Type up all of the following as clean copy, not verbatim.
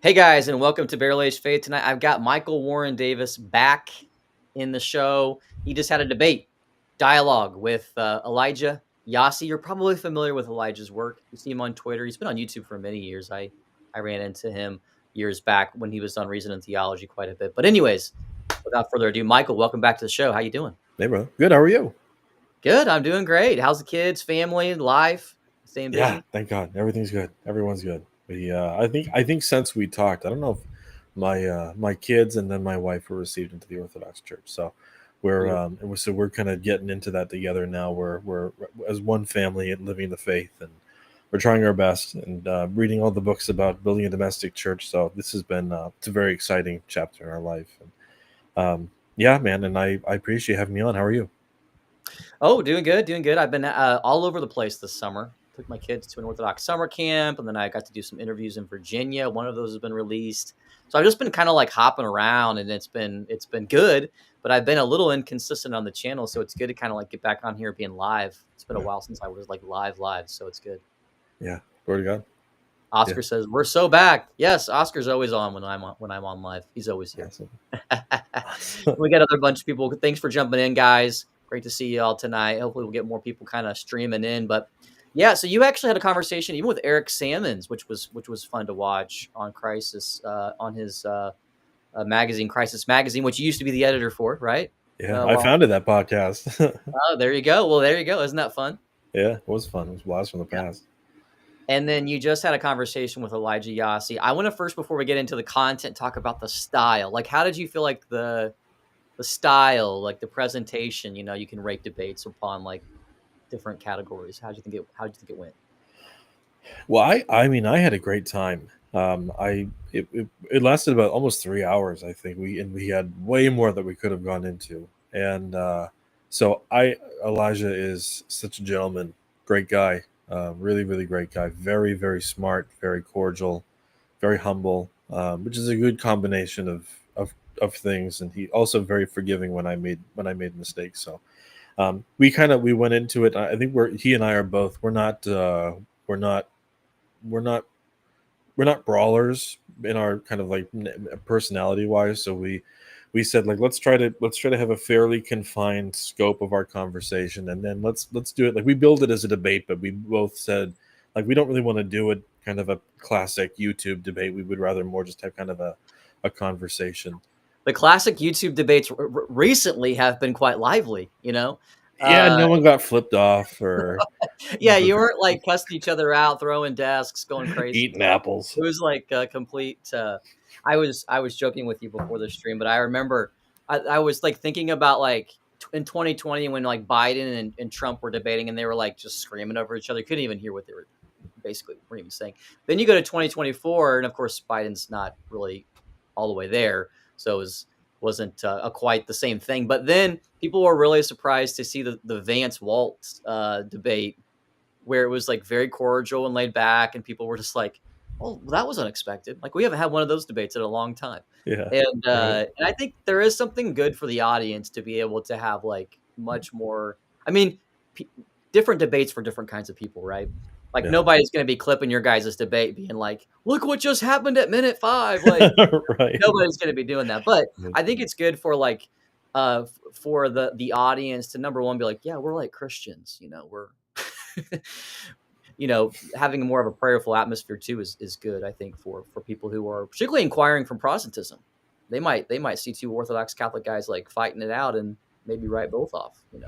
Hey guys, and welcome to Barrel Age Faith. Tonight, I've got Michael Warren Davis back in the show. He just had a debate, dialogue with Elijah Yasi. You're probably familiar with Elijah's work. You see him on Twitter. He's been on YouTube for many years. I ran into him years back when he was on Reason and Theology quite a bit. But anyways, without further ado, Michael, welcome back to the show. How you doing? Hey, bro. Good. How are you? Good. I'm doing great. How's the kids, family, life? Staying Yeah, busy? thank God. Everything's good. Everyone's good. I think since we talked, I don't know if my kids and then my wife were received into the Orthodox Church. So we're kind of getting into that together now. We're as one family and living the faith, and we're trying our best and reading all the books about building a domestic church. So this has been it's a very exciting chapter in our life. And yeah, man. And I appreciate you having me on. How are you? Oh, doing good, doing good. I've been all over the place this summer. Took my kids to an Orthodox summer camp, and then I got to do some interviews in Virginia. One of those has been released, so I've just been kind of like hopping around, and it's been good. But I've been a little inconsistent on the channel, so it's good to kind of like get back on here being live. It's been a Yeah, while since I was like live, so it's good. yeah. Glory to God. Yeah. Oscar says we're so back. Yes, Oscar's always on when I'm on live. He's always here. Awesome. We got another bunch of people. Thanks for jumping in, guys. Great to see you all tonight. Hopefully, we'll get more people kind of streaming in. But yeah, so you actually had a conversation even with Eric Sammons, which was fun to watch on Crisis on his magazine, Crisis Magazine, which you used to be the editor for, right? Yeah, I Well, founded that podcast. oh, there you go. Well, there you go. Isn't that fun? Yeah, it was fun. It was a blast from the Yeah. past. And then you just had a conversation with Elijah Yasi. I want to first, before we get into the content, talk about the style. Like, how did you feel like the style, like the presentation? You can rate debates upon like different categories. How did you think it went? Well, I mean, I had a great time. It lasted about almost 3 hours, I think. We had way more that we could have gone into, and so I Elijah is such a gentleman, great guy, really really great guy, very very smart, very cordial, very humble, which is a good combination of things, and he also very forgiving when I made mistakes. So we went into it. I think he and I are both. We're not we're not we're not brawlers in our kind of like personality wise. So we said like let's try to have a fairly confined scope of our conversation, and then let's do it like we build it as a debate. But we both said like we don't really want to do it kind of a classic YouTube debate. We would rather more just have kind of a conversation. The classic YouTube debates recently have been quite lively. Yeah, Uh, no one got flipped off or yeah, you weren't like cussing each other out, throwing desks, going crazy. eating apples. It was like a complete. I was joking with you before the stream, but I remember I was like thinking about like in 2020 when like Biden and Trump were debating and they were like just screaming over each other. You couldn't even hear what they were basically weren't even saying. Then you go to 2024, and of course Biden's not really all the way there, so wasn't quite the same thing. But then people were really surprised to see the Vance Waltz debate where it was like very cordial and laid back, and people were just like, "Oh, that was unexpected." Like we haven't had one of those debates in a long time, Yeah, and right. and I think there is something good for the audience to be able to have like much more. I mean, p- different debates for different kinds of people, right? Like Yeah. nobody's going to be clipping your guys' debate, being like, "Look what just happened at minute 5." Like Right. nobody's going to be doing that, but I think it's good for like for the audience to number one be like, yeah, we're like Christians, we're having more of a prayerful atmosphere too is good. I think for people who are particularly inquiring from Protestantism, they might see two Orthodox Catholic guys like fighting it out and maybe write both off. And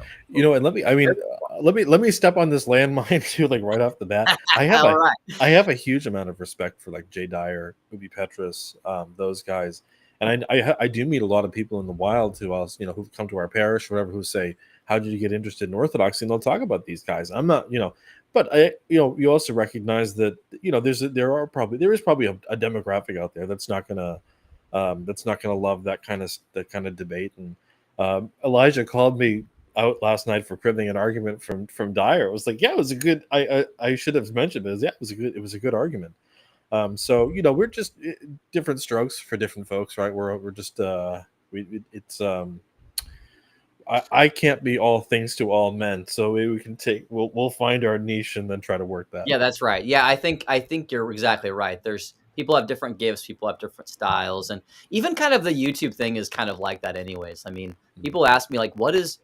let me step on this landmine too, like right off the bat. All right. I have a huge amount of respect for like Jay Dyer, Ubi Petrus, those guys, and I do meet a lot of people in the wild who else who come to our parish, or whatever, who say, "How did you get interested in Orthodoxy?" And they'll talk about these guys. I'm not, but you also recognize that there is probably a demographic out there that's not gonna love that kind of debate. And Elijah called me out last night for cribbing an argument from Dyer. It was like, yeah, it was a good. I should have mentioned it. Yeah, it was a good argument. So we're just different strokes for different folks, right? We're just it's I can't be all things to all men, so maybe we'll find our niche and then try to work that. Yeah, that's right. Yeah, I think you're exactly right. People have different gifts, people have different styles, and even kind of the YouTube thing is kind of like that anyways. I mean, people ask me like, what is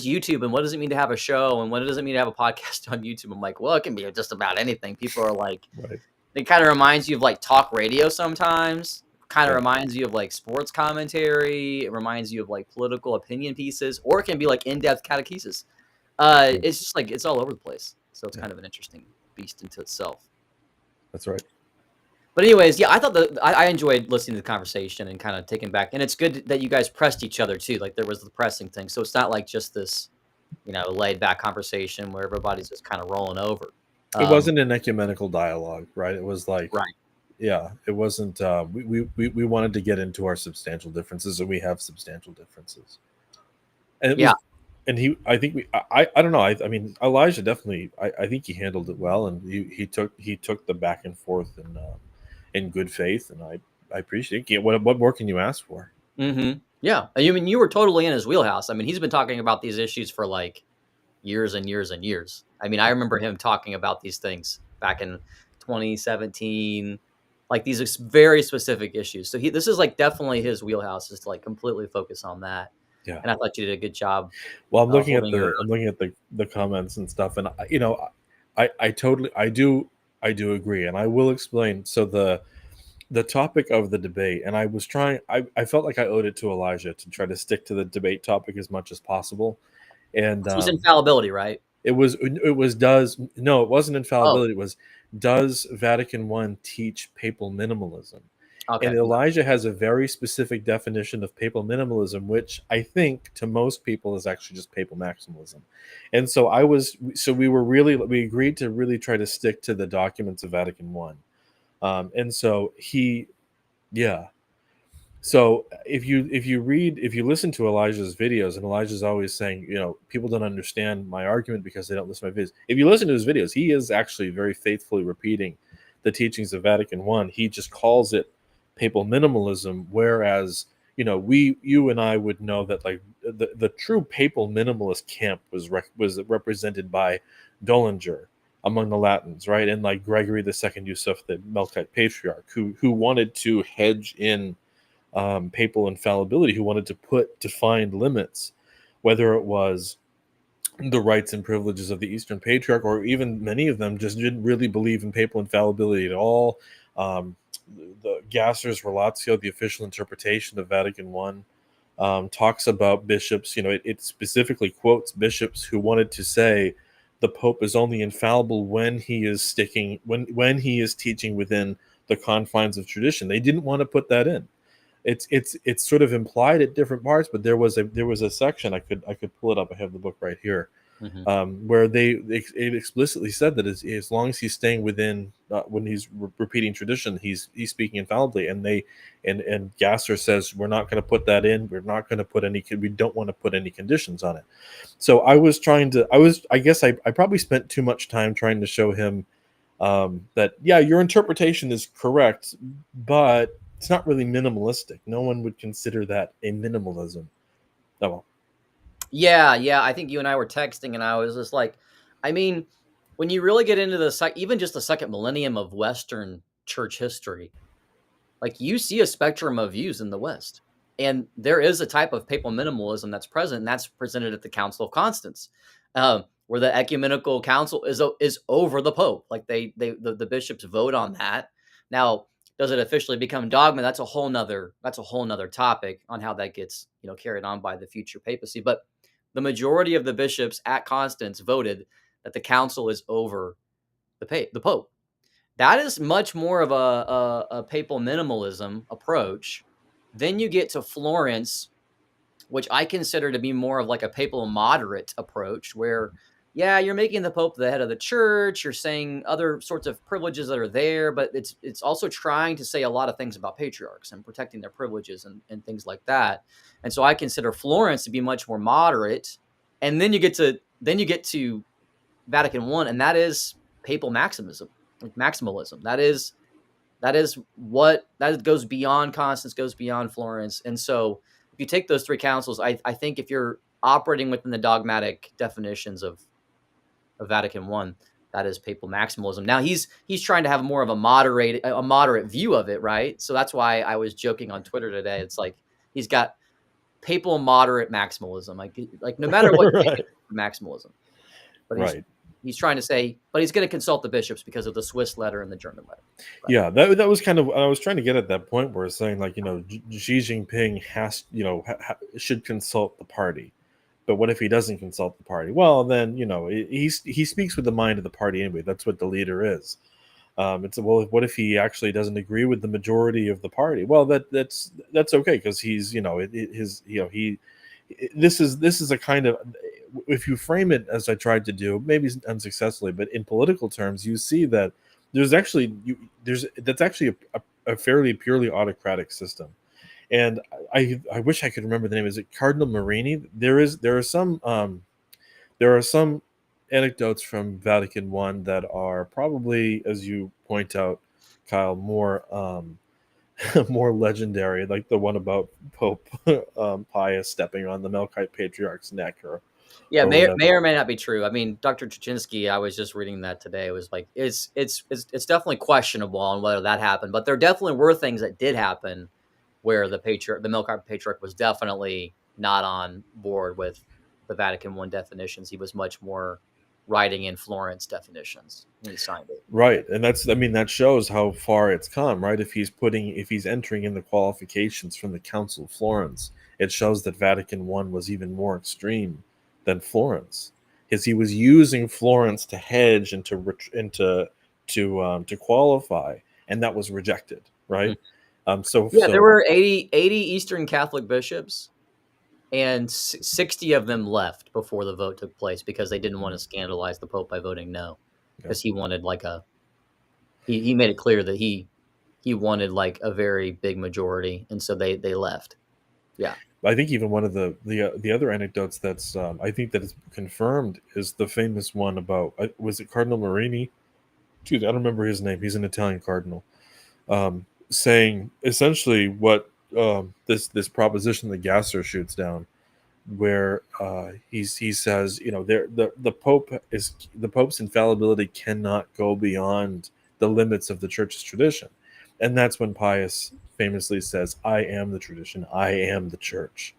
YouTube and what does it mean to have a show and what does it mean to have a podcast on YouTube? I'm like, well, it can be just about anything. People are like, Right. it kind of reminds you of like talk radio sometimes. Kind of Yeah. reminds you of like sports commentary. It reminds you of like political opinion pieces, or it can be like in-depth catechesis. Yeah. It's just like it's all over the place. So it's Yeah. kind of an interesting beast into itself. That's right. But anyways, yeah, I thought I enjoyed listening to the conversation and kind of taking back. And it's good that you guys pressed each other too. Like there was the pressing thing. So it's not like just this, laid back conversation where everybody's just kind of rolling over. It wasn't an ecumenical dialogue, right? It was like, Right. yeah, it wasn't. We wanted to get into our substantial differences, and we have substantial differences. And it Yeah. was, and I think I don't know. I mean, Elijah definitely. I think he handled it well, and he took the back and forth in good faith, and I appreciate it. What more can you ask for? Mm-hmm. Yeah. I mean, you were totally in his wheelhouse. I mean, he's been talking about these issues for like years and years and years. I mean, I remember him talking about these things back in 2017, like these very specific issues. So this is like definitely his wheelhouse, is to like completely focus on that. Yeah. And I thought you did a good job. Well, I'm looking at Holding your the comments and stuff, and I totally I do agree, and I will explain. So the topic of the debate, and I felt like I owed it to Elijah to try to stick to the debate topic as much as possible, and This was infallibility, right? it wasn't Oh, infallibility. It was, does Vatican I teach papal minimalism? And okay. Elijah has a very specific definition of papal minimalism, which I think to most people is actually just papal maximalism. And so we agreed to really try to stick to the documents of Vatican I. And so yeah. So if you listen to Elijah's videos, and Elijah's always saying, people don't understand my argument because they don't listen to my videos. If you listen to his videos, he is actually very faithfully repeating the teachings of Vatican I. He just calls it papal minimalism, whereas you and I would know that like the true papal minimalist camp was represented by Dullinger among the Latins, right, and like Gregory II Yusuf, the Melkite Patriarch, who wanted to hedge in papal infallibility, who wanted to put defined limits, whether it was the rights and privileges of the Eastern Patriarch, or even many of them just didn't really believe in papal infallibility at all. The Gasser's Relatio, the official interpretation of Vatican I, talks about bishops. It specifically quotes bishops who wanted to say the Pope is only infallible when he is when he is teaching within the confines of tradition. They didn't want to put that in. It's sort of implied at different parts, but there was a section, I could pull it up. I have the book right here, where it explicitly said that as long as he's staying within when he's repeating tradition, he's speaking infallibly. And Gasser says we're not going to put that in. We're not going to put we don't want to put any conditions on it. So I guess I probably spent too much time trying to show him that your interpretation is correct, but it's not really minimalistic. No one would consider that a minimalism. Oh well. Yeah. I think you and I were texting, and I was just like, I mean, when you really get into even just the second millennium of Western church history, like you see a spectrum of views in the West, and there is a type of papal minimalism that's present, and that's presented at the Council of Constance, where the ecumenical council is over the Pope. Like the bishops vote on that. Now, does it officially become dogma? That's a whole nother topic on how that gets carried on by the future papacy. But the majority of the bishops at Constance voted that the council is over the Pope. That is much more of a papal minimalism approach. Then you get to Florence, which I consider to be more of like a papal moderate approach, where, you're making the Pope the head of the church. You're saying other sorts of privileges that are there, but it's also trying to say a lot of things about patriarchs and protecting their privileges and things like that. And so I consider Florence to be much more moderate. And then you get to Vatican I, and that is papal maximalism. That goes beyond Constance, goes beyond Florence. And so if you take those three councils, I think if you're operating within the dogmatic definitions of Vatican I, that is papal maximalism. Now he's trying to have more of a moderate view of it, right? So that's why I was joking on Twitter today. It's like he's got papal moderate maximalism, like no matter what you Right. take it, maximalism. But Right. he's trying to say, but he's going to consult the bishops because of the Swiss letter and the German letter. Right. Yeah, that was kind of I was trying to get at that point where it's saying like Xi Jinping has should consult the party, but what if he doesn't consult the party? Well, then he speaks with the mind of the party anyway. That's what the leader is. It's well, what if he actually doesn't agree with the majority of the party? Well, that's okay because he's this is a kind of, if you frame it as I tried to do, maybe unsuccessfully, but in political terms, you see that that's actually a fairly purely autocratic system. And I wish I could remember the name. Is it Cardinal Marini? There are some anecdotes from Vatican I that are probably, as you point out, Kyle, more more legendary, like the one about Pope Pius stepping on the Melkite Patriarch's neck, Yeah, or may whatever. or may not be true. I mean, Dr. Tuchinski, I was just reading that today. It was like it's definitely questionable on whether that happened, but there definitely were things that did happen where the Melkite Patriarch was definitely not on board with the Vatican I definitions. He was much more writing in Florence definitions when he signed it. Right, and that shows how far it's come, right? If he's entering in the qualifications from the Council of Florence, it shows that Vatican I was even more extreme than Florence, because he was using Florence to hedge and to qualify, and that was rejected, right? Yeah, there So were 80 Eastern Catholic bishops, and 60 of them left before the vote took place because they didn't want to scandalize the Pope by voting no, because he wanted he made it clear that he wanted like a very big majority, and so they left. Yeah. I think even one of the other anecdotes that's I think that is confirmed is the famous one about was it Cardinal Marini? Dude, I don't remember his name. He's an Italian cardinal, saying essentially what this proposition that Gasser shoots down, where he says, the Pope's infallibility cannot go beyond the limits of the Church's tradition, and that's when Pius famously says, "I am the tradition. I am the Church."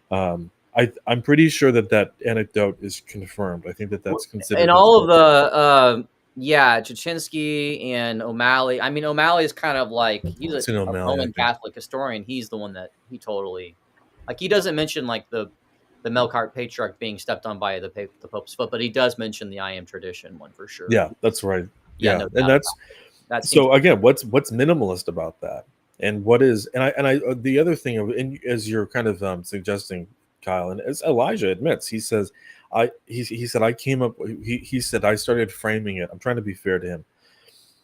I'm pretty sure that anecdote is confirmed. I think that's considered And his all of book. the Tuchinski and O'Malley. I mean, O'Malley is kind of like he's It's in a O'Malley, I Roman think. Catholic historian. He's the one that he totally like. He doesn't mention like the Melkart Patriarch being stepped on by the Pope's foot, but he does mention the I am tradition one for sure. Yeah, that's right. Yeah, Yeah, no and doubt. that's That seems so again. What's minimalist about that, and what is and I the other thing, and as you're kind of suggesting, Kyle, and as Elijah admits, he says, he said I came up. He said I started framing it. I'm trying to be fair to him.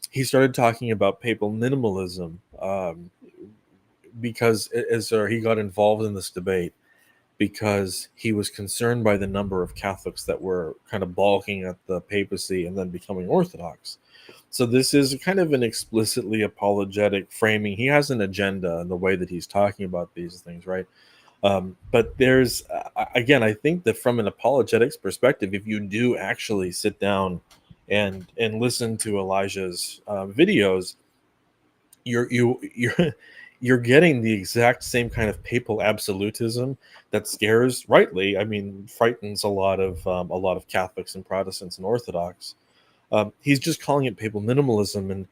He started talking about papal minimalism because he got involved in this debate because he was concerned by the number of Catholics that were kind of balking at the papacy and then becoming Orthodox. So this is kind of an explicitly apologetic framing. He has an agenda in the way that he's talking about these things, right? But there's, again, I think that from an apologetics perspective, if you do actually sit down and listen to Elijah's videos, you're you're getting the exact same kind of papal absolutism that scares, rightly, I mean, frightens a lot of Catholics and Protestants and Orthodox. He's just calling it papal minimalism,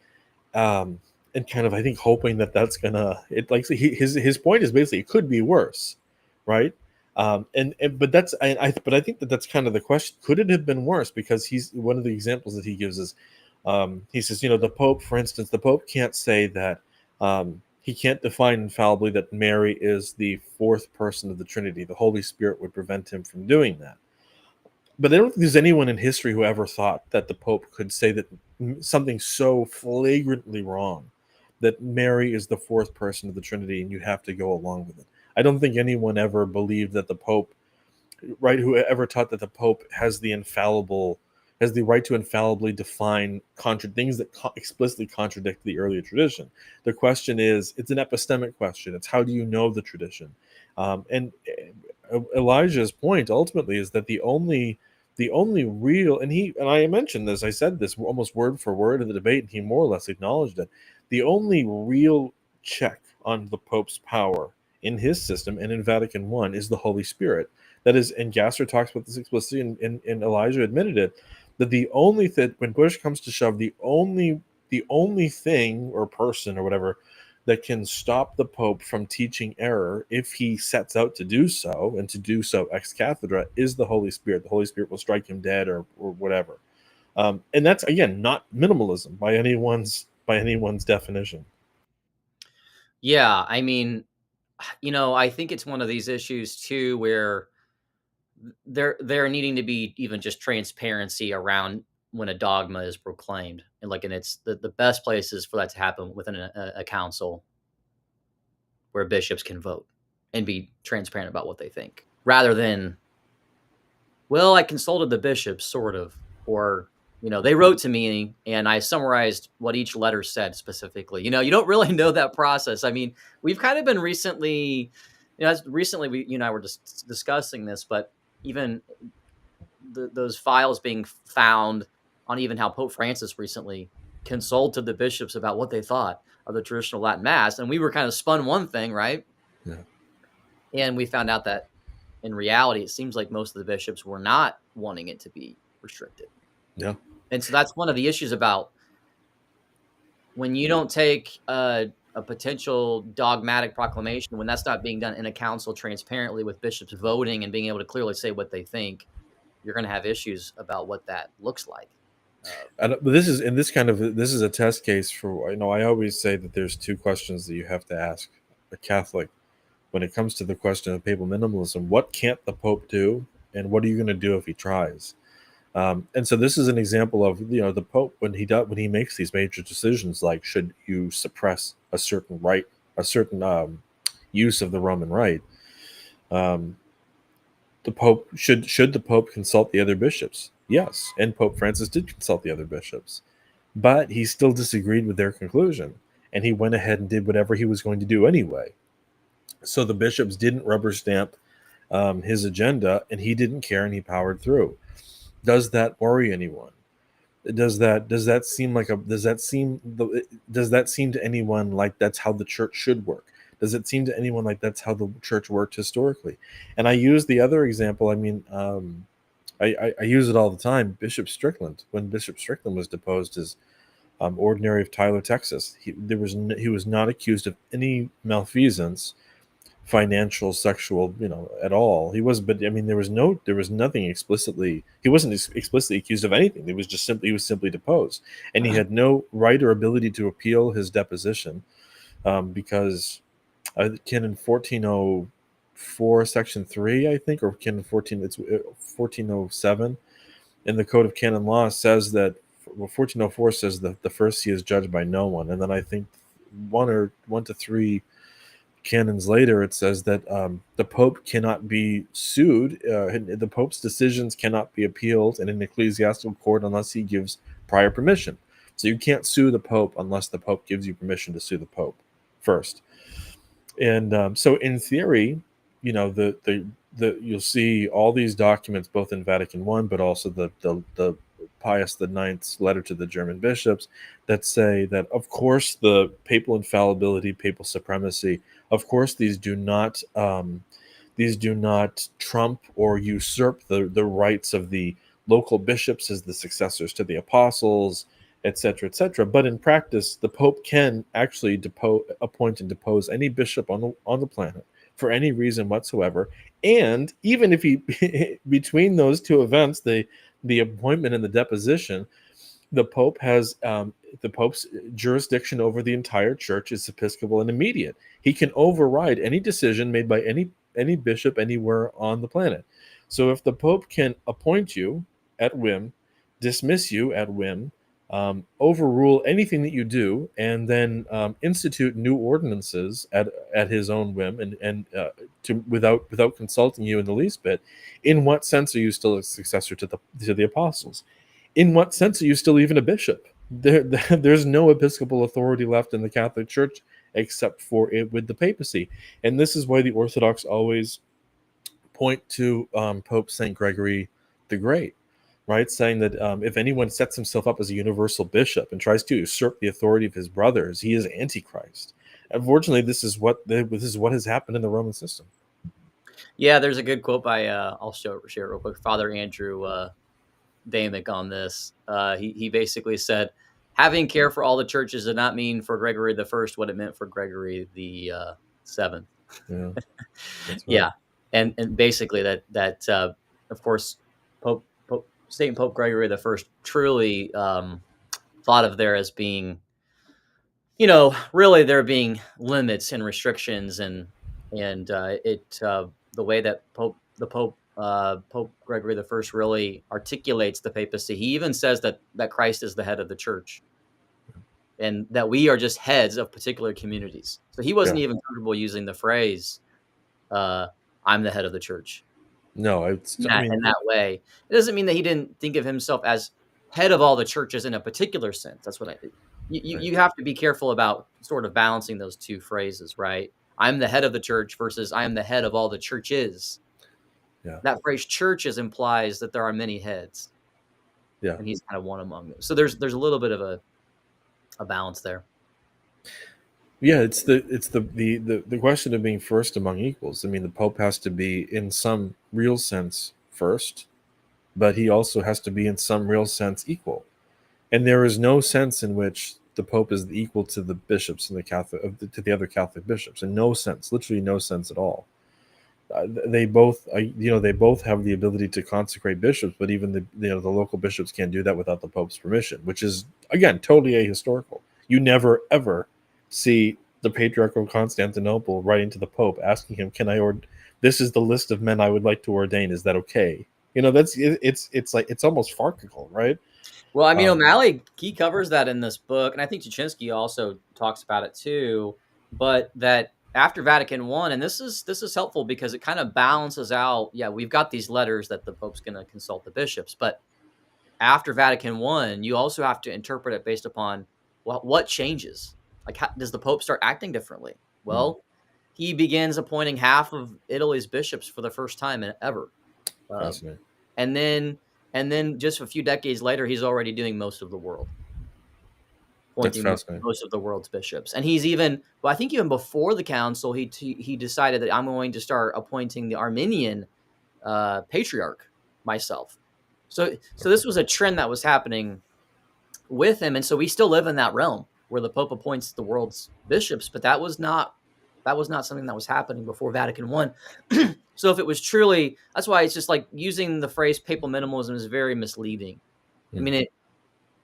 and kind of, I think, hoping that that's gonna it like his point is basically it could be worse, right? And but that's but I think that that's kind of the question. Could it have been worse? Because he's one of the examples that he gives is he says, the Pope, for instance, the Pope can't say that he can't define infallibly that Mary is the fourth person of the Trinity. The Holy Spirit would prevent him from doing that. But I don't think there's anyone in history who ever thought that the Pope could say that something so flagrantly wrong, that Mary is the fourth person of the Trinity, and you have to go along with it. I don't think anyone ever believed that the Pope, right, who ever taught that the Pope has the right to infallibly define things that explicitly contradict the earlier tradition. The question is, it's an epistemic question. It's how do you know the tradition? And Elijah's point ultimately is that the only the only real, and I mentioned this, I said this almost word for word in the debate, and he more or less acknowledged it. The only real check on the Pope's power in his system and in Vatican I is the Holy Spirit. That is, and Gasser talks about this explicitly, and Elijah admitted it, that the only thing, when push comes to shove, the only thing or person or whatever that can stop the Pope from teaching error, if he sets out to do so, and to do so ex cathedra, is the Holy Spirit. The Holy Spirit will strike him dead or whatever. And that's, again, not minimalism by anyone's definition. Yeah, I mean, I think it's one of these issues too where there needing to be even just transparency around when a dogma is proclaimed, and it's the best places for that to happen within a council where bishops can vote and be transparent about what they think, rather than, well, I consulted the bishops, sort of, or they wrote to me and I summarized what each letter said specifically. You don't really know that process. I mean, we've kind of been recently, recently we and I were just discussing this, but even those files being found on even how Pope Francis recently consulted the bishops about what they thought of the traditional Latin Mass, and we were kind of spun one thing, right? Yeah. And we found out that in reality, it seems like most of the bishops were not wanting it to be restricted. Yeah. And so that's one of the issues about when you don't take a potential dogmatic proclamation, when that's not being done in a council transparently with bishops voting and being able to clearly say what they think, you're going to have issues about what that looks like. But this is a test case for, I always say that there's two questions that you have to ask a Catholic when it comes to the question of papal minimalism. What can't the Pope do, and what are you going to do if he tries? And so this is an example of, the Pope, when he makes these major decisions, like, should you suppress a certain rite, a certain use of the Roman rite. The Pope should the Pope consult the other bishops? Yes, and Pope Francis did consult the other bishops, but he still disagreed with their conclusion, and he went ahead and did whatever he was going to do anyway. So the bishops didn't rubber stamp his agenda, and he didn't care, and he powered through. Does that worry anyone? Does that seem to anyone like that's how the church should work? Does it seem to anyone like that's how the church worked historically? And I use the other example. I mean, I use it all the time. Bishop Strickland, when Bishop Strickland was deposed as ordinary of Tyler, Texas, he was not accused of any malfeasance, financial, sexual, at all. He was, but I mean, there was nothing explicitly. He wasn't explicitly accused of anything. He was simply deposed, and he had no right or ability to appeal his deposition, because Canon 1404, Section 3, I think, or Canon 1407 in the Code of Canon Law says that. Well, 1404 says that the first see is judged by no one, and then I think one to three canons later, it says that the Pope cannot be sued. The Pope's decisions cannot be appealed in an ecclesiastical court unless he gives prior permission. So you can't sue the Pope unless the Pope gives you permission to sue the Pope first. And so, in theory, you'll see all these documents both in Vatican I, but also the Pius IX's letter to the German bishops, that say that, of course, the papal infallibility, papal supremacy, of course, these do not trump or usurp the rights of the local bishops as the successors to the apostles, etc., etc. But in practice, the Pope can actually appoint and depose any bishop on the planet for any reason whatsoever. And even if he, between those two events, the appointment and the deposition, the Pope has the Pope's jurisdiction over the entire church is episcopal and immediate. He can override any decision made by any bishop anywhere on the planet. So if the Pope can appoint you at whim, dismiss you at whim, overrule anything that you do, and then institute new ordinances at his own whim, and without consulting you in the least bit, in what sense are you still a successor to the apostles? In what sense are you still even a bishop? There's no episcopal authority left in the Catholic Church except for it with the papacy. And this is why the Orthodox always point to Pope St. Gregory the Great, right? Saying that if anyone sets himself up as a universal bishop and tries to usurp the authority of his brothers, he is Antichrist. Unfortunately, this is what has happened in the Roman system. Yeah, there's a good quote by I'll share it real quick. Father Andrew Damick on this. He basically said, having care for all the churches did not mean for Gregory the First what it meant for Gregory the Seventh. Yeah, that's right. Yeah, and basically that of course Pope Saint Pope Gregory the First truly thought of there as being, really there being limits and restrictions, and it the way that Pope Gregory the First really articulates the papacy. He even says that Christ is the head of the church, and that we are just heads of particular communities. So he wasn't Yeah. even comfortable using the phrase, "I'm the head of the church." No, In that way, it doesn't mean that he didn't think of himself as head of all the churches in a particular sense. That's what right. you have to be careful about sort of balancing those two phrases, right? I'm the head of the church versus I am the head of all the churches. Yeah, That phrase churches implies that there are many heads, yeah. and he's kind of one among them. So there's a little bit of a balance there. Yeah, it's the question of being first among equals. I mean, the Pope has to be in some real sense first, but he also has to be in some real sense equal. And there is no sense in which the Pope is equal to the bishops and to the other Catholic bishops. In no sense, literally no sense at all. They both, they both have the ability to consecrate bishops, but even the local bishops can't do that without the Pope's permission, which is again totally ahistorical. You never ever see the Patriarch of Constantinople writing to the Pope asking him, "Can I This is the list of men I would like to ordain. Is that okay?" It's like it's almost farcical, right? Well, I mean, Um, O'Malley, he covers that in this book, and I think Tuchinski also talks about it too. But that after Vatican I, and this is helpful because it kind of balances out. Yeah, we've got these letters that the Pope's going to consult the bishops, but after Vatican I, you also have to interpret it based upon what changes. Like, does the Pope start acting differently? hmm, Well, he begins appointing half of Italy's bishops for the first time in ever. Um, fascinating. and then and then just a few decades later, he's already doing most of the world, That's appointing fascinating. most of the world's bishops. And he's even, well, I think even before the council, he decided that I'm going to start appointing the Armenian patriarch myself. So Okay. this was a trend that was happening with him, and so we still live in that realm where the Pope appoints the world's bishops, but that was not something that was happening before Vatican I. So if it was truly, that's why it's just like using the phrase papal minimalism is very misleading. I Hmm. mean,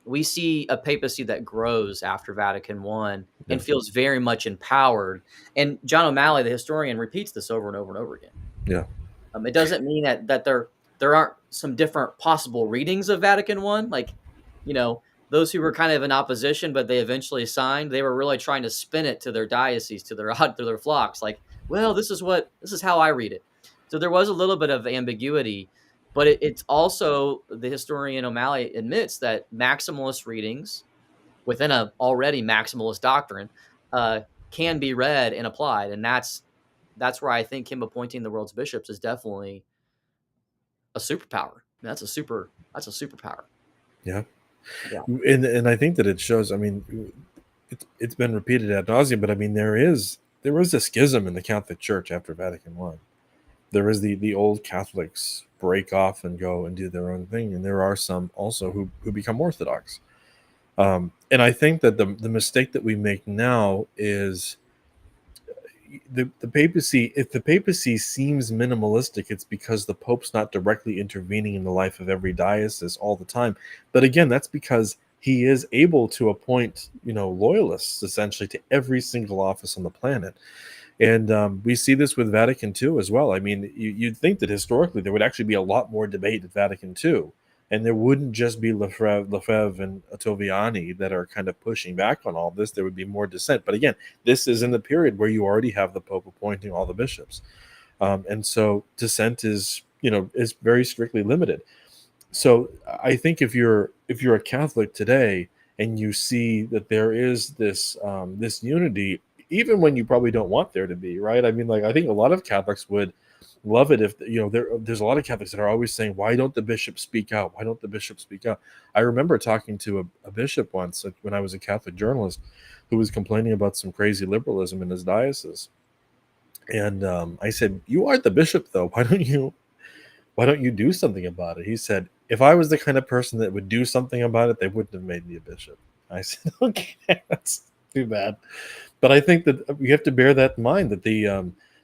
we see a papacy that grows after Vatican I and Yeah. feels very much empowered. And John O'Malley, the historian, repeats this over and over and over again. Yeah. It doesn't mean that there aren't some different possible readings of Vatican I. Like, you know, those who were kind of in opposition, but they eventually signed, they were really trying to spin it to their diocese, to their to their flocks. Like, well, this is how I read it. So there was a little bit of ambiguity, but it's also, the historian O'Malley admits that maximalist readings within a already maximalist doctrine can be read and applied, and that's where I think him appointing the world's bishops is definitely a superpower. That's a superpower. Yeah. Yeah. And I think that it shows. I mean, it's been repeated ad nauseum, but I mean, there is a schism in the Catholic Church after Vatican I. There is the old Catholics break off and go and do their own thing, and there are some also who become Orthodox. And I think that the mistake that we make now is the papacy. If the papacy seems minimalistic, it's because the Pope's not directly intervening in the life of every diocese all the time. But again, that's because he is able to appoint loyalists essentially to every single office on the planet. And we see this with Vatican II as well. I mean, you'd think that historically there would actually be a lot more debate at Vatican II, and there wouldn't just be Lefebvre and Ottaviani that are kind of pushing back on all this. There would be more dissent. But again, this is in the period where you already have the Pope appointing all the bishops, and so dissent is very strictly limited. So I think if you're a Catholic today and you see that there is this unity, even when you probably don't want there to be, right? I mean, like I think a lot of Catholics would love it if there's a lot of Catholics that are always saying, why don't the bishops speak out? Why don't the bishops speak out? I remember talking to a bishop once when I was a Catholic journalist who was complaining about some crazy liberalism in his diocese. And I said, you are the bishop, though. Why don't you do something about it? He said, if I was the kind of person that would do something about it, they wouldn't have made me a bishop. I said, okay, that's too bad. But I think that we have to bear that in mind, that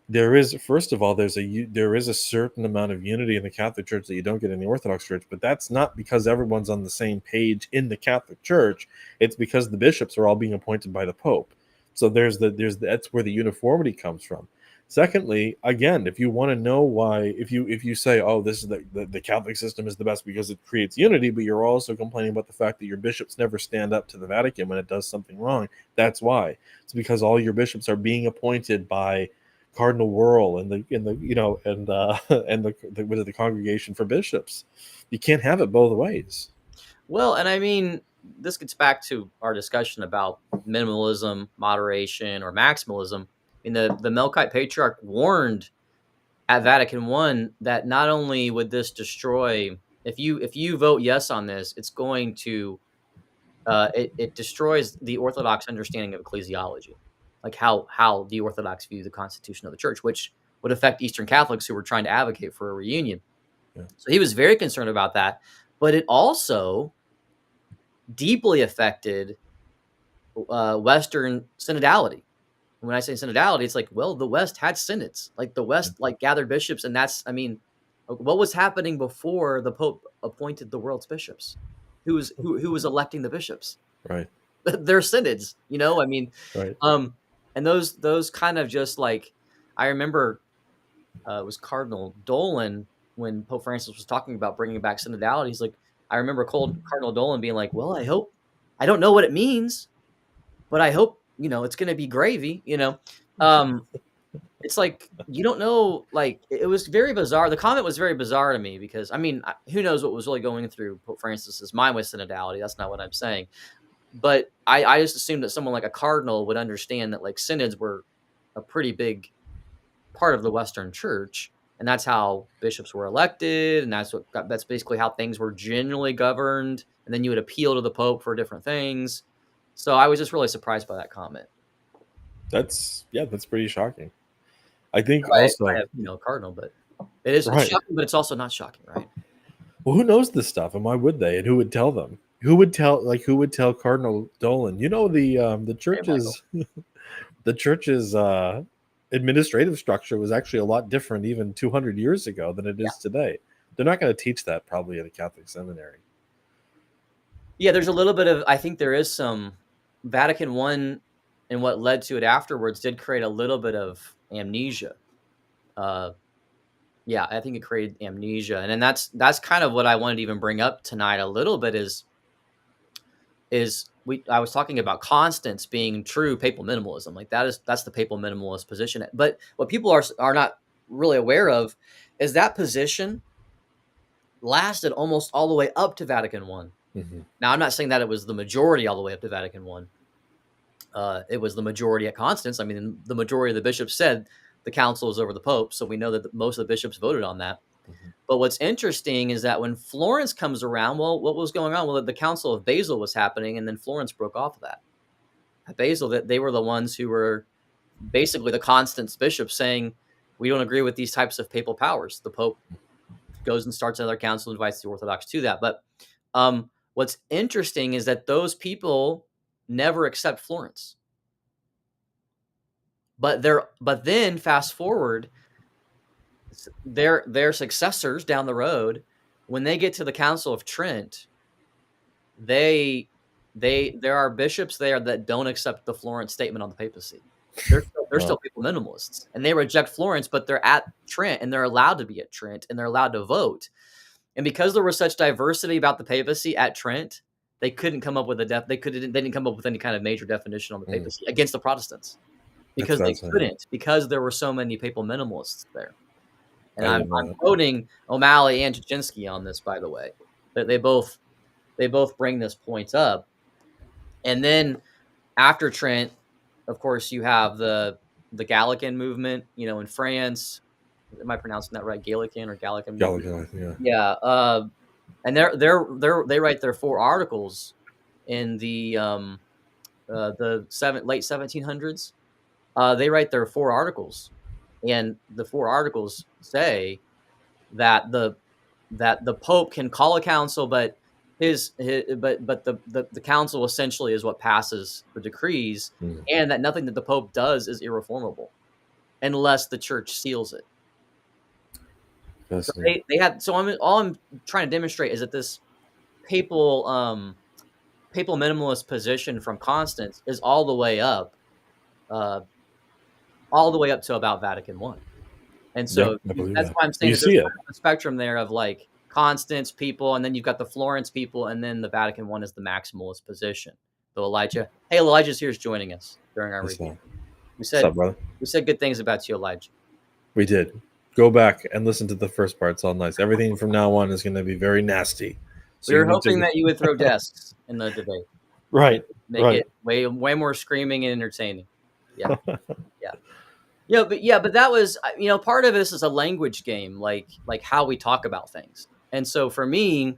there is, first of all, there is a certain amount of unity in the Catholic Church that you don't get in the Orthodox Church, but that's not because everyone's on the same page in the Catholic Church. It's because the bishops are all being appointed by the Pope. So that's where the uniformity comes from. Secondly, again, if you want to know why, if you say, oh, this is the Catholic system is the best because it creates unity, but you're also complaining about the fact that your bishops never stand up to the Vatican when it does something wrong, that's why. It's because all your bishops are being appointed by Cardinal Wuerl and the Congregation for Bishops. You can't have it both ways. Well, and I mean, this gets back to our discussion about minimalism, moderation, or maximalism. I mean, the Melkite Patriarch warned at Vatican I that not only would this destroy, if you vote yes on this, it's going to it destroys the Orthodox understanding of ecclesiology, like how the Orthodox view the constitution of the church, which would affect Eastern Catholics who were trying to advocate for a reunion. Yeah. So he was very concerned about that, but it also deeply affected Western synodality. When I say synodality, it's like, well, the West had synods, like the West, like gathered bishops. And that's, I mean, what was happening before the Pope appointed the world's bishops? Who was electing the bishops? Right. Their synods, I mean, Right. and those kind of just like, I remember it was Cardinal Dolan when Pope Francis was talking about bringing back synodality. He's like, I remember Cardinal Dolan being like, well, I don't know what it means, but I hope, it's going to be gravy, it's like, you don't know, like, it was very bizarre. The comment was very bizarre to me because, I mean, who knows what was really going through Pope Francis's mind with synodality. That's not what I'm saying. But I just assumed that someone like a cardinal would understand that like synods were a pretty big part of the Western Church, and that's how bishops were elected, and that's basically how things were generally governed. And then you would appeal to the Pope for different things. So I was just really surprised by that comment. That's pretty shocking. I think I also have, cardinal, but it's shocking, but it's also not shocking, right? Well, who knows this stuff, and why would they? And who would tell them? Who would tell Cardinal Dolan? The church's the church's administrative structure was actually a lot different even 200 years ago than it is today. They're not going to teach that probably at a Catholic seminary. Yeah, there's a little bit of, I think there is some Vatican I and what led to it afterwards did create a little bit of amnesia. Yeah, I think it created amnesia. And then that's kind of what I wanted to even bring up tonight a little bit is I was talking about Constance being true papal minimalism. Like that's the papal minimalist position. But what people are not really aware of is that position lasted almost all the way up to Vatican I. Mm-hmm. Now, I'm not saying that it was the majority all the way up to Vatican I. It was the majority at Constance. I mean, the majority of the bishops said the council was over the Pope, so we know that most of the bishops voted on that. Mm-hmm. But what's interesting is that when Florence comes around, well, what was going on? Well, the Council of Basel was happening, and then Florence broke off of that. At Basel, that they were the ones who were basically the Constance bishops saying, we don't agree with these types of papal powers. The Pope goes and starts another council, invites the Orthodox to that. But what's interesting is that those people never accept Florence. But then fast forward, their successors down the road, when they get to the Council of Trent, there are bishops there that don't accept the Florence statement on the papacy. They're still papal minimalists, and they reject Florence, but they're at Trent, and they're allowed to be at Trent, and they're allowed to vote. And because there was such diversity about the papacy at Trent, they couldn't come up with they didn't come up with any kind of major definition on the papacy against the Protestants, because they couldn't, because there were so many papal minimalists there. And I'm quoting O'Malley and Jaczynski on this, by the way. They both bring this point up. And then after Trent, of course, you have the Gallican movement, in France. Am I pronouncing that right? Gallican or Gallican? Gallagher, yeah. Yeah. And they write their 4 articles in the late 1700s. They write their 4 articles, and the 4 articles say that the Pope can call a council, but the council essentially is what passes the decrees, Mm, and that nothing that the Pope does is irreformable unless the Church seals it. So fascinating. they had so I'm trying to demonstrate is that this papal papal minimalist position from Constance is uh, all the way up to about Vatican I. And Yeah, so I believe that's that. why I'm saying You that there's see it. kind of a spectrum there of like Constance people, and then you've got the Florence people, and then the Vatican I is the maximalist position. So Elijah, hey, Elijah's here's joining us during our What's review. up? We What's said up, brother? we said good things about you, Elijah. We did. Go back and listen to the first part. It's all nice. Everything from now on is going to be very nasty. So We you were need hoping to. that you would throw desks in the debate, Right, make right. it way more screaming and entertaining. Yeah, yeah. But that was part of this is a language game, like how we talk about things. And so for me,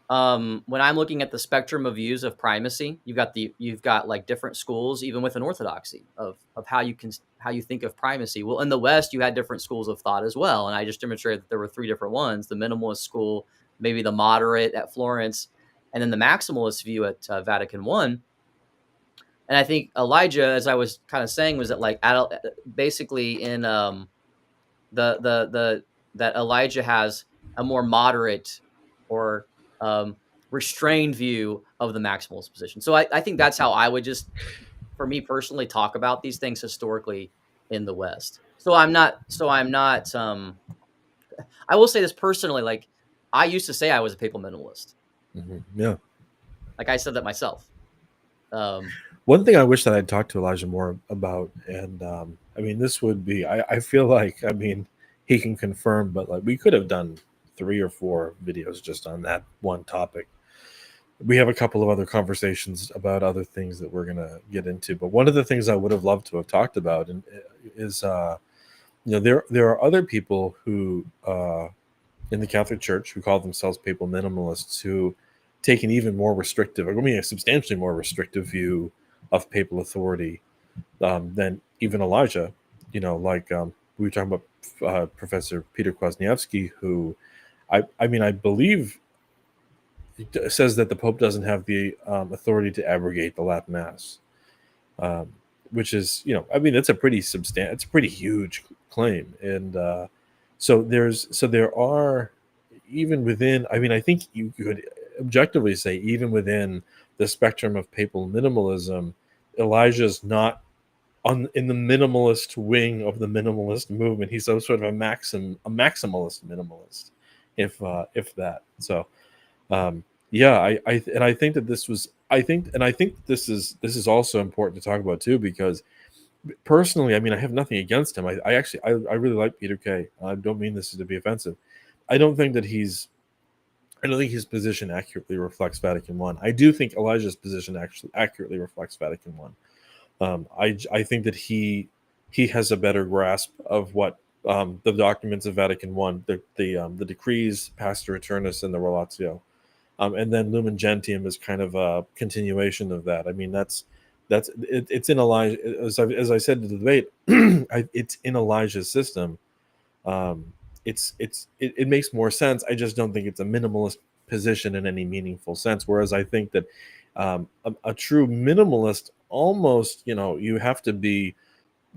when I'm looking at the spectrum of views of primacy, you've got like different schools, even within Orthodoxy, of how you think of primacy. Well, in the West, you had different schools of thought as well, and I just demonstrated that there were 3 different ones: the minimalist school, maybe the moderate at Florence, and then the maximalist view at Vatican I. And I think Elijah, as I was kind of saying, was that like basically in the that Elijah has a more moderate or um, restrained view of the maximalist position. So I think that's how I would just, for me personally, talk about these things historically in the West. So I'm not. So I'm not. I will say this personally. Like I used to say I was a papal minimalist. Yeah. Like I said that myself. Um, One thing I wish that I'd talked to Elijah more about, and I mean, this would be, I feel like, I mean, he can confirm, but like we could have done 3 or 4 videos just on that one topic. We have a couple of other conversations about other things that we're going to get into. But one of the things I would have loved to have talked about is, there are other people who, in the Catholic Church who call themselves papal minimalists who take an even more restrictive, I mean, a substantially more restrictive view of papal authority than even Elijah. Like we were talking about Professor Peter Kwasniewski, who I mean, I believe says that the Pope doesn't have the authority to abrogate the Latin Mass, um, which is, I mean, it's a pretty it's a pretty huge claim, and so there are, even within, I mean, I think you could objectively say, even within the spectrum of papal minimalism, Elijah's not in the minimalist wing of the minimalist movement. He's sort of a maximalist minimalist, if that. So yeah, I think that this was, I think this is also important to talk about too, because personally, I mean, I have nothing against him. I actually, I really like Peter Kay. I don't mean this to be offensive. I don't think that I don't think his position accurately reflects Vatican I. I do think Elijah's position actually accurately reflects Vatican I. I think that he has a better grasp of what the documents of Vatican I, the decrees, Pastor Eternus, and the Relatio, and then Lumen Gentium is kind of a continuation of that. I mean, it's in Elijah, as I said in the debate, it's in Elijah's system. Um, it makes more sense. I just don't think it's a minimalist position in any meaningful sense. Whereas I think that a true minimalist, almost, you have to be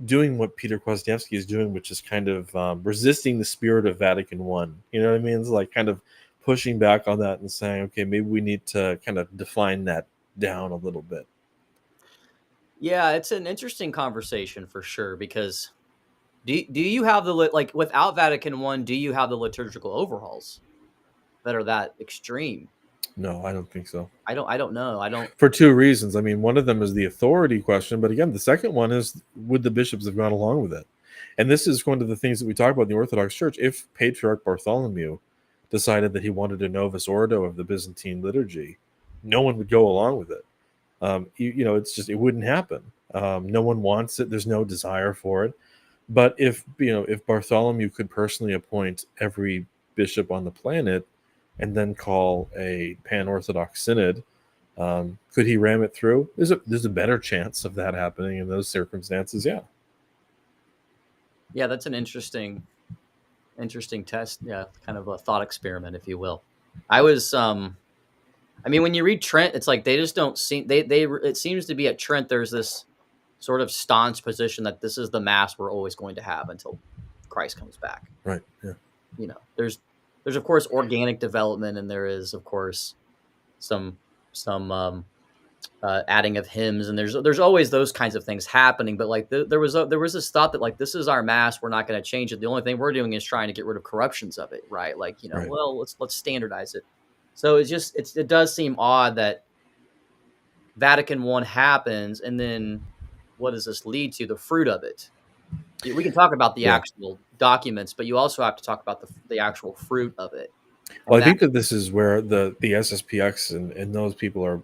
doing what Peter Kwasniewski is doing, which is kind of resisting the spirit of Vatican I. You know what I mean? It's like kind of pushing back on that and saying, okay, maybe we need to kind of define that down a little bit. yeah, it's an interesting conversation for sure because do you have like without Vatican I? Do you have the liturgical overhauls that are that extreme? No, I don't think so. I don't know. I don't. For 2 reasons. I mean, one of them is the authority question, but again, the second one is, would the bishops have gone along with it? And this is one of the things that we talk about in the Orthodox Church. If Patriarch Bartholomew decided that he wanted a Novus Ordo of the Byzantine liturgy, no one would go along with it. It's just, it wouldn't happen. No one wants it. There's no desire for it. But if Bartholomew could personally appoint every bishop on the planet and then call a pan-Orthodox synod, could he ram it through? There's a better chance of that happening in those circumstances. Yeah. Yeah, that's an interesting test. Yeah, kind of a thought experiment, if you will. I was I mean, when you read Trent, it's like they just don't seem they it seems to be at Trent there's this sort of staunch position that this is the mass we're always going to have until Christ comes back. Right. Yeah. You know, there's of course organic development, and there is of course some adding of hymns, and there's always those kinds of things happening. But like there was this thought that like this is our mass, we're not going to change it. The only thing we're doing is trying to get rid of corruptions of it, right? Like Right. well let's standardize it. So it does seem odd that Vatican I happens, and then what does this lead to? The fruit of it. We can talk about the Yeah. actual documents, but you also have to talk about the actual fruit of it. Well, And I think that this is where the SSPX and those people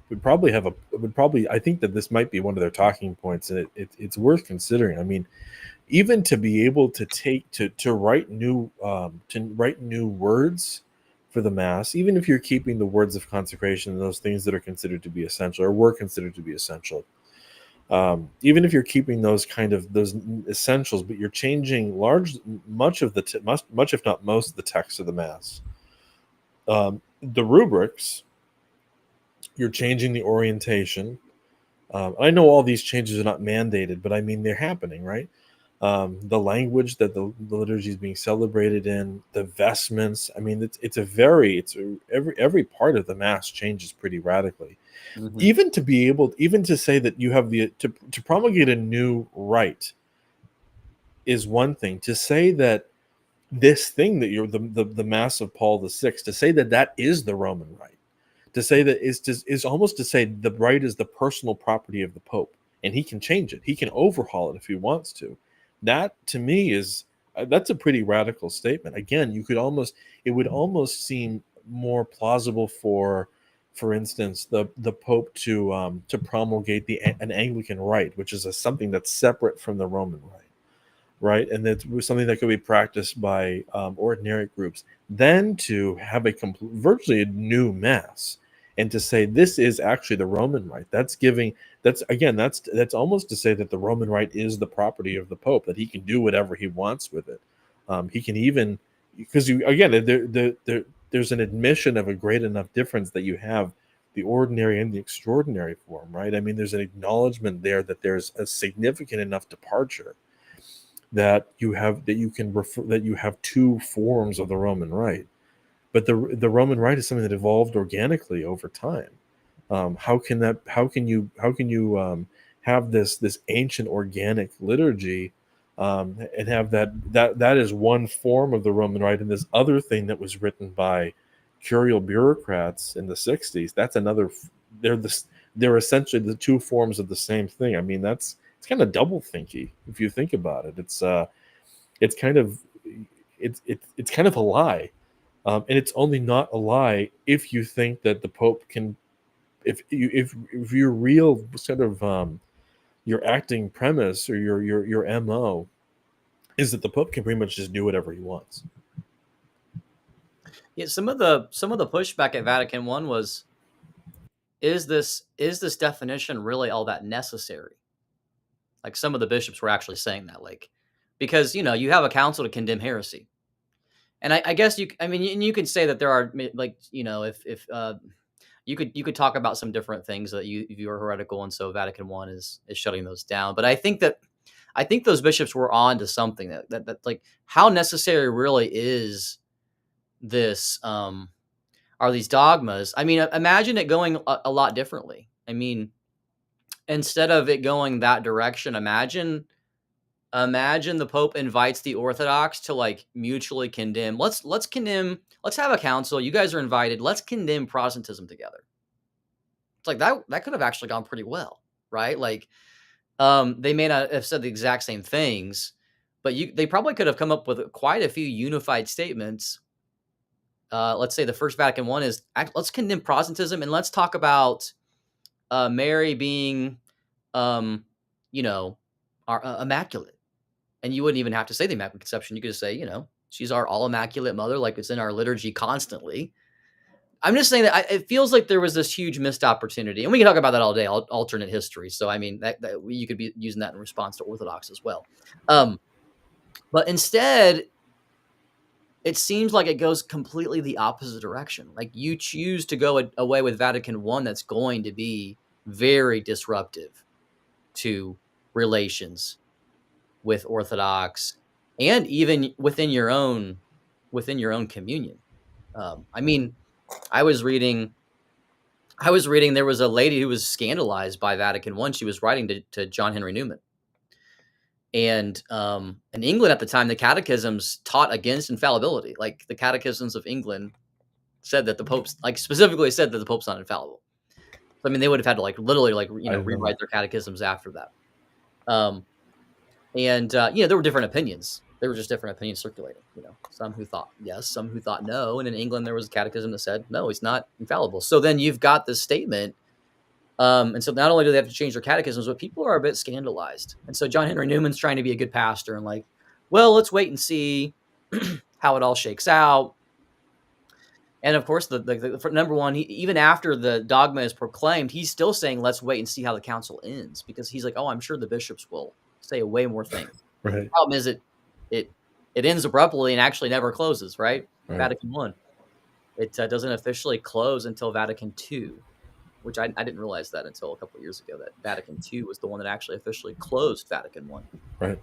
would probably I think that this might be one of their talking points, and it's worth considering. I mean, even to be able to write new words for the mass, even if you're keeping the words of consecration and those things that are considered to be essential or were considered to be essential, even if you're keeping those essentials, but you're changing much if not most of the text of the mass, the rubrics, you're changing the orientation. I know all these changes are not mandated, but I mean they're happening, right? The language that the liturgy is being celebrated in, the vestments. I mean, every part of the mass changes pretty radically. Mhm. Even to say that you have to promulgate a new rite is one thing. To say that this thing that you're the Mass of Paul VI, to say that is the Roman rite, to say that is almost to say the rite is the personal property of the Pope, and he can change it, he can overhaul it if he wants to. That to me is that's a pretty radical statement. Again, it would almost seem more plausible for instance, the Pope to promulgate an Anglican rite, which is something that's separate from the Roman rite, right? And that's something that could be practiced by ordinary groups. Then to have virtually a new mass, and to say this is actually the Roman rite. That's almost to say that the Roman rite is the property of the Pope, that he can do whatever he wants with it. He can even, because there's an admission of a great enough difference that you have the ordinary and the extraordinary form, right? I mean, there's an acknowledgement there that there's a significant enough departure that you have two forms of the Roman rite. But the Roman rite is something that evolved organically over time. How can you have this ancient organic liturgy, and have that is one form of the Roman rite, and this other thing that was written by curial bureaucrats in the 60s, that's another. They're essentially the two forms of the same thing. I mean, it's kind of double thinky if you think about it. It's kind of it's kind of a lie, and it's only not a lie if you think that the Pope can, if your real sort of your acting premise or your mo is that the Pope can pretty much just do whatever he wants. Yeah, some of the pushback at Vatican I was, is this definition really all that necessary? Like some of the bishops were actually saying that, like, because you have a council to condemn heresy, and I guess I mean, you can say that there are like if you could talk about some different things that you are heretical, and so Vatican I is shutting those down. But I think those bishops were on to something that like how necessary really is this are these dogmas. I mean, imagine it going a lot differently. I mean, instead of it going that direction, imagine the Pope invites the Orthodox to like mutually condemn. Let's condemn. Let's have a council. You guys are invited. Let's condemn Protestantism together. It's like that could have actually gone pretty well, right? Like, they may not have said the exact same things, but they probably could have come up with quite a few unified statements. Let's say the First Vatican I is let's condemn Protestantism, and let's talk about Mary being, um, immaculate. And you wouldn't even have to say the Immaculate Conception. You could just say, she's our all immaculate mother, like it's in our liturgy constantly. I'm just saying that it feels like there was this huge missed opportunity, and we can talk about that all day, alternate history. So, I mean, that you could be using that in response to Orthodox as well. But instead, it seems like it goes completely the opposite direction. Like you choose to go away with Vatican I, that's going to be very disruptive to relations with Orthodox and even within your own communion. I mean, I was reading there was a lady who was scandalized by Vatican I. She was writing to John Henry Newman. And in England at the time, the catechisms taught against infallibility. Like the catechisms of England said that the popes, like specifically said that the pope's not infallible. So, I mean, they would have had to like literally like rewrite their catechisms after that. There were different opinions. There were just different opinions circulating. Some who thought yes, some who thought no. And in England, there was a catechism that said no, he's not infallible. So then you've got this statement. And so not only do they have to change their catechisms, but people are a bit scandalized. And so John Henry Newman's trying to be a good pastor and like, well, let's wait and see how it all shakes out. And of course, the number one, even after the dogma is proclaimed, he's still saying, let's wait and see how the council ends, because he's like, oh, I'm sure the bishops will say way more things. Right. The problem is it ends abruptly and actually never closes, right? Vatican I. It doesn't officially close until Vatican II. Which I didn't realize that until a couple of years ago, that Vatican II was the one that actually officially closed Vatican I. Right.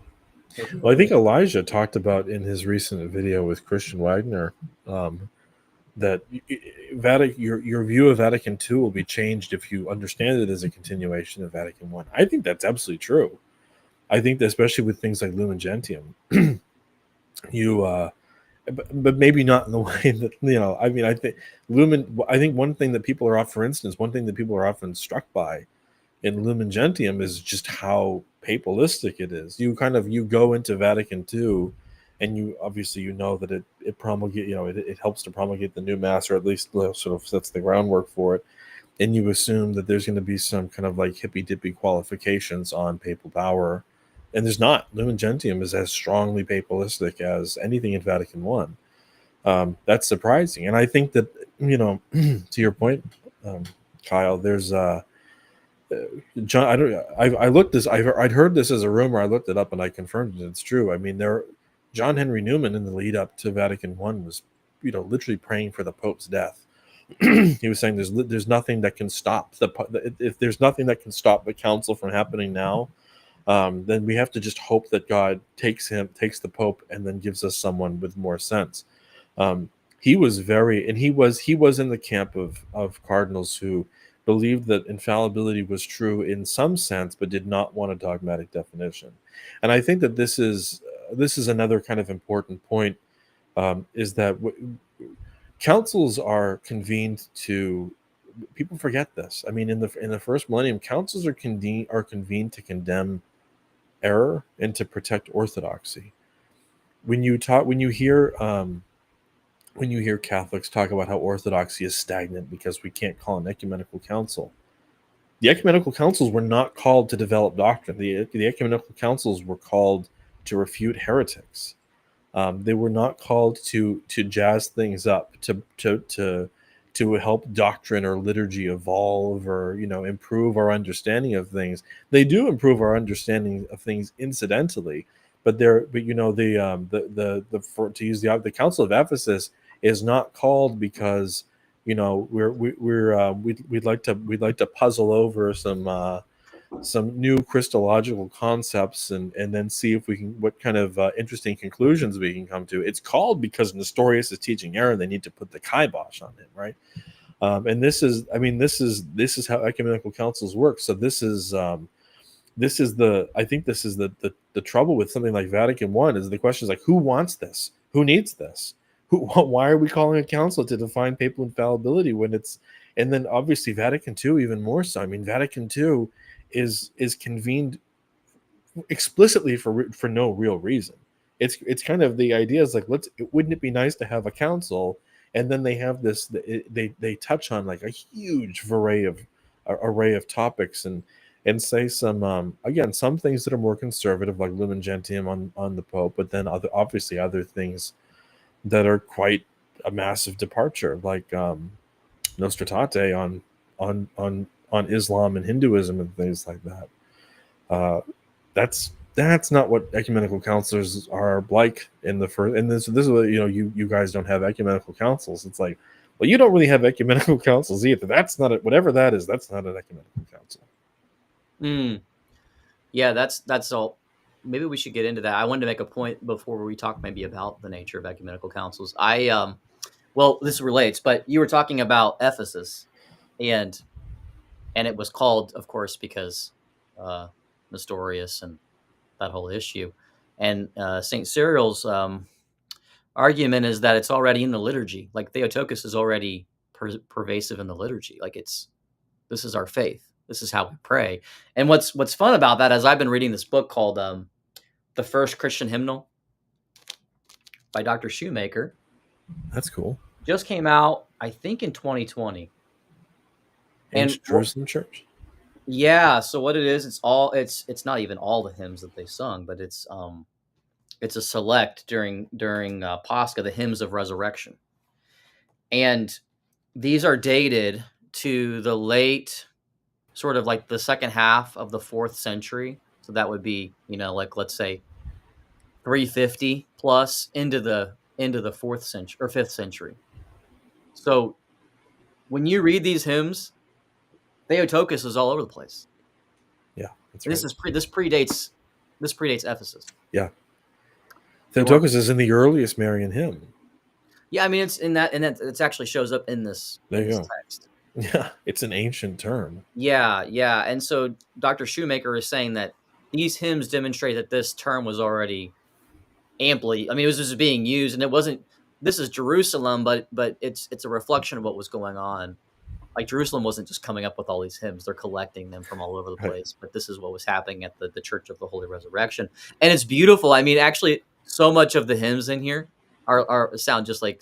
Well, I think Elijah talked about in his recent video with Christian Wagner that your view of Vatican II will be changed if you understand it as a continuation of Vatican I. I think that's absolutely true. I think that especially with things like Lumen Gentium, but maybe not in the way that, I mean, I think one thing that people are for instance, one thing that people are often struck by in Lumen Gentium is just how papalistic it is. You go into Vatican II and you obviously, that it promulgate, it helps to promulgate the new mass, or at least sort of sets the groundwork for it. And you assume that there's going to be some kind of like hippy dippy qualifications on papal power. And there's not. Lumen Gentium is as strongly papalistic as anything in Vatican I. That's surprising. And I think that, to your point, Kyle, there's John. I'd heard this as a rumor. I looked it up and I confirmed it. It's true. I mean, John Henry Newman in the lead up to Vatican I was, literally praying for the Pope's death. He was saying there's nothing that can stop if there's nothing that can stop the council from happening now. Then we have to just hope that God takes the Pope and then gives us someone with more sense. He was in the camp of cardinals who believed that infallibility was true in some sense, but did not want a dogmatic definition. And I think that this is another kind of important point, is that councils are convened to. People forget this. I mean, in the first millennium, councils are convened to condemn error and to protect orthodoxy. When you hear Catholics talk about how orthodoxy is stagnant because we can't call an ecumenical council, the ecumenical councils were not called to develop doctrine. The ecumenical councils were called to refute heretics. They were not called to jazz things up, to help doctrine or liturgy evolve, or improve our understanding of things. They do improve our understanding of things incidentally, but to use the Council of Ephesus is not called because we'd like to puzzle over some new Christological concepts and then see if we can, what kind of interesting conclusions we can come to. It's called because Nestorius is teaching error. They need to put the kibosh on him, right? And this is how ecumenical councils work. So this is the trouble with something like Vatican I, is the question is like, who wants this? Who needs this? Why are we calling a council to define papal infallibility and then obviously Vatican II even more so. I mean, Vatican II is convened explicitly for no real reason. It's kind of, the idea is like, wouldn't it be nice to have a council, and then they have this, they touch on like a huge array of topics, and and say some again, some things that are more conservative, like Lumen Gentium on the Pope, but then obviously other things that are quite a massive departure, like Nostratate on Islam and Hinduism and things like that. That's not what ecumenical counselors are like in the first. And this is what, you guys don't have ecumenical councils. It's like, well, you don't really have ecumenical councils either. That's not it. Whatever that is, that's not an ecumenical council. Yeah, that's all. Maybe we should get into that. I wanted to make a point before we talk maybe about the nature of ecumenical councils. Well, this relates, but you were talking about Ephesus, and it was called, of course, because Nestorius and that whole issue. And Saint Cyril's argument is that it's already in the liturgy. Like Theotokos is already pervasive in the liturgy. Like this is our faith. This is how we pray. And what's fun about that is I've been reading this book called The First Christian Hymnal by Dr. Shoemaker. That's cool. Just came out, I think, in 2020. And Jerusalem Church. Yeah. So what it is, it's not even all the hymns that they sung, but it's a select during Pascha, the hymns of resurrection. And these are dated to the late, sort of like the second half of the 4th century. So that would be, like, let's say 350 plus into the 4th century or 5th century. So when you read these hymns, Theotokos is all over the place. Yeah, that's right. This predates Ephesus. Yeah. Theotokos is in the earliest Marian hymn. Yeah, I mean, it's in that, and it actually shows up in this text. Yeah, it's an ancient term. Yeah, and so Dr. Shoemaker is saying that these hymns demonstrate that this term was already amply. I mean, it was just being used, and it wasn't. This is Jerusalem, but it's a reflection of what was going on. Like Jerusalem wasn't just coming up with all these hymns; they're collecting them from all over the place. Right. But this is what was happening at the Church of the Holy Resurrection, and it's beautiful. I mean, actually, so much of the hymns in here are sound just like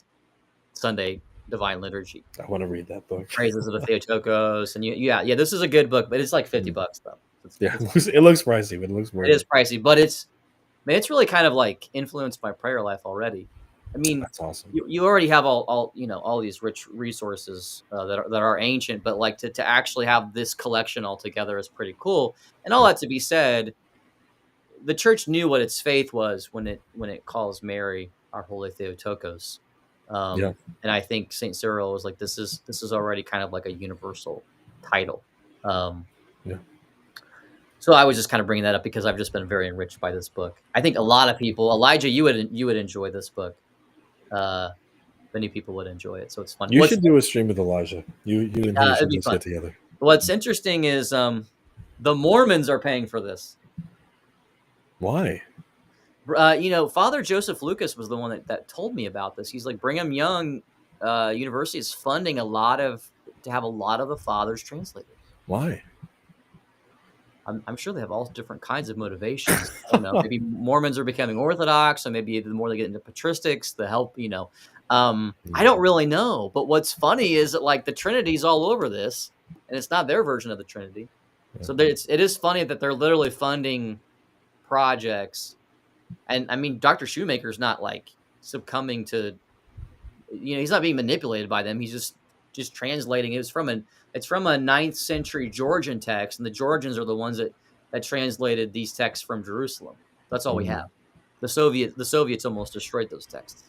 Sunday Divine Liturgy. I want to read that book. Praises of the Theotokos, and yeah. This is a good book, but it's like $50 though. It looks pricey, but it looks worth it. It is pricey, but it's really kind of like influenced my prayer life already. I mean, that's awesome. You already have all these rich resources that are ancient, but like to actually have this collection all together is pretty cool. And all that to be said, the church knew what its faith was when it calls Mary our Holy Theotokos. And I think Saint Cyril was like, this is already kind of like a universal title. So I was just kind of bringing that up because I've just been very enriched by this book. I think a lot of people, Elijah, you would enjoy this book. Many people would enjoy it, so it's fun. You should do a stream with Elijah. You and he should just get together. What's interesting is the Mormons are paying for this. Why? Father Joseph Lucas was the one that told me about this. He's like, Brigham Young University is funding to have a lot of the fathers translated. Why? I'm sure they have all different kinds of motivations. I don't know. Maybe Mormons are becoming Orthodox, so maybe the more they get into patristics, the help. I don't really know. But what's funny is that like the Trinity's all over this, and it's not their version of the Trinity. Yeah. So it is funny that they're literally funding projects. And I mean, Dr. Shoemaker's not like succumbing to, he's not being manipulated by them. He's just translating. It's from a 9th century Georgian text, and the Georgians are the ones that translated these texts from Jerusalem. That's all we have. The Soviets almost destroyed those texts.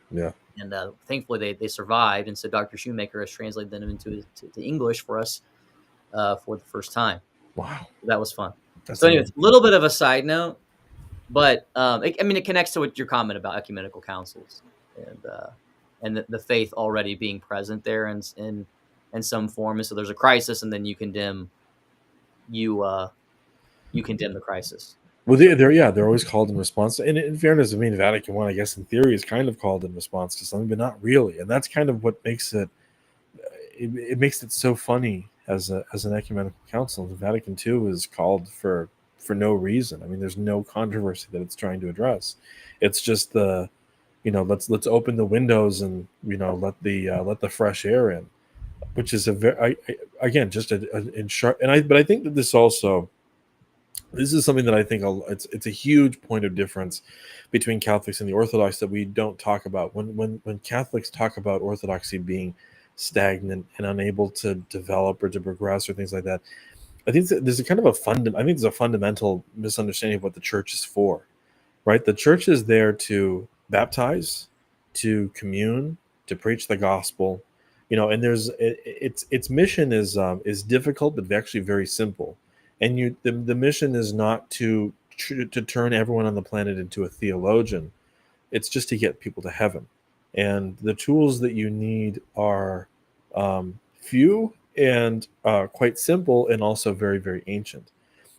Yeah. And thankfully they survived, and so Dr. Shoemaker has translated them into English for us for the first time. Wow. That was fun. So anyway, a little bit of a side note, but it connects to what your comment about ecumenical councils and the faith already being present there in some form. And so there's a crisis, and then you condemn the crisis. Well, they're always called in response. And in fairness, I mean, Vatican I, I guess in theory, is kind of called in response to something, but not really. And that's kind of what makes it makes it so funny as an ecumenical council. The Vatican II is called for no reason. I mean, there's no controversy that it's trying to address. It's just let's open the windows and let the fresh air in. which is a very again just in sharp. But I think that this is something that I think it's a huge point of difference between Catholics and the Orthodox that we don't talk about. When Catholics talk about Orthodoxy being stagnant and unable to develop or to progress or things like that, I think there's a kind of I think there's a fundamental misunderstanding of what the church is for, right? The church is there to baptize, to commune, to preach the gospel, and its mission is difficult but actually very simple. And the mission is not to turn everyone on the planet into a theologian. It's just to get people to heaven. And the tools that you need are few and quite simple, and also very, very ancient.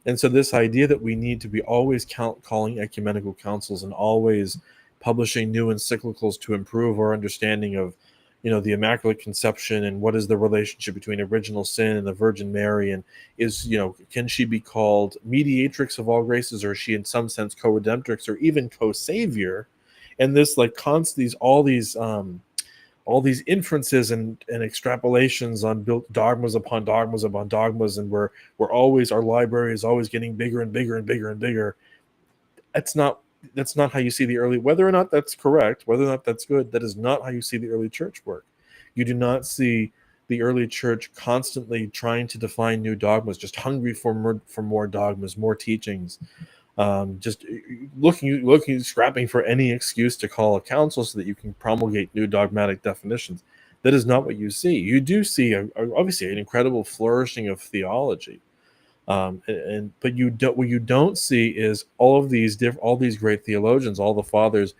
And so this idea that we need to be always calling ecumenical councils and always publishing new encyclicals to improve our understanding of, the Immaculate Conception and what is the relationship between original sin and the Virgin Mary, and can she be called mediatrix of all graces, or is she in some sense co-redemptrix or even co-savior? And this like these all these inferences and extrapolations on built dogmas upon dogmas upon dogmas, and we're always, our library is always getting bigger and bigger and bigger and bigger. That's not how you see the early, whether or not that's correct, whether or not that's good, that is not how you see the early church work. You do not see the early church constantly trying to define new dogmas, just hungry for more dogmas, more teachings, just scrapping for any excuse to call a council so that you can promulgate new dogmatic definitions. That is not what you see. You do see obviously an incredible flourishing of theology, but what you don't see is all these great theologians, all the fathers,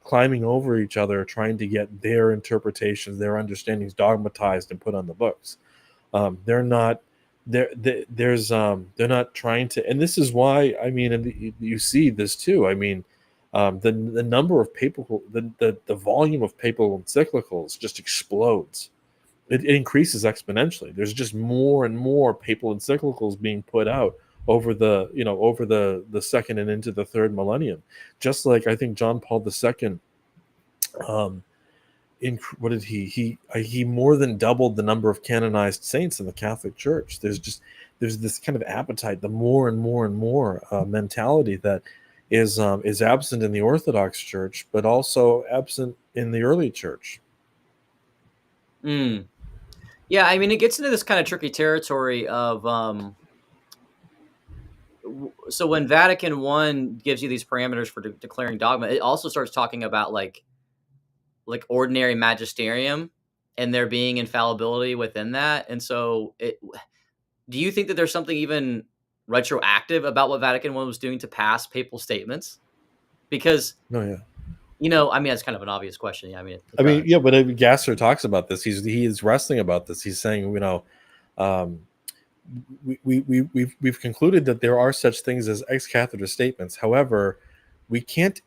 climbing over each other, trying to get their interpretations, their understandings dogmatized and put on the books. They're not they're not trying to, and this is why, I mean, and you see this too. I mean, the number of the volume of papal encyclicals just explodes. It increases exponentially. There's just more and more papal encyclicals being put out over the second and into the third millennium. Just like I think John Paul II, um, what did he more than doubled the number of canonized saints in the Catholic Church. There's this kind of appetite, the more and more and more mentality that is absent in the Orthodox Church, but also absent in the early Church. Yeah, I mean, it gets into this kind of tricky territory of so when Vatican I gives you these parameters for declaring dogma, it also starts talking about like ordinary magisterium and there being infallibility within that. And so do you think that there's something even retroactive about what Vatican I was doing to pass papal statements? Because, Oh yeah. I mean, that's kind of an obvious question. Yeah, I mean, Yeah, but Gasser talks about this. He is wrestling about this. He's saying, um, we've concluded that there are such things as ex cathedra statements. However, we can't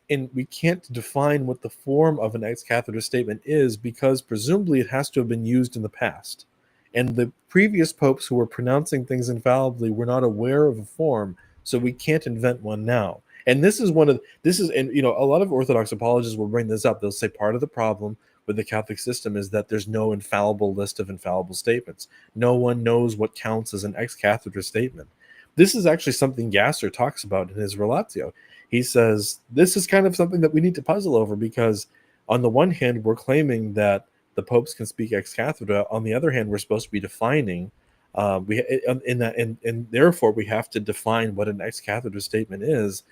define what the form of an ex cathedra statement is, because presumably it has to have been used in the past, and the previous popes who were pronouncing things infallibly were not aware of a form, so we can't invent one now. And and a lot of Orthodox apologists will bring this up. They'll say part of the problem with the Catholic system is that there's no infallible list of infallible statements. No one knows what counts as an ex cathedra statement. This is actually something Gasser talks about in his Relatio. He says this is kind of something that we need to puzzle over, because on the one hand, we're claiming that the popes can speak ex cathedra. On the other hand, we're supposed to be defining and therefore we have to define what an ex cathedra statement is.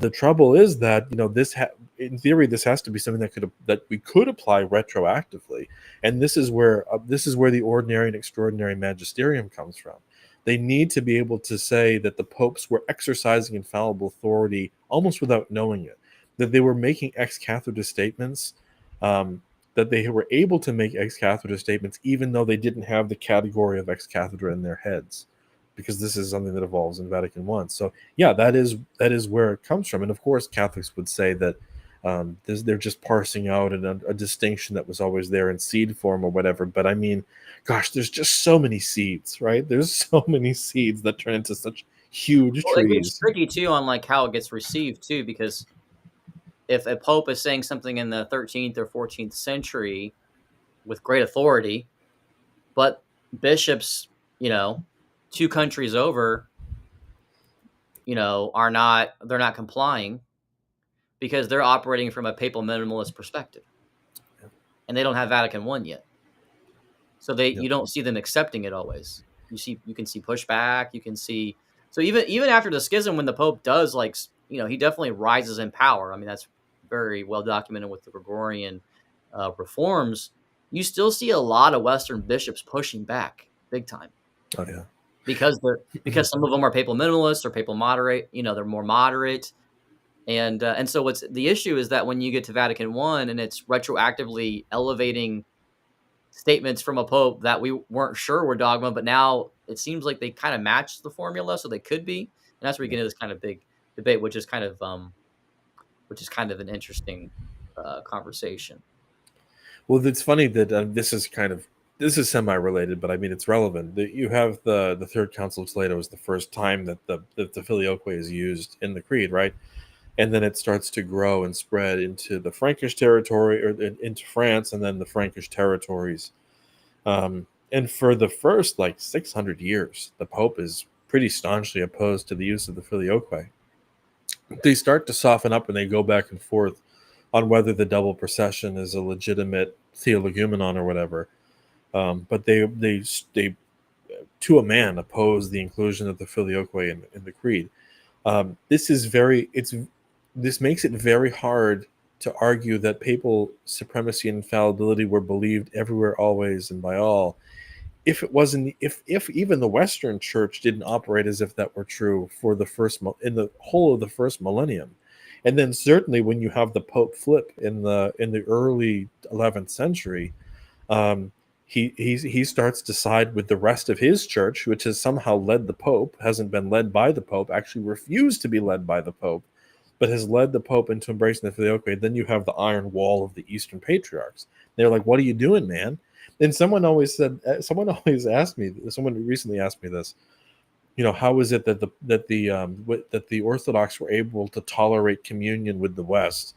The trouble is that in theory this has to be something that we could apply retroactively, and this is where the ordinary and extraordinary magisterium comes from. They need to be able to say that the popes were exercising infallible authority almost without knowing it, that they were making ex cathedra statements, that they were able to make ex cathedra statements even though they didn't have the category of ex cathedra in their heads, because this is something that evolves in Vatican I. So yeah, that is where it comes from. And of course, Catholics would say that they're just parsing out a distinction that was always there in seed form or whatever. But I mean, gosh, there's just so many seeds, right? There's so many seeds that turn into such huge well, it gets trees. tricky too on like how it gets received too, because if a pope is saying something in the 13th or 14th century with great authority, but bishops, two countries over, they're not complying because they're operating from a papal minimalist perspective, and they don't have Vatican I yet. So Yeah. you don't see them accepting it always. You can see pushback. You can see, so even after the schism, when the Pope does, he definitely rises in power. I mean, that's very well documented with the Gregorian reforms. You still see a lot of Western bishops pushing back big time Oh yeah. because some of them are papal minimalists or papal moderate. They're more moderate. And so what's the issue is that when you get to Vatican I and it's retroactively elevating statements from a pope that we weren't sure were dogma, but now it seems like they kind of match the formula, so they could be. And that's where we get into this kind of big debate, which is kind of an interesting conversation. Well, it's funny that this is semi-related, but I mean it's relevant. That you have the Third Council of Toledo is the first time that the filioque is used in the creed, right? And then it starts to grow and spread into the Frankish territory or into France, and then the Frankish territories. And for the first 600 years, the Pope is pretty staunchly opposed to the use of the filioque. They start to soften up and they go back and forth on whether the double procession is a legitimate theologumenon or whatever. But they to a man oppose the inclusion of the filioque in the creed. This makes it very hard to argue that papal supremacy and infallibility were believed everywhere, always, and by all. If it wasn't, if even the Western Church didn't operate as if that were true for in the whole of the first millennium, and then certainly when you have the Pope flip in the early 11th century, he starts to side with the rest of his church, which has somehow led the Pope, hasn't been led by the Pope, actually refused to be led by the Pope, but has led the Pope into embracing the filioque. Then you have the iron wall of the Eastern Patriarchs. They're like, "What are you doing, man?" And someone recently asked me this. How is it that the Orthodox were able to tolerate communion with the West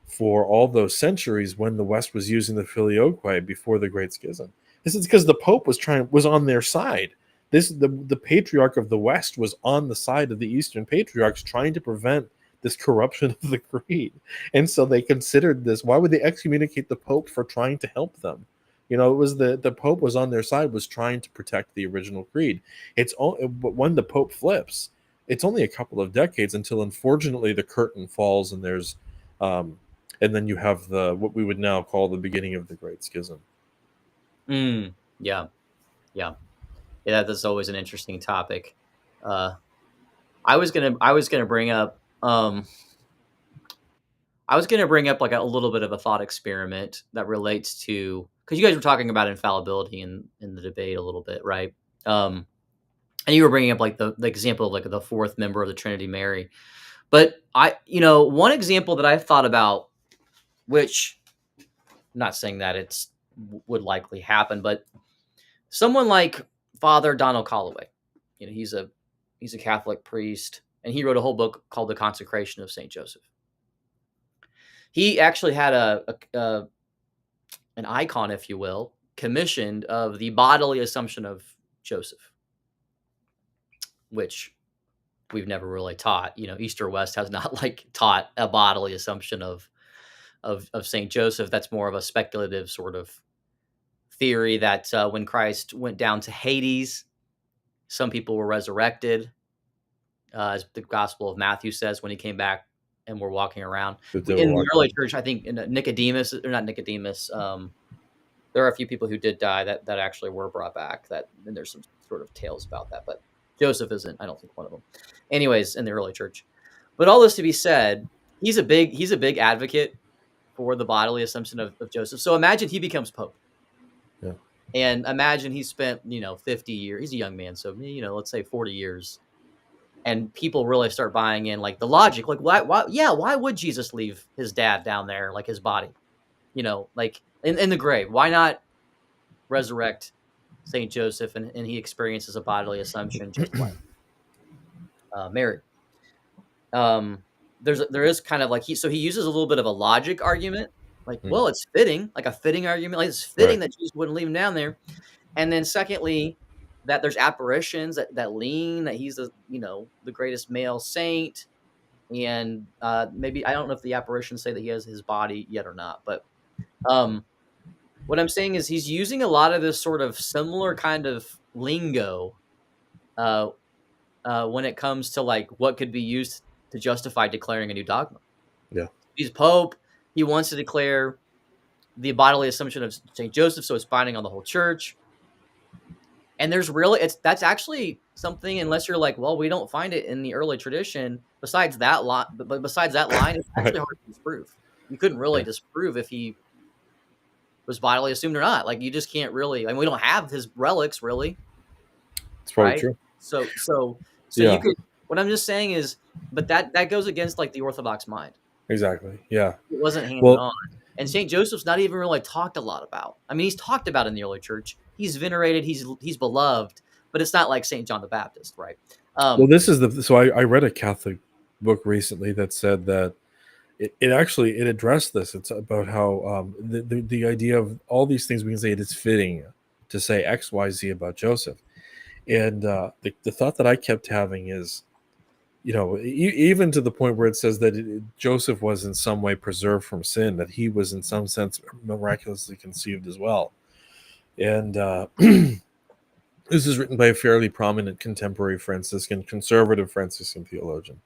for all those centuries when the West was using the filioque before the Great Schism? This is because the Pope was on their side. The Patriarch of the West was on the side of the Eastern Patriarchs, trying to prevent this corruption of the creed. And so they considered this. Why would they excommunicate the Pope for trying to help them? It was the Pope was on their side, was trying to protect the original creed. But when the Pope flips, it's only a couple of decades until, unfortunately, the curtain falls and there's, and then you have what we would now call the beginning of the Great Schism. Yeah. That's always an interesting topic. I was gonna bring up like a little bit of a thought experiment that relates to, because you guys were talking about infallibility in the debate a little bit, right? And you were bringing up like the example of like the fourth member of the Trinity, Mary. But one example that I've thought about, which I'm not saying that would likely happen, but someone like Father Donald Calloway, he's a Catholic priest, and he wrote a whole book called The Consecration of Saint Joseph. He actually had an icon, if you will, commissioned of the bodily assumption of Joseph, which we've never really taught. East or West has not taught a bodily assumption of Saint Joseph. That's more of a speculative sort of theory that when Christ went down to Hades, some people were resurrected, as the Gospel of Matthew says, when he came back and were walking around. In the early church, I think Nicodemus, or not Nicodemus, there are a few people who did die that actually were brought back. And there's some sort of tales about that, but Joseph isn't, I don't think, one of them. Anyways, in the early church. But all this to be said, he's a big advocate for the bodily assumption of Joseph. So imagine he becomes Pope. Yeah. And imagine he spent, 50 years. He's a young man, so let's say 40 years. And people really start buying in, like the logic, like why would Jesus leave his dad down there, like his body, like in the grave? Why not resurrect Saint Joseph and he experiences a bodily assumption just like Mary? There is kind of like he uses a little bit of a logic argument, like, well, it's fitting, like a fitting argument, like it's fitting that Jesus wouldn't leave him down there. And then secondly, that there's apparitions that lean that he's the the greatest male saint, and maybe I don't know if the apparitions say that he has his body yet or not, but um, what I'm saying is he's using a lot of this sort of similar kind of lingo uh, when it comes to like what could be used to justify declaring a new dogma. Yeah. He's Pope. He wants to declare the bodily assumption of Saint Joseph, so it's binding on the whole church. And there's really that's actually something, unless you're like, well, we don't find it in the early tradition. Besides that line, but besides that line, it's Right. actually hard to disprove. You couldn't really Yeah. disprove if he was bodily assumed or not. Like you just can't really. I mean, we don't have his relics really, It's probably right? true. So you Yeah. could. What I'm just saying is, but that goes against like the Orthodox mind. Exactly. Yeah. It wasn't handed Well, on. And Saint Joseph's not even really talked a lot about. I mean, he's talked about in the early church. He's venerated. He's beloved, but it's not like Saint John the Baptist, right? this is so I read a Catholic book recently that said that it actually it addressed this. It's about how the idea of all these things we can say it is fitting to say X, Y, Z about Joseph. And the thought that I kept having is, even to the point where it says that Joseph was in some way preserved from sin, that he was in some sense miraculously conceived as well. And this is written by a fairly prominent contemporary conservative Franciscan theologian.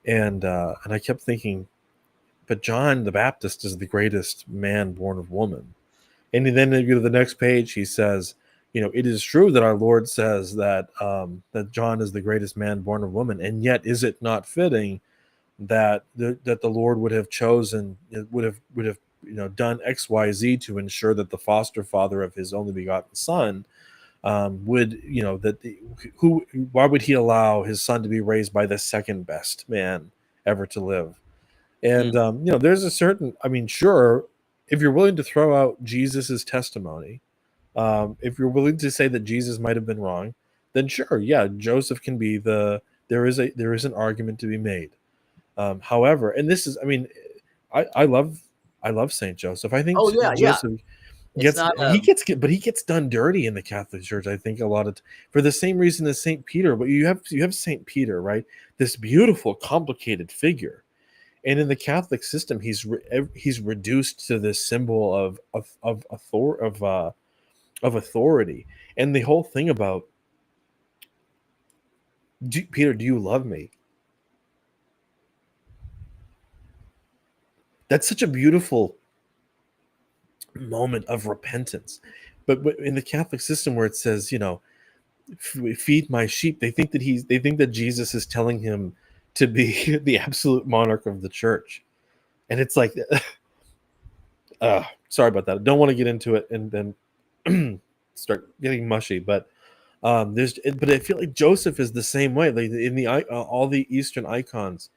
And I kept thinking, but John the Baptist is the greatest man born of woman. And then you go to the next page, he says, it is true that our Lord says that that John is the greatest man born of woman, and yet is it not fitting that the Lord would have chosen, would have done X, Y, Z to ensure that the foster father of his only begotten son would why would he allow his son to be raised by the second best man ever to live? And there's a certain, I mean, sure, if you're willing to throw out Jesus's testimony, if you're willing to say that Jesus might have been wrong, then sure, yeah, Joseph can be there is an argument to be made. However, and this is, I mean, I love Saint Joseph. I think Oh yeah, yeah. Joseph It's not but he gets done dirty in the Catholic Church. I think a lot of for the same reason as Saint Peter. But you have Saint Peter, right? This beautiful, complicated figure. And in the Catholic system, he's reduced to this symbol of authority. And the whole thing about Peter, do you love me? That's such a beautiful moment of repentance. But in the Catholic system, where it says, feed my sheep, they think that Jesus is telling him to be the absolute monarch of the church. And it's like, sorry about that. I don't want to get into it and then start getting mushy. But but I feel like Joseph is the same way. Like in the all the Eastern icons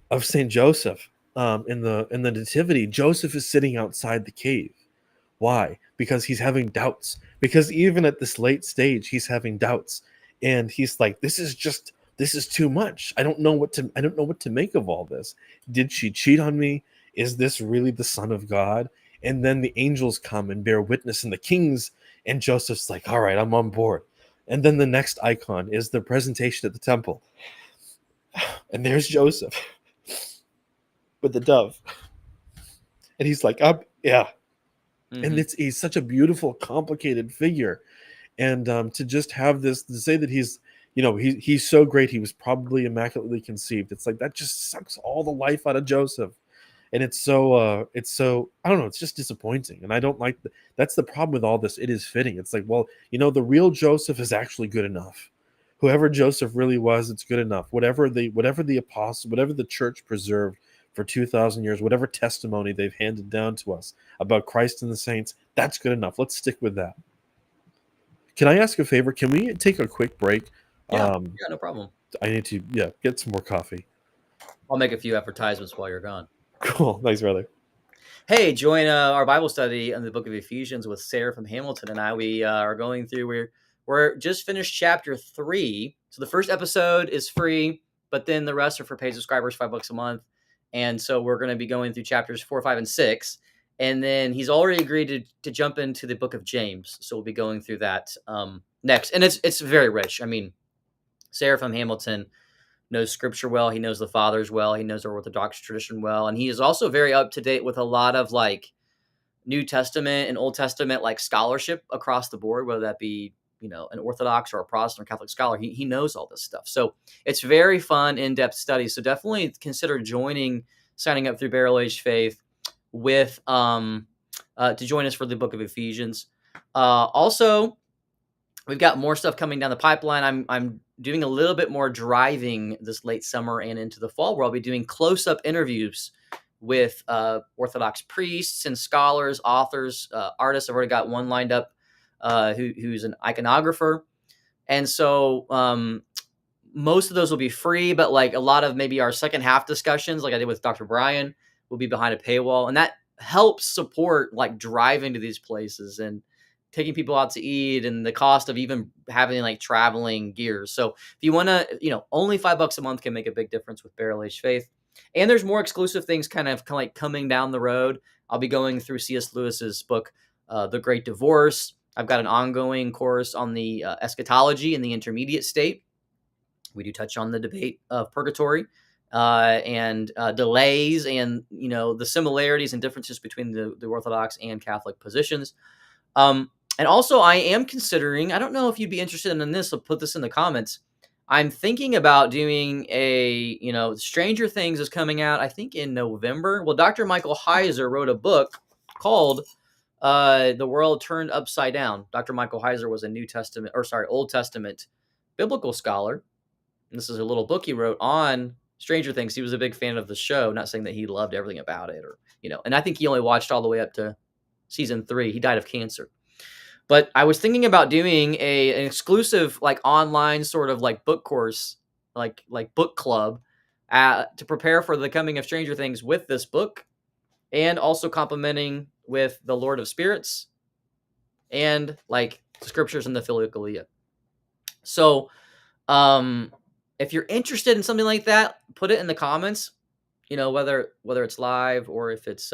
of Saint Joseph, in the Nativity, Joseph is sitting outside the cave. Why? Because he's having doubts. Because even at this late stage, he's having doubts, and he's like, this is too much. I don't know what to make of all this. Did she cheat on me? Is this really the Son of God? And then the angels come and bear witness, and the kings, and Joseph's like, all right, I'm on board. And then the next icon is the presentation at the temple. And there's Joseph with the dove. And he's like, up, yeah. Mm-hmm. And he's such a beautiful, complicated figure. And to just have this, to say that he's so great, he was probably immaculately conceived. It's like, that just sucks all the life out of Joseph. And it's so, I don't know, it's just disappointing. And I don't like, that's the problem with all this. It is fitting. It's like, well, the real Joseph is actually good enough. Whoever Joseph really was, it's good enough. Whatever the apostle, whatever the church preserved for 2,000 years, whatever testimony they've handed down to us about Christ and the saints, that's good enough. Let's stick with that. Can I ask a favor? Can we take a quick break? Yeah, no problem. I need to get some more coffee. I'll make a few advertisements while you're gone. Cool. Thanks, brother. Hey, join our Bible study on the book of Ephesians with Seraphim Hamilton and I. We are going through, we're just finished chapter 3. So the first episode is free, but then the rest are for paid subscribers, $5 a month. And so we're going to be going through chapters 4, 5, and 6. And then he's already agreed to jump into the book of James. So we'll be going through that next. And it's very rich. I mean, Seraphim Hamilton knows scripture well. He knows the fathers well. He knows our Orthodox tradition well. And he is also very up to date with a lot of like New Testament and Old Testament like scholarship across the board, whether that be, an Orthodox or a Protestant or Catholic scholar. He knows all this stuff. So it's very fun, in-depth study. So definitely consider signing up through Barrel Age Faith with to join us for the book of Ephesians. Also, we've got more stuff coming down the pipeline. I'm doing a little bit more driving this late summer and into the fall, where I'll be doing close-up interviews with Orthodox priests and scholars, authors, artists. I've already got one lined up who's an iconographer. And so most of those will be free, but like a lot of maybe our second half discussions, like I did with Dr. Brian, will be behind a paywall. And that helps support like driving to these places and taking people out to eat and the cost of even having like traveling gear. So if you want to, only $5 a month can make a big difference with Barrel Age Faith. And there's more exclusive things kind of like coming down the road. I'll be going through C.S. Lewis's book, The Great Divorce. I've got an ongoing course on the eschatology in the intermediate state. We do touch on the debate of purgatory and delays and, the similarities and differences between the Orthodox and Catholic positions. And also I am considering, I don't know if you'd be interested in this, so put this in the comments. I'm thinking about doing Stranger Things is coming out, I think in November. Well, Dr. Michael Heiser wrote a book called The World Turned Upside Down. Dr. Michael Heiser was a Old Testament biblical scholar. And this is a little book he wrote on Stranger Things. He was a big fan of the show, not saying that he loved everything about it and I think he only watched all the way up to season 3. He died of cancer. But I was thinking about doing an exclusive like online sort of like book course, like book club to prepare for the coming of Stranger Things with this book, and also complementing with the Lord of Spirits and like the scriptures in the Philokalia. So if you're interested in something like that, put it in the comments, whether it's live or if it's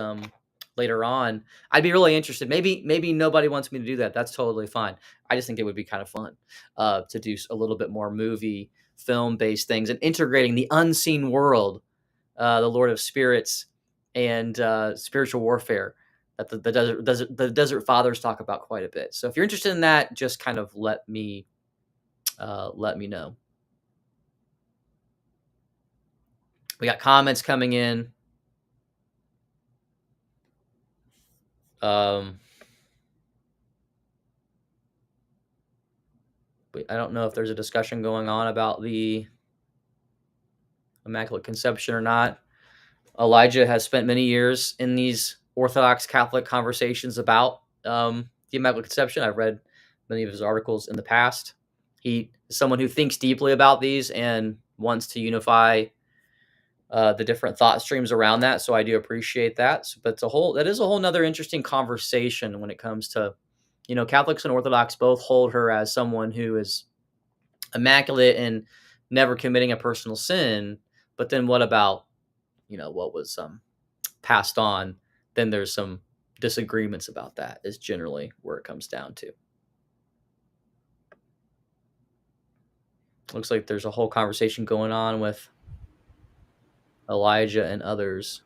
later on. I'd be really interested. Maybe nobody wants me to do that. That's totally fine. I just think it would be kind of fun to do a little bit more movie, film-based things and integrating the unseen world, the Lord of Spirits, and spiritual warfare that the Desert Fathers talk about quite a bit. So if you're interested in that, just kind of let me know. We got comments coming in. But I don't know if there's a discussion going on about the Immaculate Conception or not. Elijah has spent many years in these Orthodox Catholic conversations about the Immaculate Conception. I've read many of his articles in the past. He is someone who thinks deeply about these and wants to unify the different thought streams around that. So I do appreciate that. But that is a whole nother interesting conversation when it comes to, Catholics and Orthodox both hold her as someone who is immaculate and never committing a personal sin. But then what about, what was passed on? Then there's some disagreements about that is generally where it comes down to. Looks like there's a whole conversation going on with Elijah and others.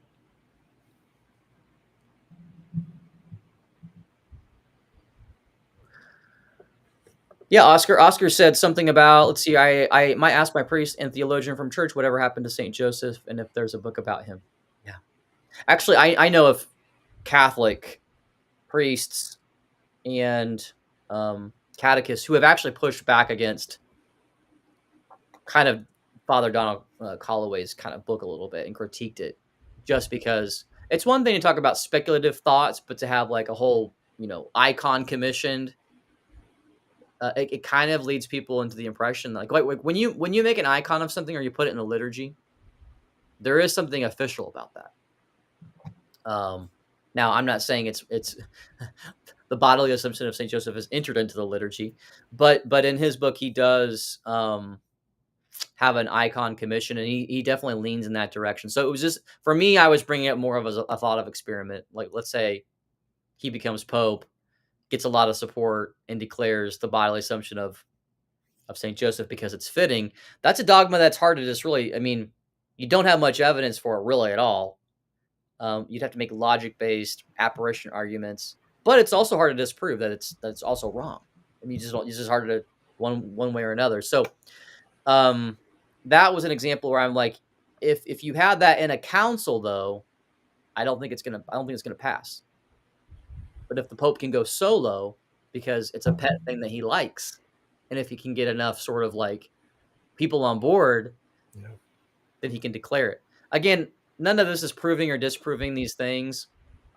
Yeah, Oscar said something about, let's see, I might ask my priest and theologian from church whatever happened to St. Joseph and if there's a book about him. Yeah. Actually, I know of Catholic priests and catechists who have actually pushed back against kind of Father Donald Calloway's kind of book a little bit and critiqued it, just because it's one thing to talk about speculative thoughts, but to have like a whole, icon commissioned, it kind of leads people into the impression like when you make an icon of something or you put it in the liturgy, there is something official about that. Now I'm not saying it's the bodily assumption of St. Joseph is entered into the liturgy, but in his book he does have an icon commission, and he definitely leans in that direction. So it was just, for me, I was bringing up more of a thought of experiment. Like, let's say he becomes pope, gets a lot of support, and declares the bodily assumption of Saint Joseph because it's fitting. That's a dogma that's hard to just really. I mean, you don't have much evidence for it really at all. You'd have to make logic-based apparition arguments, but it's also hard to disprove that it's also wrong. I mean, you just don't. It's just hard to one way or another. So um, that was an example where I'm like, if you had that in a council, though, I don't think it's gonna pass. But if the Pope can go solo because it's a pet thing that he likes, and if he can get enough sort of like people on board, Yeah. then he can declare it. Again, none of this is proving or disproving these things.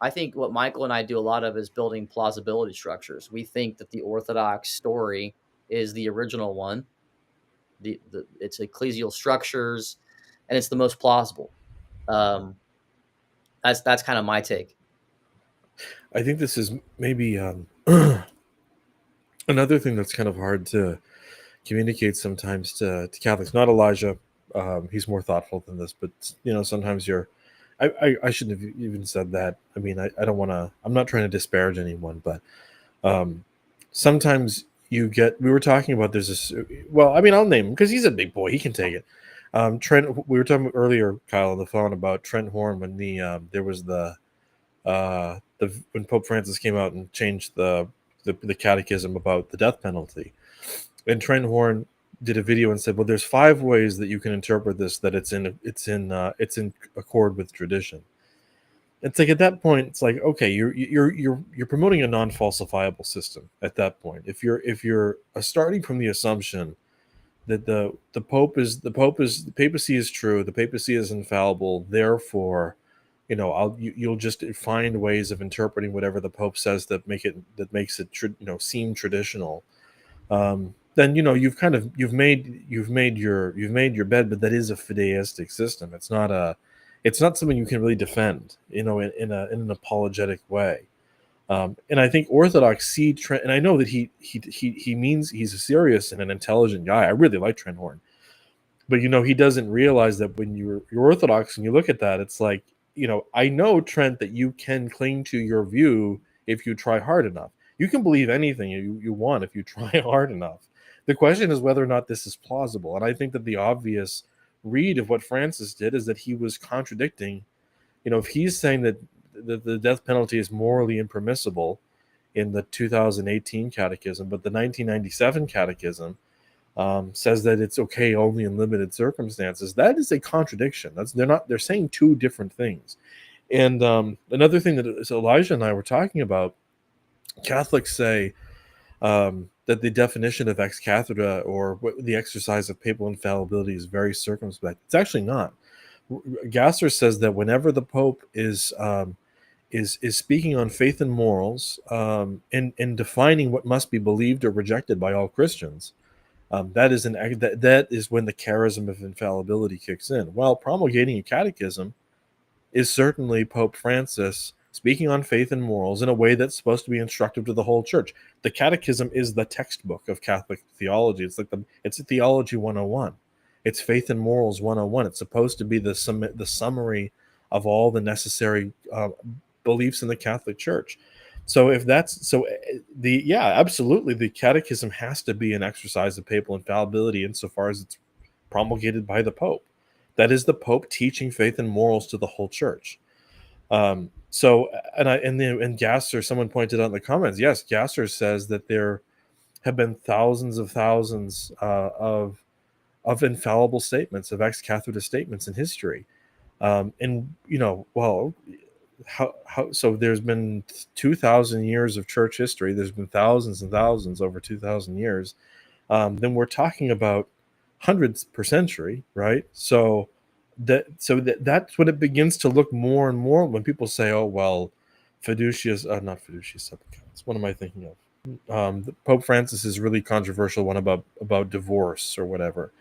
I think what Michael and I do a lot of is building plausibility structures. We think that the Orthodox story is the original one. It's ecclesial structures, and it's the most plausible. Um, that's kind of my take. I think this is maybe another thing that's kind of hard to communicate sometimes to Catholics. Not Elijah. He's more thoughtful than this, but sometimes I shouldn't have even said that. I mean, I don't want to. I'm not trying to disparage anyone, but sometimes we were talking about, there's this. Well, I mean, I'll name him because he's a big boy. He can take it. Trent. We were talking earlier, Kyle, on the phone about Trent Horn when there was when Pope Francis came out and changed the catechism about the death penalty. And Trent Horn did a video and said, "Well, there's 5 ways that you can interpret this that it's in accord with tradition." It's like, at that point, it's like, okay, you're promoting a non-falsifiable system at that point. If you're starting from the assumption that the papacy is true, the papacy is infallible, therefore, you'll just find ways of interpreting whatever the Pope says that makes it seem traditional. Then you've made your bed, but that is a fideistic system. It's not something you can really defend, in an apologetic way. And I think Orthodox see Trent, and I know that he means he's a serious and an intelligent guy. I really like Trent Horn, but he doesn't realize that when you're Orthodox and you look at that, it's like, I know, Trent, that you can cling to your view if you try hard enough. You can believe anything you want if you try hard enough. The question is whether or not this is plausible. And I think that the obvious read of what Francis did is that he was contradicting. If he's saying that the death penalty is morally impermissible in the 2018 catechism, but the 1997 catechism says that it's okay only in limited circumstances, that is a contradiction. They're saying 2 different things. And another thing that Elijah and I were talking about, Catholics say that the definition of ex cathedra, or the exercise of papal infallibility, is very circumspect. It's actually not. Gasser says that whenever the Pope is speaking on faith and morals, and defining what must be believed or rejected by all Christians, that is when the charism of infallibility kicks in. While promulgating a catechism is certainly Pope Francis speaking on faith and morals in a way that's supposed to be instructive to the whole church. The catechism is the textbook of Catholic theology. It's a theology 101. It's faith and morals 101. It's supposed to be the summary of all the necessary beliefs in the Catholic Church. So absolutely, the catechism has to be an exercise of papal infallibility insofar as it's promulgated by the Pope. That is the Pope teaching faith and morals to the whole church. And Gasser, someone pointed out in the comments, yes, Gasser says that there have been thousands of infallible statements, of ex cathedra statements in history. So there's been 2,000 years of church history. There's been thousands and thousands over 2,000 years. Then we're talking about hundreds per century, right? So that's when it begins to look more and more, when people say, "Oh well, not fiducious supplicans." What am I thinking of? Pope Francis is really controversial one about divorce or whatever.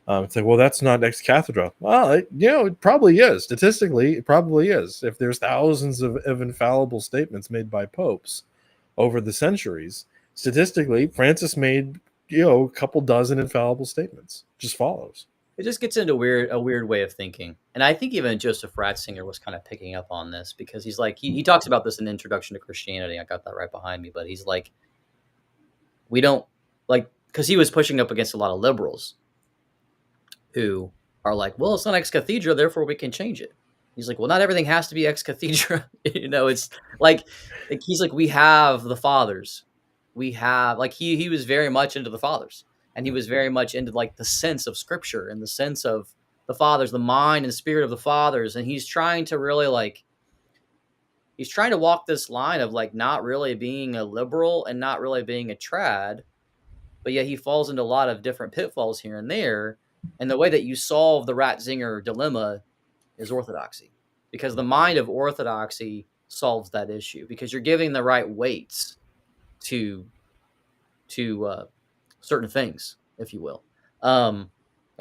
It's like, well, that's not ex cathedra. Well, it probably is. Statistically, it probably is. If there's thousands of infallible statements made by popes over the centuries, statistically, Francis made a couple dozen infallible statements. Just follows. it just gets into a weird way of thinking. And I think even Joseph Ratzinger was kind of picking up on this, because he's like, he talks about this in Introduction to Christianity. I got that right behind me, but he's like, we don't like, because he was pushing up against a lot of liberals who are like, well, it's not ex cathedra, therefore we can change it. He's like, well, not everything has to be ex cathedra. It's like he's like, we have the fathers. We have, like, he was very much into the fathers, and he was very much into like the sense of scripture and the sense of the fathers, the mind and spirit of the fathers. And he's trying to really he's trying to walk this line of like not really being a liberal and not really being a trad, but yet he falls into a lot of different pitfalls here and there. And the way that you solve the Ratzinger dilemma is orthodoxy, because the mind of orthodoxy solves that issue, because you're giving the right weights to certain things, if you will, and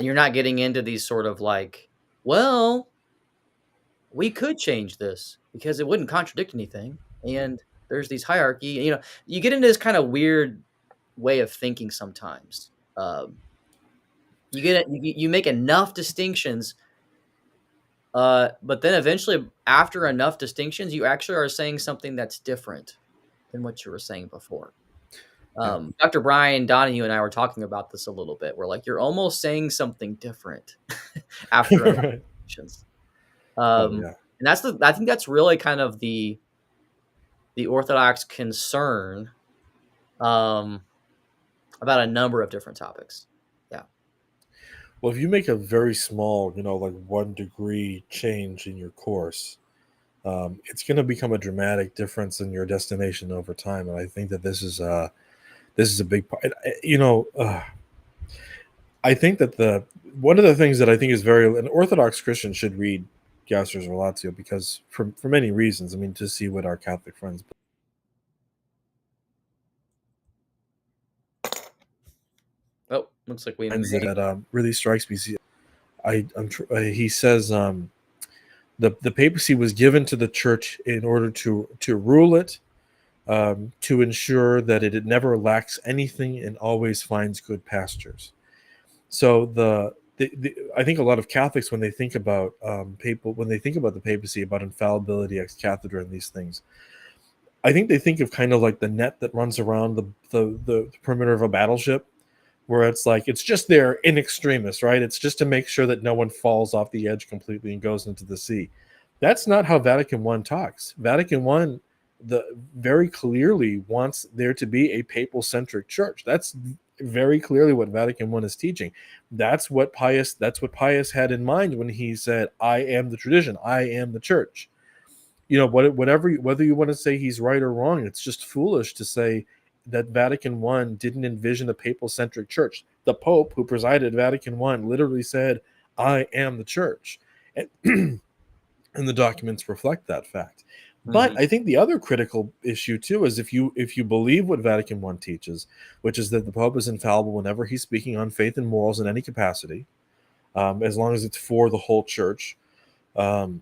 you're not getting into these sort of like, well, we could change this because it wouldn't contradict anything, and there's these hierarchy. You get into this kind of weird way of thinking sometimes. You make enough distinctions, but then eventually, after enough distinctions, you actually are saying something that's different than what you were saying before. Dr. Brian Donahue and I were talking about this a little bit. We're like, you're almost saying something different after enough Right. distinctions. Yeah. And I think that's really kind of the Orthodox concern about a number of different topics. Yeah. Well, if you make a very small, like 1 degree change in your course, it's going to become a dramatic difference in your destination over time. And I think that this is a big part. I think that one of the things that I think is an Orthodox Christian should read Gasser's Relatio, because for many reasons. I mean, to see what our Catholic friends. Oh, looks like we That really strikes me. He says the papacy was given to the church in order to rule it, to ensure that it never lacks anything and always finds good pastures. So I think a lot of Catholics, when they think about the papacy, about infallibility, ex cathedra, and these things, I think they think of kind of like the net that runs around the perimeter of a battleship, where it's like it's just there in extremis, right? It's just to make sure that no one falls off the edge completely and goes into the sea. That's not how Vatican I talks. Vatican I very clearly wants there to be a papal-centric church. That's very clearly what Vatican I is teaching. That's what Pius had in mind when he said, "I am the tradition. I am the church." Whether you want to say he's right or wrong, it's just foolish to say that Vatican I didn't envision a papal-centric church. The Pope, who presided at Vatican I, literally said, "I am the church." And the documents reflect that fact. But I think the other critical issue too is if you believe what Vatican I teaches, which is that the Pope is infallible whenever he's speaking on faith and morals in any capacity, as long as it's for the whole church, and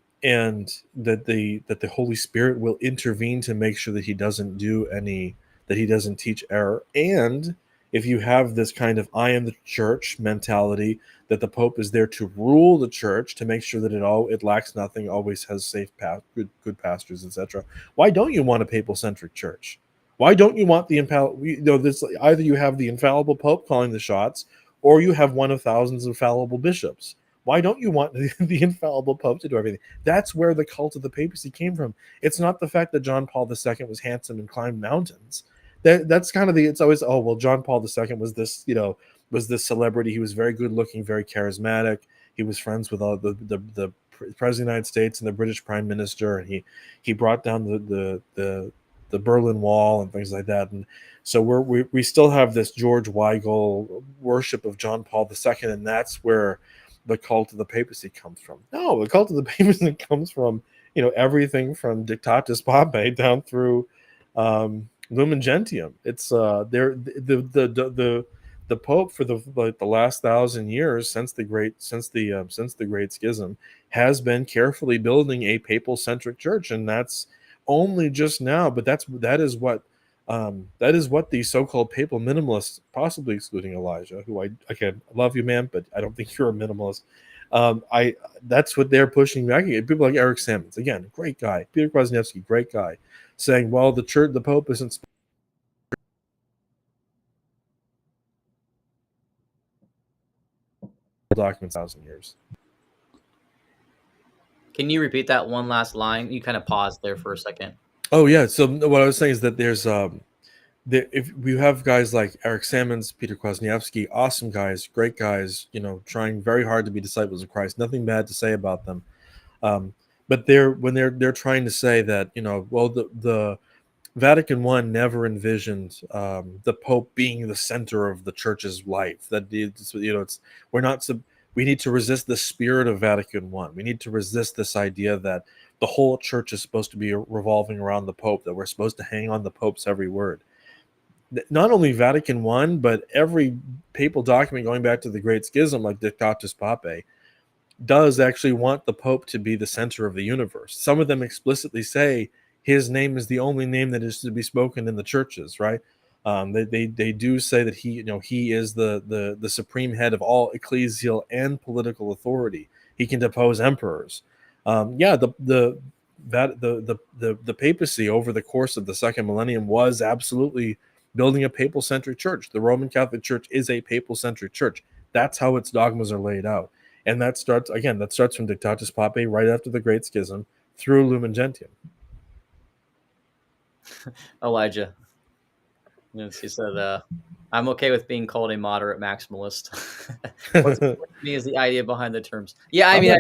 that the Holy Spirit will intervene to make sure that he doesn't teach error. And if you have this kind of "I am the church" mentality, that the Pope is there to rule the church, to make sure that it lacks nothing, always has safe good pastors, etc. Why don't you want a papal-centric church? Why don't you want either you have the infallible Pope calling the shots, or you have one of thousands of infallible bishops? Why don't you want the infallible Pope to do everything? That's where the cult of the papacy came from. It's not the fact that John Paul II was handsome and climbed mountains. That's kind of it's always, oh, well, John Paul II was this, was this celebrity. He was very good looking, very charismatic. He was friends with all the President of the United States and the British Prime Minister, and he brought down the Berlin Wall and things like that. And so we still have this George Weigel worship of John Paul II, and that's where the cult of the papacy comes from. No, the cult of the papacy comes from everything from Dictatus Papae down through Lumen Gentium. It's the Pope for the last 1,000 years since the Great Schism has been carefully building a papal-centric church, and that's only just now. But that is what That is what the so-called papal minimalists, possibly excluding Elijah, who I again love you, man, but I don't think you're a minimalist. I That's what they're pushing back against. People like Eric Sammons, again, great guy. Peter Kwasniewski, great guy, saying, well, the Pope isn't documents 1,000 years. Can you repeat that one last line? You kind of paused there for a second. Oh yeah. So what I was saying is that if we have guys like Eric Sammons, Peter Kwasniewski, awesome guys, great guys, trying very hard to be disciples of Christ. Nothing bad to say about them. But they're trying to say that, well, the Vatican I never envisioned the Pope being the center of the Church's life. That we're not. We need to resist the spirit of Vatican I. We need to resist this idea that the whole Church is supposed to be revolving around the Pope. That we're supposed to hang on the Pope's every word. Not only Vatican I, but every papal document going back to the Great Schism, like Dictatus Papae, does actually want the Pope to be the center of the universe. Some of them explicitly say his name is the only name that is to be spoken in the churches, right? They do say that he is the supreme head of all ecclesial and political authority. He can depose emperors. The papacy over the course of the second millennium was absolutely building a papal-centric church. The Roman Catholic Church is a papal-centric church. That's how its dogmas are laid out. And that starts from Dictatus Papae right after the Great Schism through Lumen Gentium. Elijah. Yes, he said, I'm okay with being called a moderate maximalist. What's to me is the idea behind the terms. Yeah, I mean,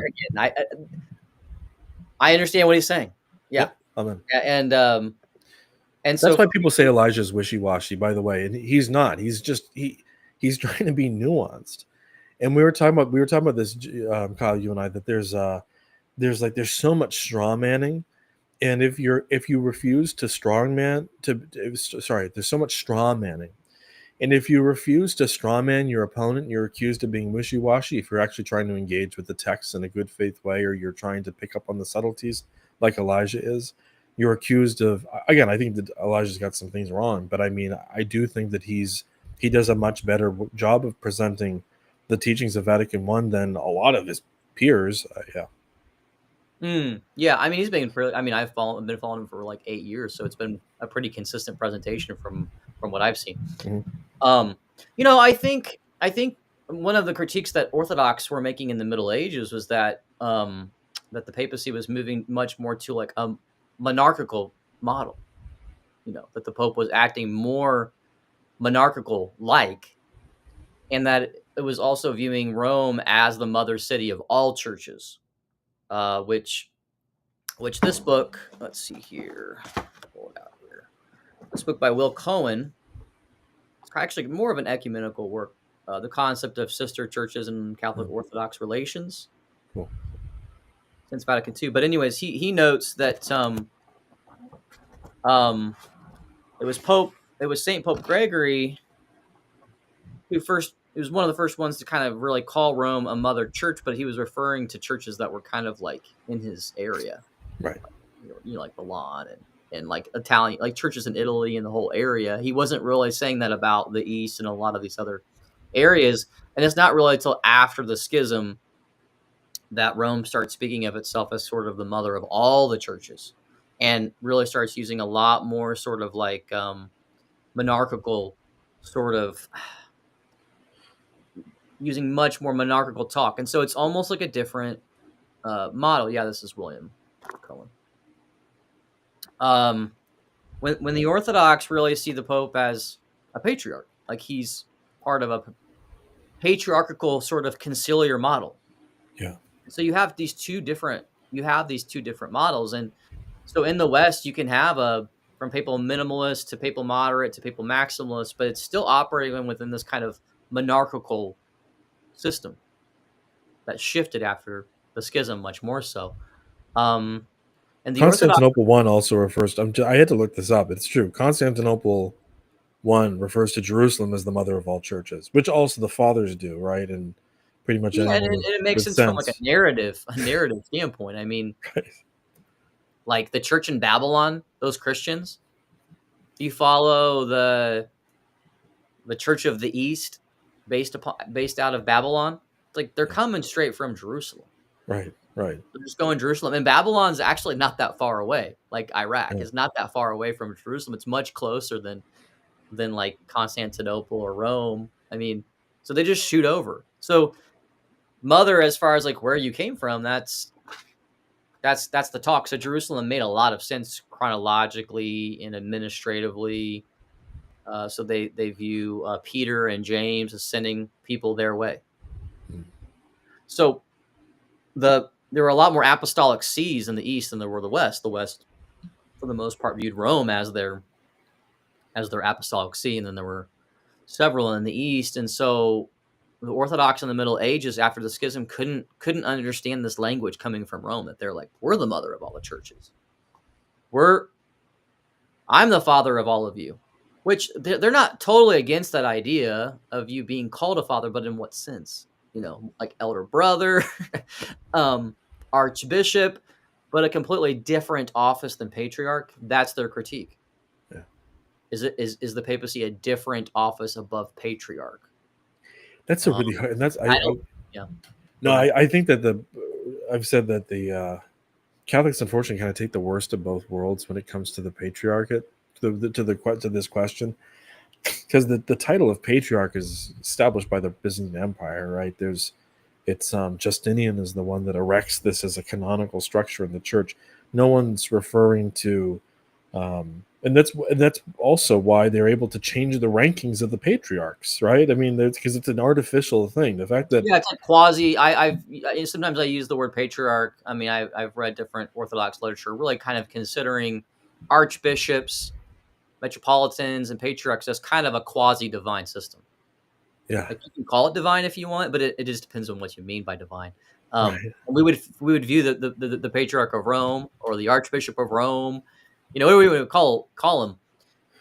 I understand what he's saying. Yeah. Amen. And that's why people say Elijah's wishy-washy, by the way. And he's not. He's just he's trying to be nuanced. And we were talking about this, Kyle, you and I, that there's so much straw manning. And if you refuse to there's so much straw manning. And if you refuse to straw man your opponent, you're accused of being wishy-washy. If you're actually trying to engage with the text in a good faith way, or you're trying to pick up on the subtleties like Elijah is, you're accused of, again, I think that Elijah's got some things wrong, but I mean, I do think that he does a much better job of presenting the teachings of Vatican I than a lot of his peers. Yeah, I mean, he's been I've been following him for like 8 years, so it's been a pretty consistent presentation from what I've seen. Mm-hmm. I think one of the critiques that Orthodox were making in the Middle Ages was that that the papacy was moving much more to like a monarchical model. That the Pope was acting more monarchical like, and that it was also viewing Rome as the mother city of all churches. Which this book, let's see here, pull it out here. This book by Will Cohen, it's actually more of an ecumenical work. The concept of sister churches and Catholic Orthodox relations. Cool. Since Vatican II. But anyways, he notes that it was Saint Pope Gregory who was one of the first ones to kind of really call Rome a mother church, but he was referring to churches that were kind of like in his area, right? Like Milan and like Italian, like churches in Italy and the whole area. He wasn't really saying that about the East and a lot of these other areas. And it's not really until after the schism that Rome starts speaking of itself as sort of the mother of all the churches, and really starts using a lot more sort of like monarchical sort of. Using much more monarchical talk. And so it's almost like a different model. Yeah, this is William Cohen. When the Orthodox really see the Pope as a patriarch, like he's part of a patriarchal sort of conciliar model. Yeah. So you have these two different models. And so in the West, you can have from papal minimalist to papal moderate to papal maximalist, but it's still operating within this kind of monarchical system that shifted after the schism much more so. And the Constantinople I also refers to, I had to look this up. It's true. Constantinople I refers to Jerusalem as the mother of all churches, which also the fathers do, right? And pretty much and it makes sense from like a narrative standpoint. I mean, like the church in Babylon, those Christians, you follow the Church of the East based out of Babylon? It's like they're coming straight from Jerusalem. Right, right. They're just going Jerusalem, and Babylon's actually not that far away. Like Iraq Yeah. is not that far away from Jerusalem. It's much closer than like Constantinople or Rome. I mean, so they just shoot over. So mother, as far as like where you came from, that's the talk. So Jerusalem made a lot of sense chronologically and administratively. So they view Peter and James as sending people their way. Mm. So there were a lot more apostolic sees in the east than there were the west. The west, for the most part, viewed Rome as their apostolic see, and then there were several in the east. And so the Orthodox in the Middle Ages, after the schism, couldn't understand this language coming from Rome. That they're like, we're the mother of all the churches. I'm the father of all of you. Which they're not totally against that idea of you being called a father, but in what sense? Like elder brother, archbishop, but a completely different office than patriarch. That's their critique. Yeah. Is the papacy a different office above patriarch? That's a really hard, and that's I don't. Yeah. no, I think that I've said that the Catholics unfortunately kind of take the worst of both worlds when it comes to the patriarchate to this question, because the title of patriarch is established by the Byzantine Empire, right? It's Justinian is the one that erects this as a canonical structure in the church. No one's referring to, and that's also why they're able to change the rankings of the patriarchs, right? I mean, because it's an artificial thing. The fact that it's like quasi. Sometimes I use the word patriarch. I mean, I've read different Orthodox literature, really kind of considering archbishops, metropolitans, and patriarchs as kind of a quasi divine system. yeah, Like you can call it divine if you want, but it just depends on what you mean by divine. right. We would view the patriarch of Rome or the archbishop of Rome, what we would call him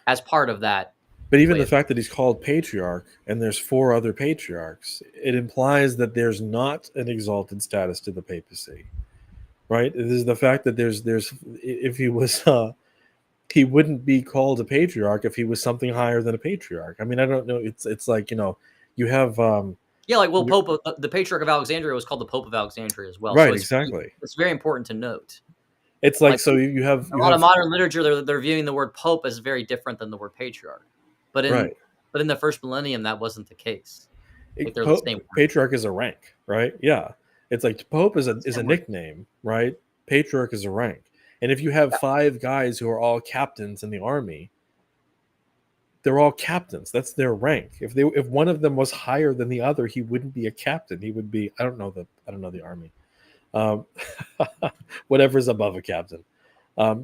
as part of that But even way the of. fact that he's called patriarch and there's four other patriarchs, it implies that there's not an exalted status to the papacy, right? It is the fact that there's if he was he wouldn't be called a patriarch if he was something higher than a patriarch. I mean, I don't know. It's like you have Yeah, like the patriarch of Alexandria was called the Pope of Alexandria as well. So right, exactly. it's very important to note. It's like Like so you have a lot of modern literature, they're viewing the word Pope as very different than the word patriarch. But right. in the first millennium, that wasn't the case. Like they're the same word. Patriarch is a rank, right? Yeah, it's like Pope is a Same word. nickname, right? Patriarch is a rank, and if you have Yeah. 5 guys who are all captains in the army, they're all captains. That's their rank. If one of them was higher than the other, he wouldn't be a captain. He would be I don't know the army, um, whatever's above a captain.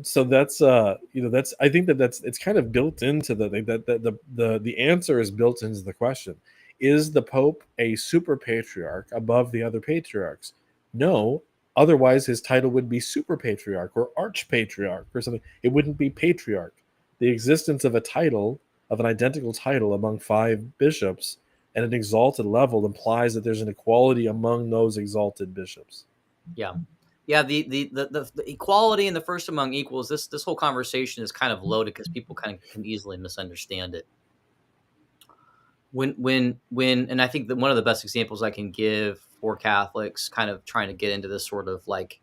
So that's that's I think that's it's kind of built into the answer is built into the question. Is the Pope a super patriarch above the other patriarchs? No. Otherwise, his title would be super patriarch or arch patriarch or something. It wouldn't be patriarch. The existence of an identical title among 5 bishops at an exalted level implies that there's an equality among those exalted bishops. Yeah. Yeah, the equality and the first among equals, this whole conversation is kind of loaded because people kind of can easily misunderstand it. When and I think that one of the best examples I can give for Catholics kind of trying to get into this sort of like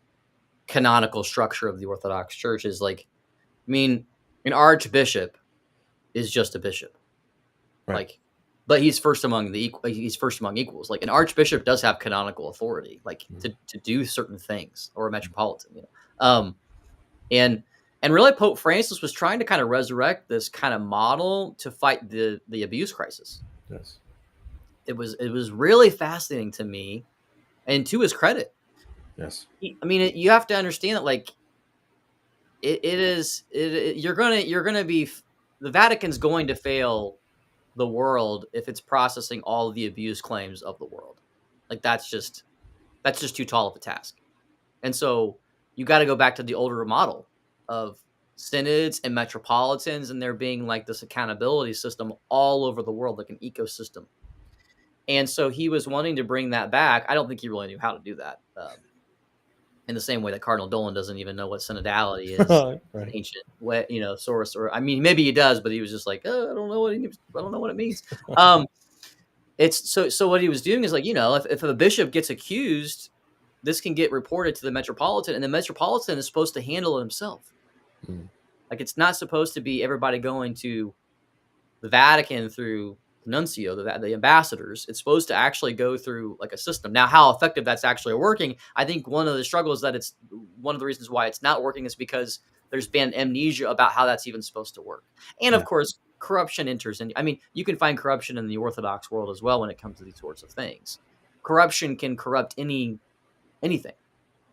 canonical structure of the Orthodox Church is like, I mean, an archbishop is just a bishop. Right. Like, but he's first among equals. Like an archbishop does have canonical authority, like to do certain things, or a metropolitan, and really Pope Francis was trying to kind of resurrect this kind of model to fight the abuse crisis. Yes. It was really fascinating to me, and to his credit. Yes. I mean, you have to understand that like you're gonna be the Vatican's going to fail the world if it's processing all of the abuse claims of the world. Like that's just too tall of a task. And so you got to go back to the older model of synods and metropolitans, and there being like this accountability system all over the world, like an ecosystem. And so he was wanting to bring that back. I don't think he really knew how to do that. in the same way that Cardinal Dolan doesn't even know what synodality is, Right. ancient, source, or I mean, maybe he does, but he was just like, oh, I don't know what it means. Um, it's so what he was doing is like, if a bishop gets accused, this can get reported to the metropolitan, and the metropolitan is supposed to handle it himself. Mm. Like, it's not supposed to be everybody going to the Vatican through the nuncio, the ambassadors. It's supposed to actually go through like a system. Now, how effective that's actually working, I think one of the struggles that it's one of the reasons why it's not working is because there's been amnesia about how that's even supposed to work. And of Yeah. course, corruption enters in. I mean, you can find corruption in the Orthodox world as well when it comes to these sorts of things. Corruption can corrupt anything.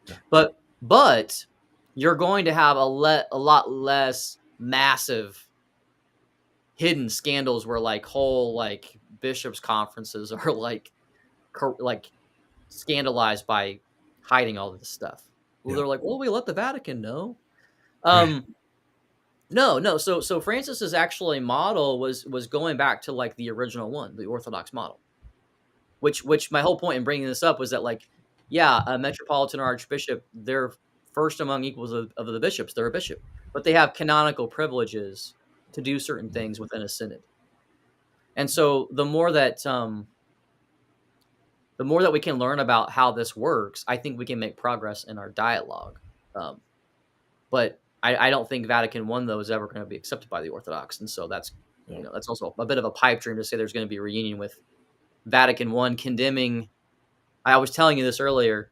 Yeah. But you're going to have a lot less massive hidden scandals where like whole like bishops conferences are like scandalized by hiding all of this stuff. Well, Yeah. they're like, well, we let the Vatican know. Right. Um, no. So Francis's actually model was going back to like the original one, the Orthodox model. Which my whole point in bringing this up was that like, yeah, a metropolitan or archbishop, they're first among equals of the bishops. They're a bishop, but they have canonical privileges to do certain things within a synod. And so the more that we can learn about how this works, I think we can make progress in our dialogue. But I don't think Vatican I though is ever going to be accepted by the Orthodox, and so that's Yeah. that's also a bit of a pipe dream to say there's going to be a reunion with Vatican I condemning. I was telling you this earlier.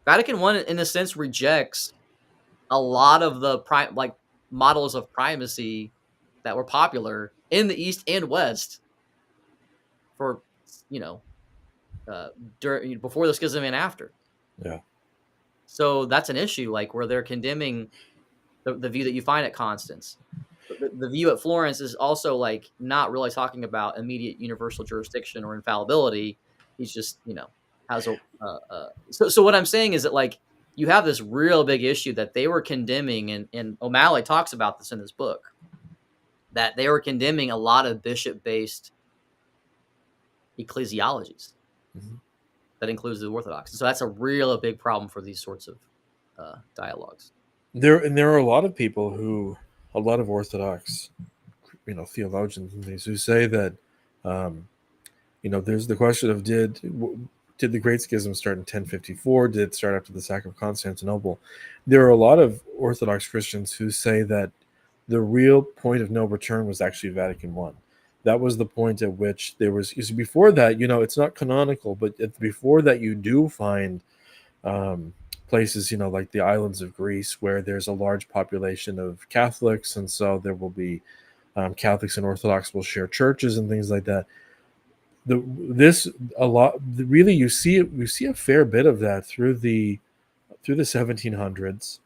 Vatican I, in a sense, rejects a lot of the models of primacy that were popular in the East and West for during before the schism and after. Yeah. So that's an issue, like where they're condemning the view that you find at Constance. The view at Florence is also like not really talking about immediate universal jurisdiction or infallibility. He's just has a so what I'm saying is that like you have this real big issue that they were condemning, and O'Malley talks about this in his book, that they were condemning a lot of bishop-based ecclesiologies. Mhm. That includes the Orthodox. So that's a real big problem for these sorts of dialogues. There are a lot of people a lot of Orthodox, theologians and things who say that, there's the question of did the Great Schism start in 1054? Did it start after the sack of Constantinople? There are a lot of Orthodox Christians who say that the real point of no return was actually Vatican I. That was the point at which there was, before that, it's not canonical, but before that, you do find places, like the islands of Greece, where there's a large population of Catholics, and so there will be Catholics and Orthodox will share churches and things like that. Really, you see a fair bit of that through the 1700s.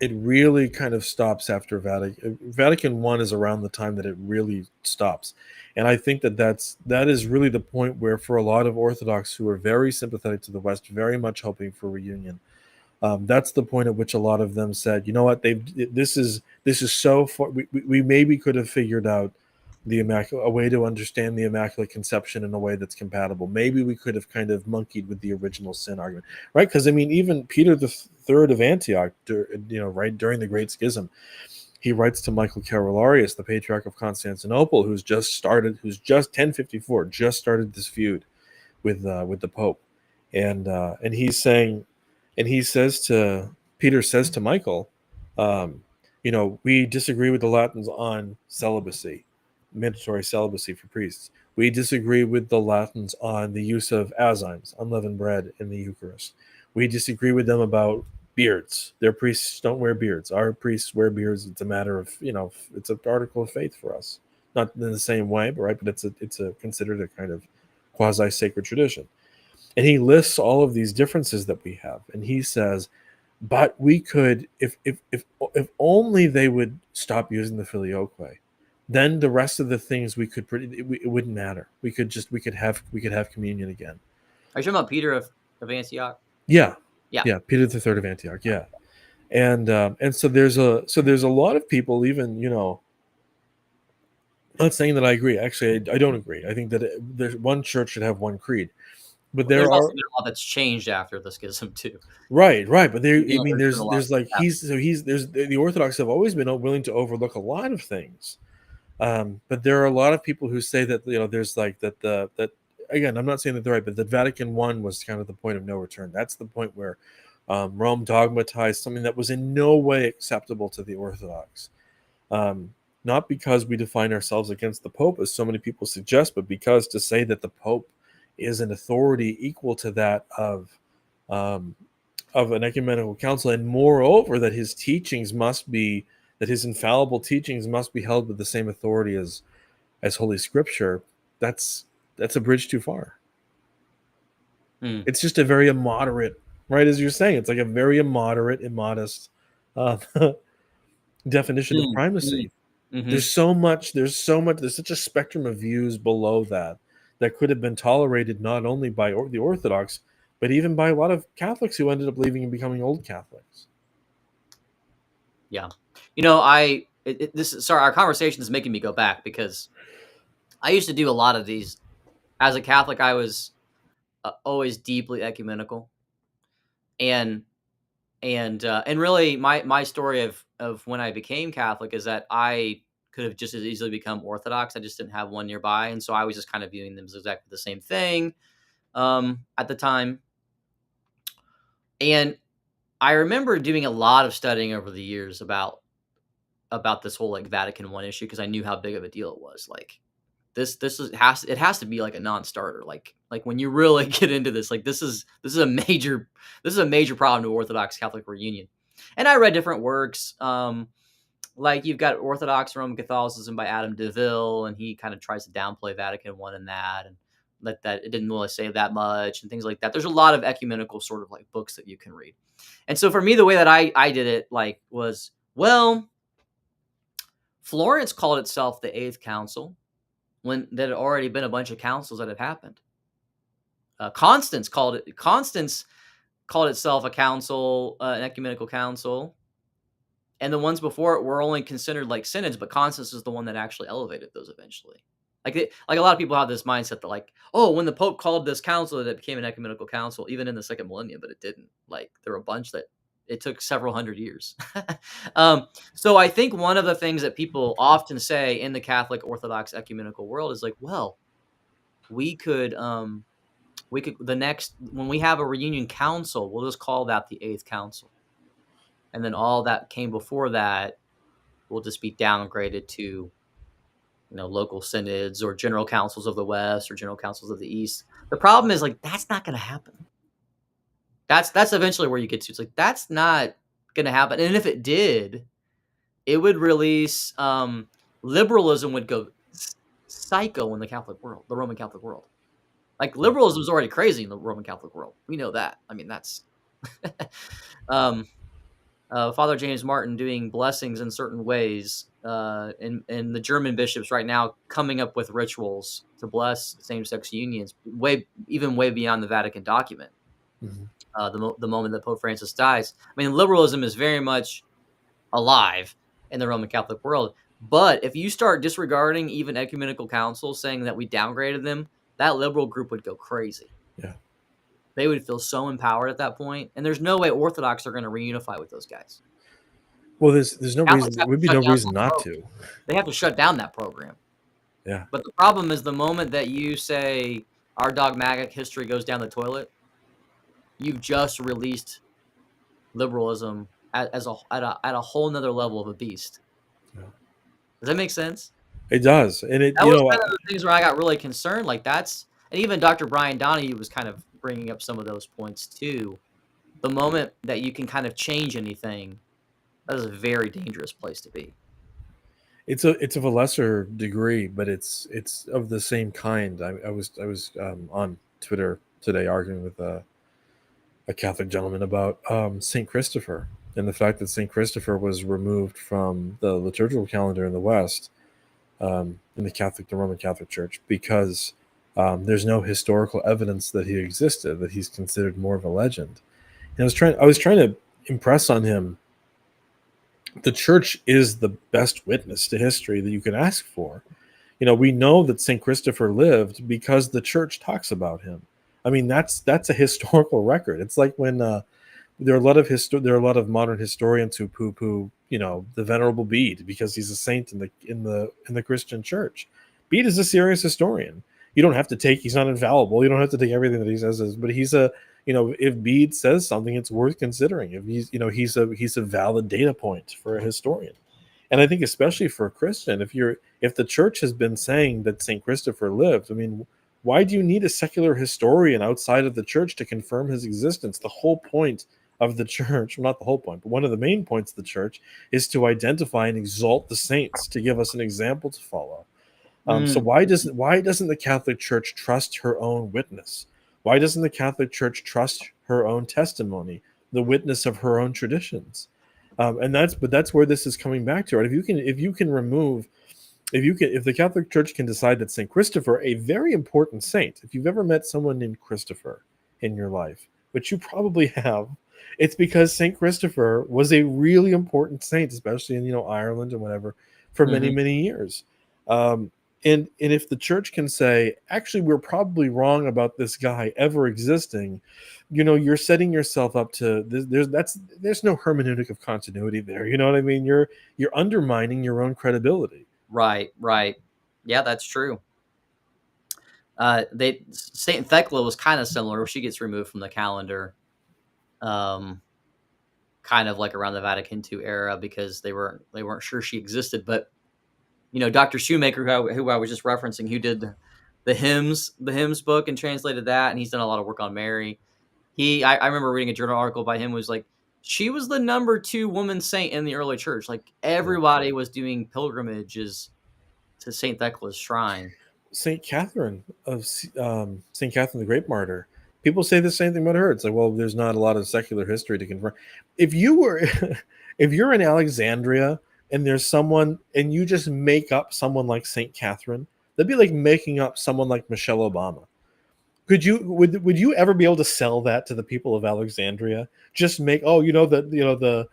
It really kind of stops after Vatican I is around the time that it really stops. And I think that is really the point where, for a lot of Orthodox who are very sympathetic to the West, very much hoping for reunion, that's the point at which a lot of them said, you know what, this is so far. We maybe could have figured out a way to understand the Immaculate Conception in a way that's compatible. Maybe we could have kind of monkeyed with the original sin argument, right? Because I mean, even Peter the Third of Antioch, right during the Great Schism, he writes to Michael Carolarius, the Patriarch of Constantinople, who's just 1054, just started this feud with the Pope, and he's saying, and Peter says to Michael, we disagree with the Latins on celibacy, mandatory celibacy for priests. We disagree with the Latins on the use of azymes, unleavened bread, in the Eucharist. We disagree with them about beards. Their priests don't wear beards. Our priests wear beards. It's a matter of, it's an article of faith for us. Not in the same way, but right, but it's considered a kind of quasi-sacred tradition. And he lists all of these differences that we have, and he says, but we could, if only they would stop using the filioque, then the rest of the things it wouldn't matter. We could have communion again. Are you talking about Peter of Antioch? Yeah. Yeah. Peter the Third of Antioch. Yeah, and so there's a lot of people, even not saying that I agree. Actually, I don't agree. I think that there's one church should have one creed. but There's there also are been a lot that's changed after the schism too. right, but there. I mean, There's been a lot there's like that's he's the Orthodox have always been willing to overlook a lot of things. But there are a lot of people who say that there's like that again. I'm not saying that they're right, but the Vatican I was kind of the point of no return. That's the point where Rome dogmatized something that was in no way acceptable to the Orthodox. Not because we define ourselves against the Pope, as so many people suggest, but because to say that the Pope is an authority equal to that um, of an ecumenical council, and moreover that his teachings must be that his infallible teachings must be held with the same authority as Holy Scripture. That's a bridge too far. It's just a very immoderate, right? As you're saying, it's like a very immoderate, immodest definition of primacy. Mm-hmm. There's such a spectrum of views below that could have been tolerated not only by the Orthodox, but even by a lot of Catholics who ended up leaving and becoming old Catholics. Yeah. Our conversation is making me go back because I used to do a lot of these. As a Catholic, I was always deeply ecumenical. And really my story of when I became Catholic is that I could have just as easily become Orthodox. I just didn't have one nearby. And so I was just kind of viewing them as exactly the same thing at the time. And I remember doing a lot of studying over the years about this whole like Vatican I issue because I knew how big of a deal it was. Like it has to be like a non-starter. Like when you really get into this, like this is a major problem to Orthodox Catholic reunion. And I read different works. Like you've got Orthodox Roman Catholicism by Adam DeVille, and he kind of tries to downplay Vatican I in that, and that it didn't really say that much and things like that. There's a lot of ecumenical sort of like books that you can read. And so for me, the way that I did it like was, well, Florence called itself the Eighth Council when there had already been a bunch of councils that had happened. Constance called itself a council, an ecumenical council. And the ones before it were only considered like synods, but Constance is the one that actually elevated those eventually. Like a lot of people have this mindset that like, oh, when the Pope called this council, that it became an ecumenical council, even in the second millennium, but it didn't. Like there were a bunch that it took several hundred years. So I think one of the things that people often say in the Catholic Orthodox ecumenical world is like, well, we could when we have a reunion council, we'll just call that the Eighth Council. And then all that came before that will just be downgraded to, local synods or general councils of the West or general councils of the East. The problem is like, that's not going to happen. That's eventually where you get to. It's like, that's not going to happen. And if it did, it would release, liberalism would go psycho in the Roman Catholic world. Like liberalism is already crazy in the Roman Catholic world. We know that. I mean, that's, Father James Martin doing blessings in certain ways, and the German bishops right now coming up with rituals to bless same-sex unions, way beyond the Vatican document. Mm-hmm. The moment that Pope Francis dies, I mean, liberalism is very much alive in the Roman Catholic world. But if you start disregarding even ecumenical councils, saying that we downgraded them, that liberal group would go crazy. Yeah. They would feel so empowered at that point, and there's no way Orthodox are going to reunify with those guys. Well, there's no reason. There would be no reason not to. They have to shut down that program. Yeah. But the problem is the moment that you say our dogmatic history goes down the toilet, you've just released liberalism at a whole nother level of a beast. Yeah. Does that make sense? It does, and that was kind of the things where I got really concerned. Like and even Dr. Brian Donahue was kind of bringing up some of those points too. The moment that you can kind of change anything, that is a very dangerous place to be. It's of a lesser degree, but it's of the same kind. I was on Twitter today arguing with a Catholic gentleman about St. Christopher and the fact that St. Christopher was removed from the liturgical calendar in the West, in the Roman Catholic Church, because there's no historical evidence that he existed, that he's considered more of a legend. And I was trying to impress on him, the church is the best witness to history that you can ask for. We know that St. Christopher lived because the church talks about him. I mean, that's a historical record. It's like when there are a lot of modern historians who poo-poo, the Venerable Bede because he's a saint in the Christian Church. Bede is a serious historian. You don't have to take, he's not infallible. You don't have to take everything that he says, but he's a, if Bede says something, it's worth considering. If he's a valid data point for a historian. And I think especially for a Christian, if the church has been saying that St. Christopher lived, I mean, why do you need a secular historian outside of the church to confirm his existence? The whole point of the church, well, not the whole point, but one of the main points of the church is to identify and exalt the saints, to give us an example to follow. So Mm. why doesn't the Catholic Church trust her own witness? Why doesn't the Catholic Church trust her own testimony, the witness of her own traditions? But that's where this is coming back to, right? If the Catholic Church can decide that Saint Christopher, a very important saint, if you've ever met someone named Christopher in your life, which you probably have, it's because Saint Christopher was a really important saint, especially in Ireland and whatever, for many, Hmm. many years. And if the church can say, actually, we're probably wrong about this guy ever existing, you're setting yourself up to there's no hermeneutic of continuity there. You know what I mean? You're undermining your own credibility. Right, right. Yeah, that's true. They Saint Thecla was kind of similar. She gets removed from the calendar, um, kind of like around the Vatican II era because they weren't sure she existed. But Dr. Shoemaker, who I was just referencing, who did the hymns book and translated that, and he's done a lot of work on Mary. I remember reading a journal article by him was like she was the number two woman saint in the early church. Like Yeah. everybody was doing pilgrimages to Saint Thecla's shrine. Saint Catherine Saint Catherine the Great Martyr. People say the same thing about her. It's like, well, there's not a lot of secular history to confirm. If you were, if you're in Alexandria and there's someone, and you just make up someone like Saint Catherine, that'd be like making up someone like Michelle Obama. Would you ever be able to sell that to the people of Alexandria? Just make, oh, that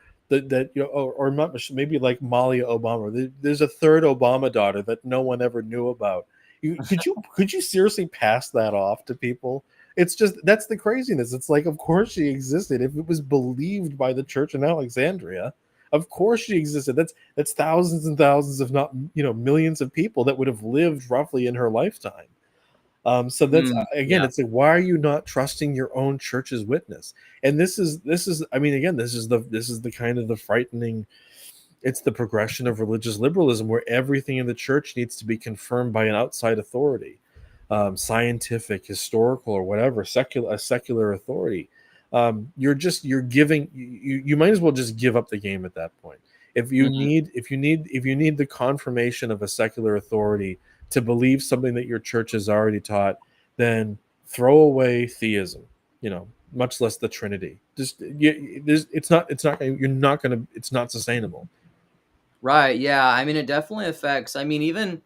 or not, maybe like Malia Obama. There's a third Obama daughter that no one ever knew about. Could you seriously pass that off to people? It's just, that's the craziness. It's like, of course she existed. If it was believed by the church in Alexandria, of course she existed. That's thousands and thousands, if not millions of people that would have lived roughly in her lifetime. So that's, again, Yeah. it's like, why are you not trusting your own church's witness? And this is, I mean, again, this is the kind of the frightening. It's the progression of religious liberalism, where everything in the church needs to be confirmed by an outside authority, scientific, historical, or whatever, a secular authority. You're giving, you might as well just give up the game at that point. Mhm. If you need the confirmation of a secular authority to believe something that your church has already taught, then throw away theism, much less the Trinity. Just it's not sustainable. Right. Yeah. I mean, it definitely affects. I mean, even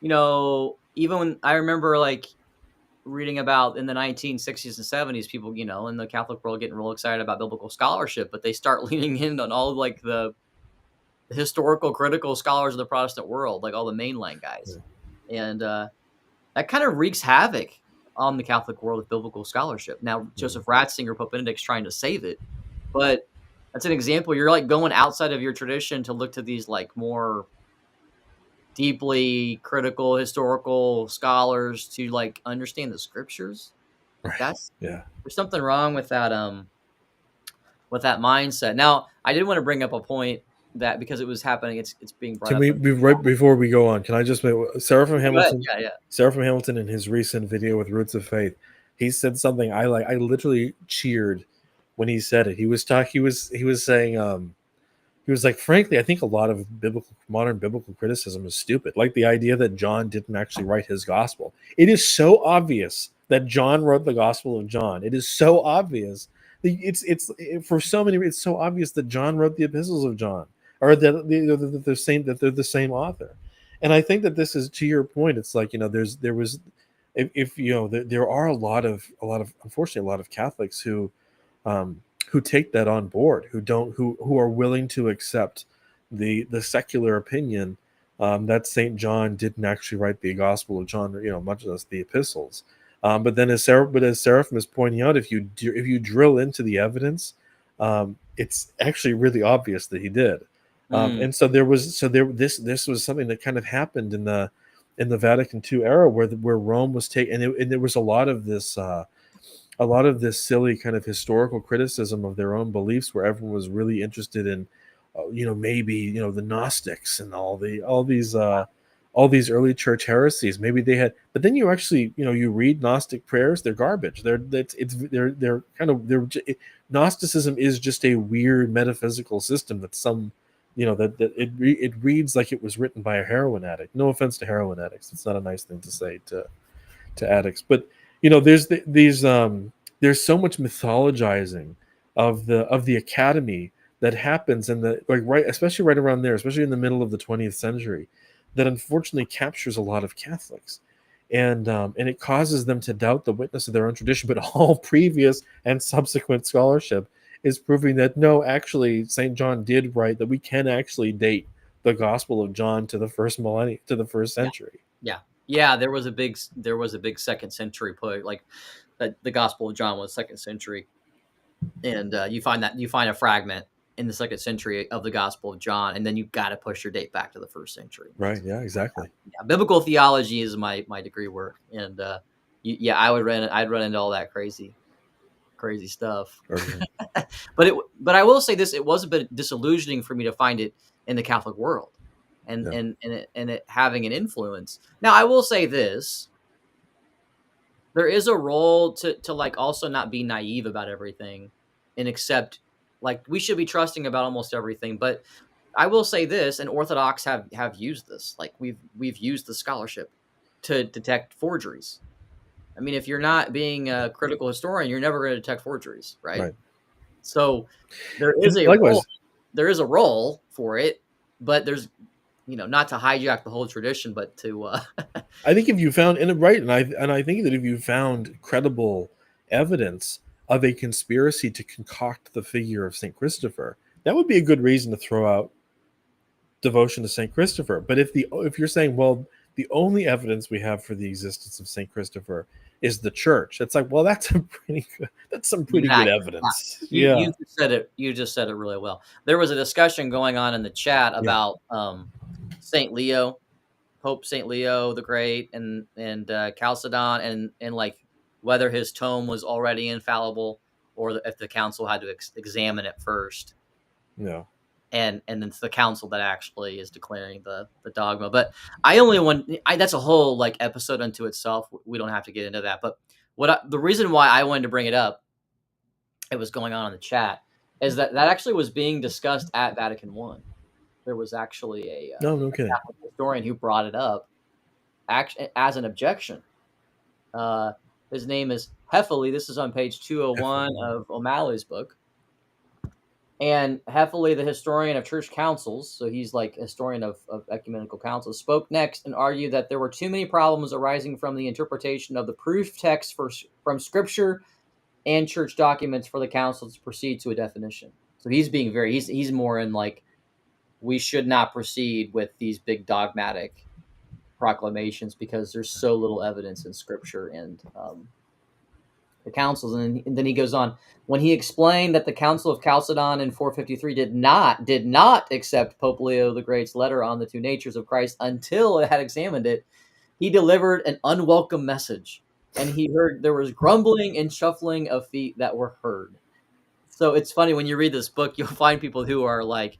when I remember like reading about in the 1960s and 70s, people, in the Catholic world getting real excited about biblical scholarship, but they start leaning in on all like the historical critical scholars of the Protestant world, like all the mainline guys. Yeah. And that kind of wreaks havoc on the Catholic world of biblical scholarship. Now, Mm. Joseph Ratzinger, Pope Benedict's trying to save it, but that's an example. You're like going outside of your tradition to look to these like more deeply critical historical scholars to like understand the scriptures. Like Right. that's Yeah. there's something wrong with that mindset. Now, I did want to bring up a point that because it was happening, it's being brought Can up we in. be right before we go on? Can I just make Go ahead. Yeah, yeah. Seraphim Hamilton, in his recent video with Roots of Faith, he said something I like. I literally cheered when he said it. He was saying, he was like, frankly, I think a lot of modern biblical criticism is stupid. Like the idea that John didn't actually write his gospel. It is so obvious that John wrote the Gospel of John. It is so obvious. For so many. It's so obvious that John wrote the epistles of John, or that they're the same author. And I think that this is, to your point. It's like, there was, if there are a lot of unfortunately a lot of Catholics who take that on board, who are willing to accept the secular opinion, that Saint John didn't actually write the Gospel of John, much less the epistles. But then as Seraphim is pointing out, if you drill into the evidence, it's actually really obvious that he did. Mm, And this was something that kind of happened in the Vatican II era, where Rome was taken, and there was a lot of this silly kind of historical criticism of their own beliefs, where everyone was really interested in, maybe the Gnostics and all these early church heresies. Maybe they had, but then you actually you read Gnostic prayers, they're garbage. They're kind of Gnosticism is just a weird metaphysical system that it reads like it was written by a heroin addict. No offense to heroin addicts, it's not a nice thing to say to addicts, but there's so much mythologizing of the academy that happens in especially right around there, especially in the middle of the 20th century, that unfortunately captures a lot of Catholics, and it causes them to doubt the witness of their own tradition. But all previous and subsequent scholarship is proving that no, actually St. John did write, that we can actually date the Gospel of John to the first millennium, to the first yeah, century. yeah. There was a big second century put, like that the Gospel of John was second century, and you find a fragment in the second century of the Gospel of John, and then you've got to push your date back to the first century. Right? Yeah, exactly. Yeah, biblical theology is my degree work, and I'd run into all that crazy stuff. Okay. But I will say this: it was a bit disillusioning for me to find it in the Catholic world, and Yeah. it having an influence. Now, I will say this: there is a role to like also not be naive about everything, and accept, like, we should be trusting about almost everything. But I will say this, and Orthodox have used this. Like, we've used the scholarship to detect forgeries. I mean, if you're not being a critical historian, you're never going to detect forgeries, right? Right. So there is And a role. likewise, There is a role for it, but there's, not to hijack the whole tradition, but to I think if you found and I think that if you found credible evidence of a conspiracy to concoct the figure of Saint Christopher, that would be a good reason to throw out devotion to Saint Christopher. But if you're saying, well, the only evidence we have for the existence of Saint Christopher is the church, it's like, well, that's some pretty good exactly. evidence. You Yeah. just said it. You just said it really well. There was a discussion going on in the chat Yeah. about Saint Leo, Pope Saint Leo the Great, and Chalcedon, and like whether his tome was already infallible, or if the council had to examine it first. Yeah. And then it's the council that actually is declaring the dogma. But I only want that's a whole like episode unto itself. We don't have to get into that. But the reason why I wanted to bring it up, it was going on in the chat, is that actually was being discussed at Vatican I. There was actually No a kidding. Catholic historian who brought it up as an objection. His name is Heffley. This is on page 201 of O'Malley's book. And Heffley, the historian of church councils, so he's like a historian of ecumenical councils, spoke next and argued that there were too many problems arising from the interpretation of the proof text from Scripture and church documents for the council to proceed to a definition. So he's being he's more in like, we should not proceed with these big dogmatic proclamations because there's so little evidence in Scripture and the councils. And then he goes on, when he explained that the Council of Chalcedon in 453 did not accept Pope Leo the Great's letter on the two natures of Christ until it had examined it, he delivered an unwelcome message, and he heard there was grumbling and shuffling of feet that were heard. So it's funny, when you read this book, you'll find people who are like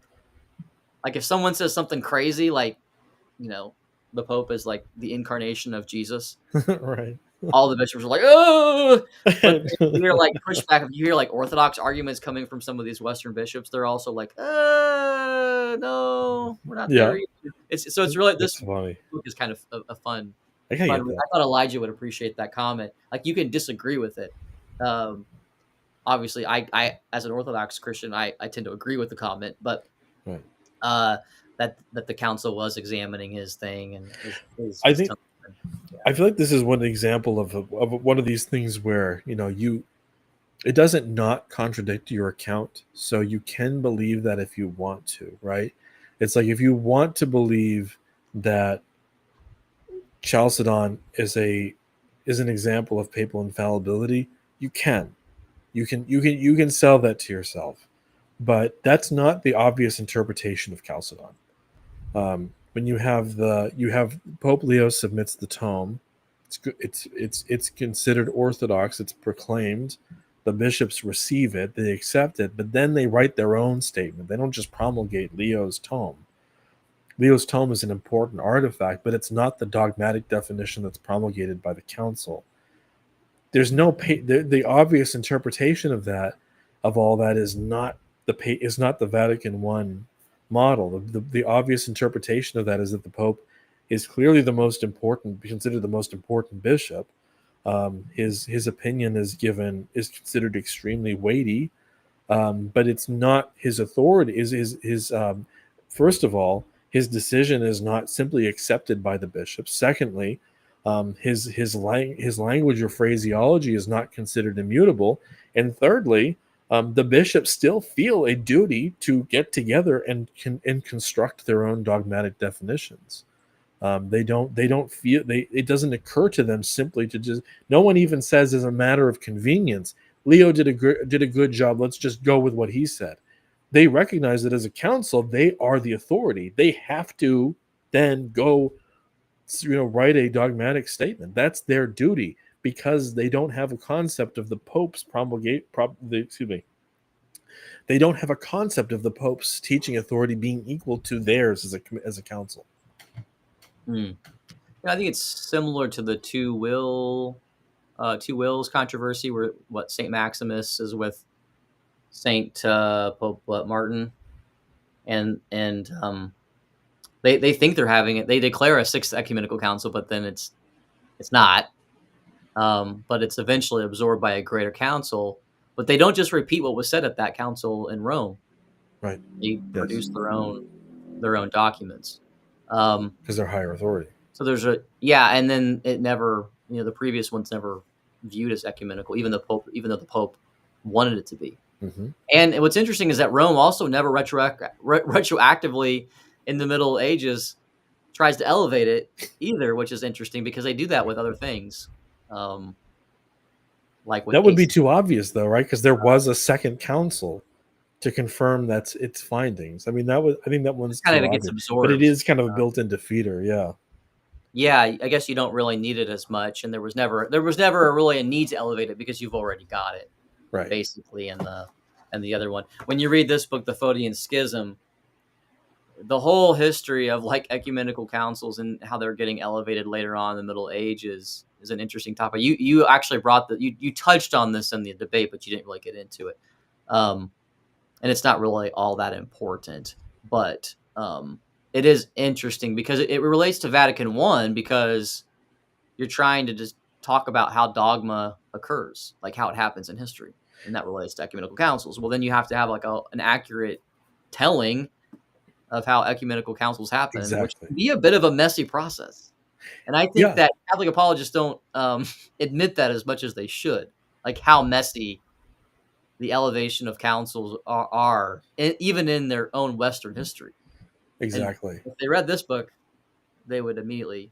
if someone says something crazy, like, the Pope is like the incarnation of Jesus, Right. all the bishops are like, oh, but you hear like pushback. If you hear like Orthodox arguments coming from some of these Western bishops, they're also like, no, we're not Yeah. there either. It's really, this That's funny. book is kind of a fun. I gotta get I that. thought Elijah would appreciate that comment. Like, you can disagree with it. Obviously, I as an Orthodox Christian, I tend to agree with the comment, but Right. that the council was examining his thing and I think I feel like this is one example of one of these things where it doesn't not contradict your account, so you can believe that if you want to, right? It's like, if you want to believe that Chalcedon is is an example of papal infallibility, you can. You can sell that to yourself. But that's not the obvious interpretation of Chalcedon. When you have Pope Leo submits the tome, it's considered orthodox. It's proclaimed. The bishops receive it, they accept it, but then they write their own statement. They don't just promulgate Leo's tome. Leo's tome is an important artifact, but it's not the dogmatic definition that's promulgated by the council. There's no the obvious interpretation of that, of all that, is not the Vatican I model. The obvious interpretation of that is that the Pope is clearly the most important, considered the most important bishop. His opinion is considered extremely weighty, but it's not his authority. His first of all, his decision is not simply accepted by the bishops. Secondly, his language or phraseology is not considered immutable. And thirdly, the bishops still feel a duty to get together and construct their own dogmatic definitions. They don't feel it doesn't occur to them simply to just. No one even says, as a matter of convenience, Leo did a good job, let's just go with what he said. They recognize that as a council, they are the authority. They have to then go, write a dogmatic statement. That's their duty, because they don't have a concept of the Pope's they don't have a concept of the Pope's teaching authority being equal to theirs as a council. I think it's similar to the two wills controversy, where what Saint Maximus is with Saint Pope Martin, and they think they're having it. They declare a sixth ecumenical council, but then it's not. But it's eventually absorbed by a greater council. But they don't just repeat what was said at that council in Rome. Right. They produce their own documents. Because they're higher authority. So there's and then it never, the previous one's never viewed as ecumenical, even though the Pope wanted it to be. Mm-hmm. And what's interesting is that Rome also never retroactively in the Middle Ages tries to elevate it either, which is interesting because they do that with other things. Like with that would be too obvious, though, right? Because there was a second council to confirm its findings. I mean, I think that one's kind of gets absorbed, but it is kind of a built-in defeater. Yeah. Yeah, I guess you don't really need it as much, and there was never really a need to elevate it because you've already got it, right? Basically, and the other one. When you read this book, The Photian Schism, the whole history of like ecumenical councils and how they're getting elevated later on in the Middle Ages is an interesting topic. You actually brought you touched on this in the debate, but you didn't really get into it. And it's not really all that important, but it is interesting because it relates to Vatican I, because you're trying to just talk about how dogma occurs, like how it happens in history, and that relates to ecumenical councils. Well, then you have to have like an accurate telling of how ecumenical councils happen, which can be a bit of a messy process. And I think that Catholic apologists don't admit that as much as they should, like how messy the elevation of councils are even in their own Western history. Exactly. And if they read this book, they would immediately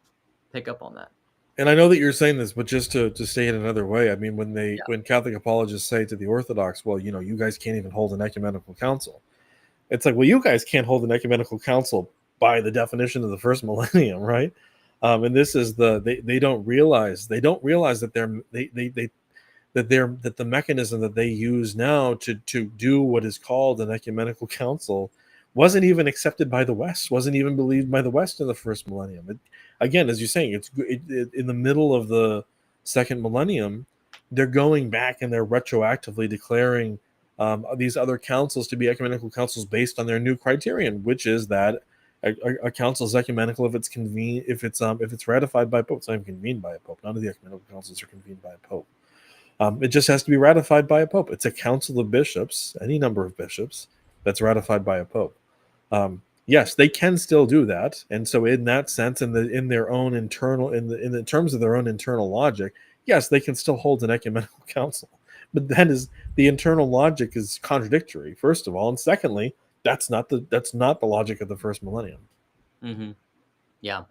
pick up on that. And I know that you're saying this, but just to say it another way, I mean, when Catholic apologists say to the Orthodox, well, you guys can't even hold an ecumenical council. It's like, well, you guys can't hold an ecumenical council by the definition of the first millennium, right? And this is they don't realize that that the mechanism that they use now to do what is called an ecumenical council wasn't even accepted by the West, wasn't even believed by the West in the first millennium. Again, as you're saying, it's in the middle of the second millennium. They're going back and they're retroactively declaring these other councils to be ecumenical councils based on their new criterion, which is that a council is ecumenical if it's ratified by a pope. It's not even convened by a pope. None of the ecumenical councils are convened by a pope. It just has to be ratified by a pope. It's a council of bishops, any number of bishops, that's ratified by a pope. Yes, they can still do that, and so in that sense, in the terms of their own internal logic, yes, they can still hold an ecumenical council. But that is, the internal logic is contradictory, first of all, and secondly, that's not the logic of the first millennium. Mm-hmm. Yeah.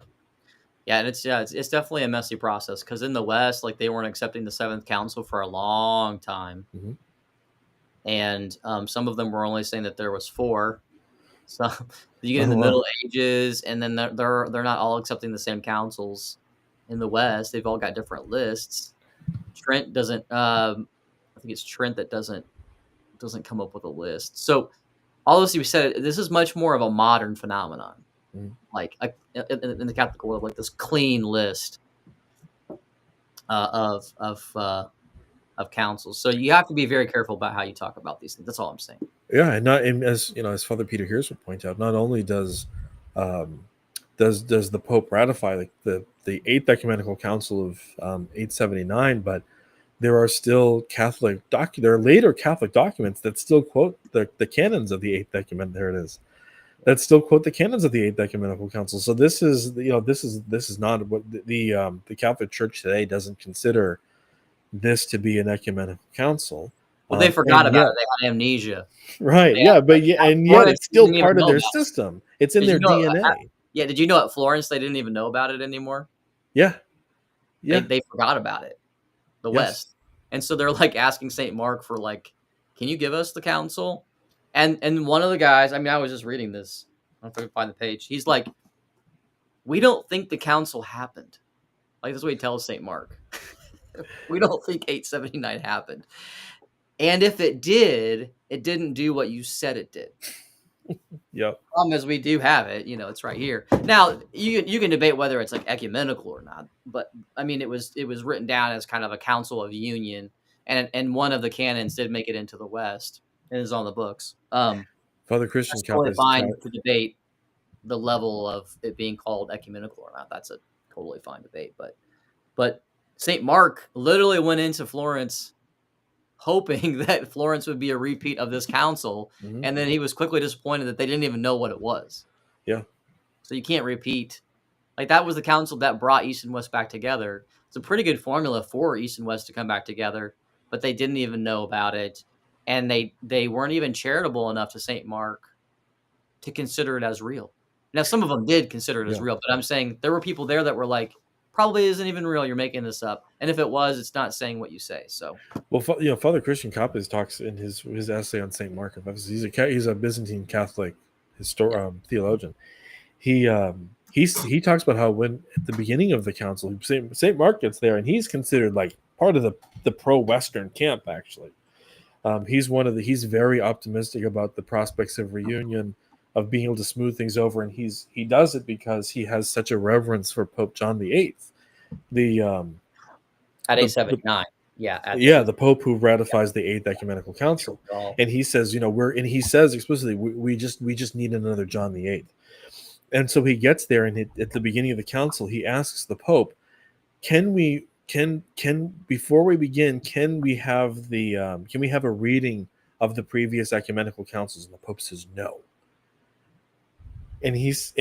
Yeah, and it's definitely a messy process because in the West, like they weren't accepting the Seventh Council for a long time, Hmm. and some of them were only saying that there was four. So you get in Oh the wow. Middle Ages, and then they're not all accepting the same councils in the West. They've all got different lists. Trent doesn't. I think it's Trent that doesn't come up with a list. So all this you said, this is much more of a modern phenomenon, Mhm. like in the Catholic world, like this clean list uh, of of uh, of councils. So you have to be very careful about how you talk about these things. That's all I'm saying. Yeah, and as you know, as Father Peter Hears would point out, not only um, does the Pope ratify like the Eighth Ecumenical Council of 879, but there are still there are later Catholic documents that still quote the canons of the Eighth Ecumen. There it is. That still quote the canons of the Eighth Ecumenical Council. So this is not what the Catholic Church today doesn't consider this to be an ecumenical council, Well, they forgot and about yet, it. They had amnesia. right, They yeah, had, but like, yeah, at and yet Florence, it's they still didn't even part of know their about it. system. It's in Did you their know? DNA. Yeah, did you know at Florence they didn't even know about it anymore? Yeah, They yeah, they forgot about it. The yes, West, and so they're like asking Saint Mark for like, can you give us the council? And one of the guys, I mean, I was just reading this. I don't know if I can find the page. He's like, we don't think the council happened. Like that's what he tells Saint Mark. We don't think 879 happened. And if it did, it didn't do what you said it did. yep, Problem is, we do have it. It's right here. Now you can debate whether it's like ecumenical or not, but I mean, it was written down as kind of a council of union, and one of the canons did make it into the West and is on the books. Father Christian That's totally Kappas. fine to debate the level of it being called ecumenical or not. That's a totally fine debate, but Saint Mark literally went into Florence hoping that Florence would be a repeat of this council, Mhm. and then he was quickly disappointed that they didn't even know what it was. Yeah, So you can't repeat. Like that was the council that brought East and West back together. It's a pretty good formula for East and West to come back together, but they didn't even know about it, and they weren't even charitable enough to Saint Mark to consider it as real. Now some of them did consider it as yeah. real, but I'm saying there were people there that were like, probably isn't even real. You're making this up, and if it was, it's not saying what you say. So Well, Father Christian Kappas talks in his essay on Saint Mark of Ephesus. He's a Byzantine Catholic yeah, theologian. He talks about how when at the beginning of the council, Saint Mark gets there, and he's considered like part of the pro Western camp. Actually, he's very optimistic about the prospects of reunion, of being able to smooth things over, and he does it because he has such a reverence for Pope John VIII, the at the, the A79, yeah, at the yeah, eight. the Pope who ratifies the Eighth Ecumenical Council, All. and he says, he says explicitly, we just need another John VIII, and so he gets there, and at the beginning of the council, he asks the Pope, "Can we can before we begin, can we have a reading of the previous ecumenical councils?" And the Pope says no, and he's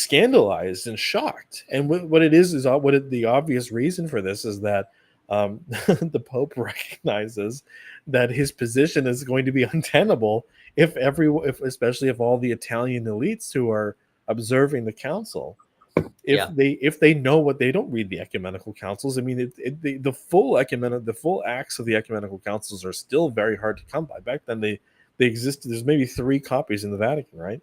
scandalized and shocked. And what it is the obvious reason for this is that the Pope recognizes that his position is going to be untenable if especially if all the Italian elites who are observing the council, if Yeah, they know what they don't read the ecumenical councils. I mean, the full acts of the ecumenical councils are still very hard to come by. Back then, they existed. There's maybe 3 copies in the Vatican, right?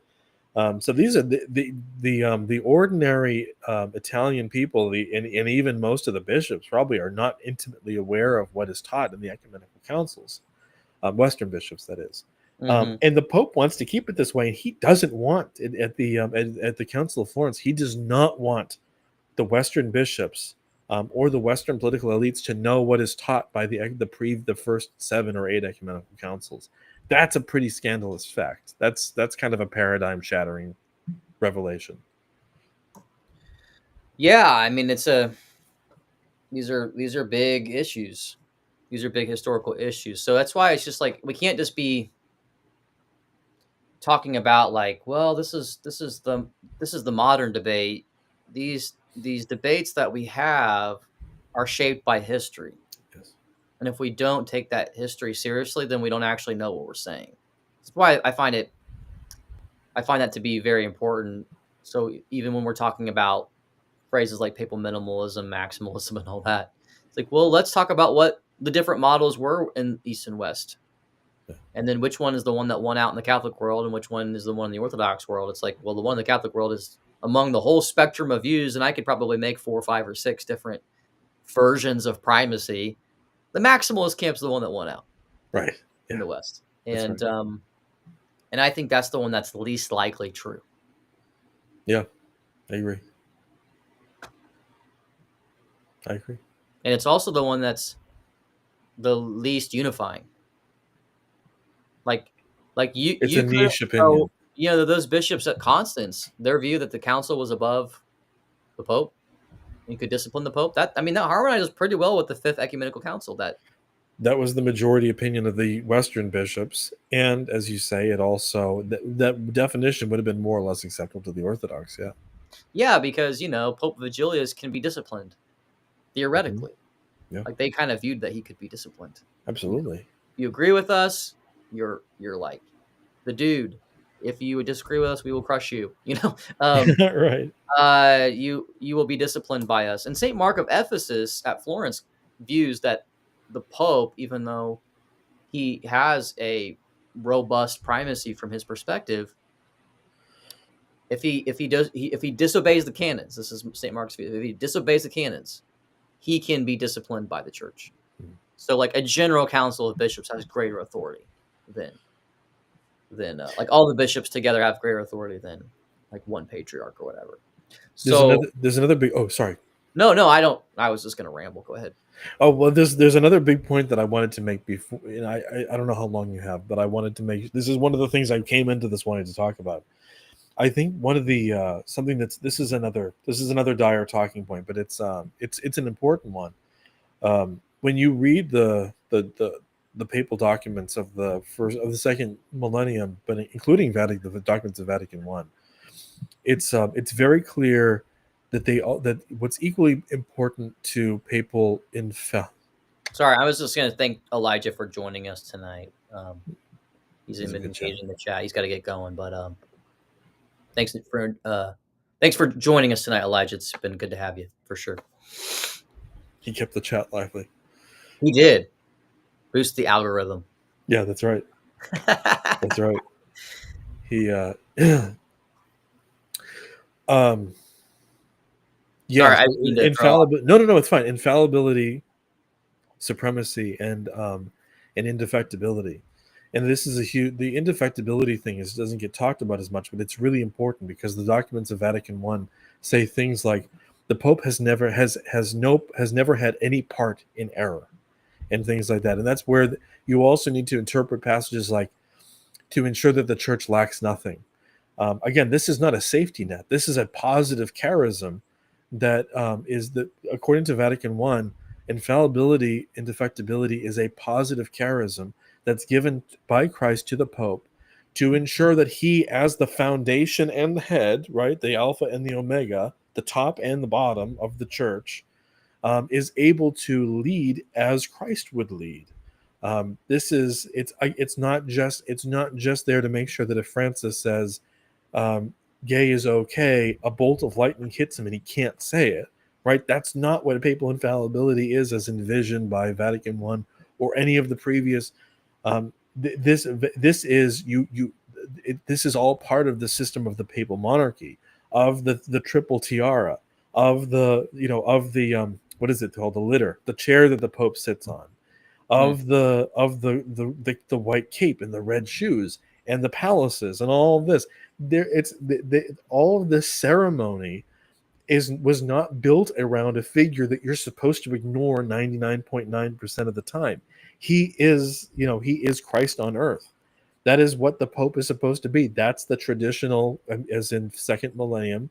So these are the ordinary Italian people, and even most of the bishops probably are not intimately aware of what is taught in the ecumenical councils, Western bishops, that is. mhm. And the Pope wants to keep it this way, and he doesn't want it at the Council of Florence. He does not want the Western bishops or the Western political elites to know what is taught by the first 7 or 8 ecumenical councils. That's a pretty scandalous fact. That's kind of a paradigm shattering revelation. Yeah, I mean, these are big issues. These are big historical issues. So that's why it's just like we can't just be talking about like, well, this is the modern debate. These debates that we have are shaped by history. Yes. And if we don't take that history seriously, then we don't actually know what we're saying. That's why I find that to be very important. So even when we're talking about phrases like papal minimalism, maximalism, and all that. It's like, well, let's talk about what the different models were in East and West. Yeah. And then which one is the one that won out in the Catholic world and which one is the one in the Orthodox world. It's like, well, the one in the Catholic world is among the whole spectrum of views, and I could probably make 4 or 5 or 6 different versions of primacy. The maximalist camp's the one that won out Right. in Yeah. the West. That's And right. and I think that's the one that's least likely true. Yeah, I agree. I agree. And it's also the one that's the least unifying. Like It's a you could niche opinion. those bishops at Constance, their view that the council was above the Pope, you could discipline the Pope. That harmonizes pretty well with the Fifth Ecumenical Council. That was the majority opinion of the Western bishops, and as you say, it also that definition would have been more or less acceptable to the Orthodox. Yeah. Yeah, because Pope Vigilius can be disciplined theoretically. Yeah. Like they kind of viewed that he could be disciplined. Absolutely. You agree with us, you're like the dude. If you would disagree with us, we will crush you. Right. You will be disciplined by us. And Saint Mark of Ephesus at Florence views that the Pope, even though he has a robust primacy from his perspective, if he disobeys the canons, this is Saint Mark's view. If he disobeys the canons, he can be disciplined by the church. So, like a general council of bishops has greater authority than like all the bishops together have greater authority than like one patriarch or whatever. So There's another big. Oh, sorry. no, I don't. I was just going to ramble. Go ahead. Oh well, there's another big point that I wanted to make before, and I don't know how long you have, but I wanted to make. This is one of the things I came into this wanting to talk about. I think one of the something this is another dire talking point, but it's an important one. When you read the papal documents of the second millennium, but including the documents of Vatican I, it's very clear that that what's equally important to papal Sorry, I was just going to thank Elijah for joining us tonight. He's been engaged in the chat. He's got to get going, but thanks for joining us tonight, Elijah. It's been good to have you for sure. He kept the chat lively. He did. Boost the algorithm. Yeah, that's right. That's right. He yeah. Sorry, infallibility. No, it's fine. Infallibility, supremacy, and indefectibility. And this is the indefectibility thing doesn't get talked about as much, but it's really important because the documents of Vatican I say things like the Pope has never had any part in error, and things like that. And that's where you also need to interpret passages like to ensure that the church lacks nothing. Again, this is not a safety net. This is a positive charism that is that according to Vatican I, infallibility, indefectibility is a positive charism that's given by Christ to the Pope to ensure that he, as the foundation and the head, right, the Alpha and the Omega, the top and the bottom of the church, is able to lead as Christ would lead. It's not just there to make sure that if Francis says gay is okay, a bolt of lightning hits him and he can't say it. Right? That's not what papal infallibility is, as envisioned by Vatican I or any of the previous. This is all part of the system of the papal monarchy, of the triple tiara, of the what is it called, the litter, the chair that the Pope sits on, of the white cape and the red shoes and the palaces and all of this. All of this ceremony was not built around a figure that you're supposed to ignore 99.9% of the time. He is Christ on earth. That is what the Pope is supposed to be. That's the traditional, as in second millennium,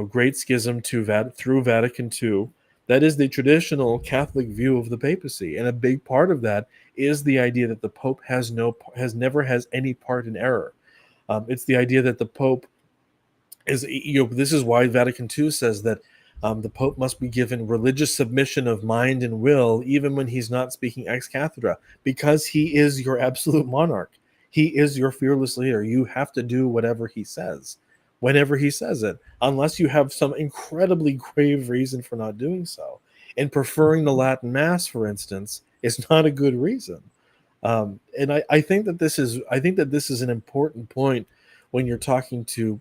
Great Schism through Vatican II. That is the traditional Catholic view of the papacy, and a big part of that is the idea that the Pope never has any part in error. It's the idea that the Pope is, this is why Vatican II says that the Pope must be given religious submission of mind and will, even when he's not speaking ex cathedra, because he is your absolute monarch. He is your fearless leader. You have to do whatever he says, whenever he says it, unless you have some incredibly grave reason for not doing so. And preferring the Latin Mass, for instance, is not a good reason. And I think that this is an important point when you're talking to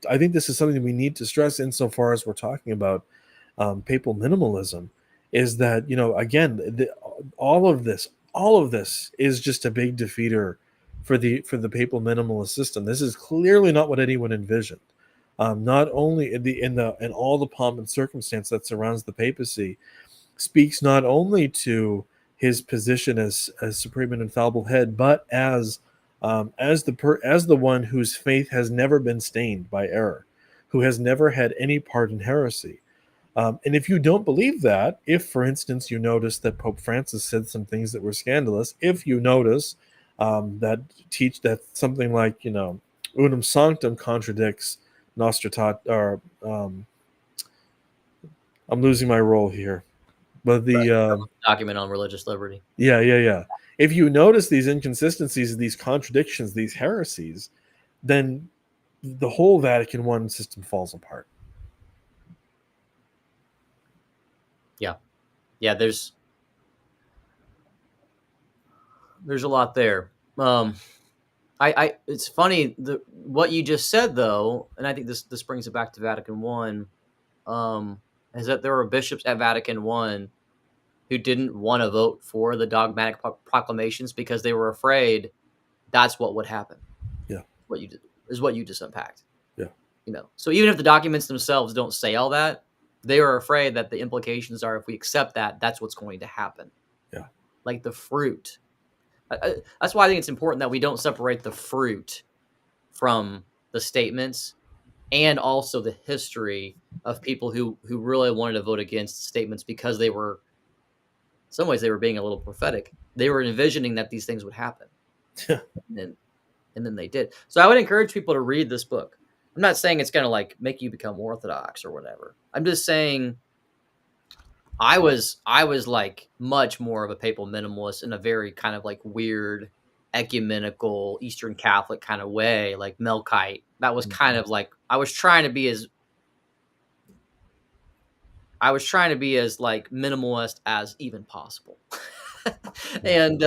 I think this is something we need to stress insofar as we're talking about papal minimalism, is that, again, all of this is just a big defeater for the papal minimalist system. This is clearly not what anyone envisioned. Not only in all the pomp and circumstance that surrounds the papacy, speaks not only to his position as supreme and infallible head, but as the one whose faith has never been stained by error, who has never had any part in heresy. And if you don't believe that, if, for instance, you notice that Pope Francis said some things that were scandalous, if you notice that something like, unum sanctum contradicts Nostra or I'm losing my role here, but the document on religious liberty. Yeah. If you notice these inconsistencies, these contradictions, these heresies, then the whole Vatican I system falls apart. Yeah, there's a lot there. It's funny what you just said though, and I think this brings it back to Vatican I. Is that there were bishops at Vatican I who didn't want to vote for the dogmatic proclamations because they were afraid that's what would happen. Yeah, what you just unpacked. Yeah, so even if the documents themselves don't say all that, they are afraid that the implications are, if we accept that, that's what's going to happen. Yeah, like the fruit. That's why I think it's important that we don't separate the fruit from the statements, and also the history of people who really wanted to vote against statements because they were, in some ways, they were being a little prophetic. They were envisioning that these things would happen. and then they did. So I would encourage people to read this book. I'm not saying it's going to like make you become Orthodox or whatever. I'm just saying I was like much more of a papal minimalist in a very kind of like weird ecumenical Eastern Catholic kind of way, like Melkite. That was kind of like I was trying to be as like minimalist as even possible. And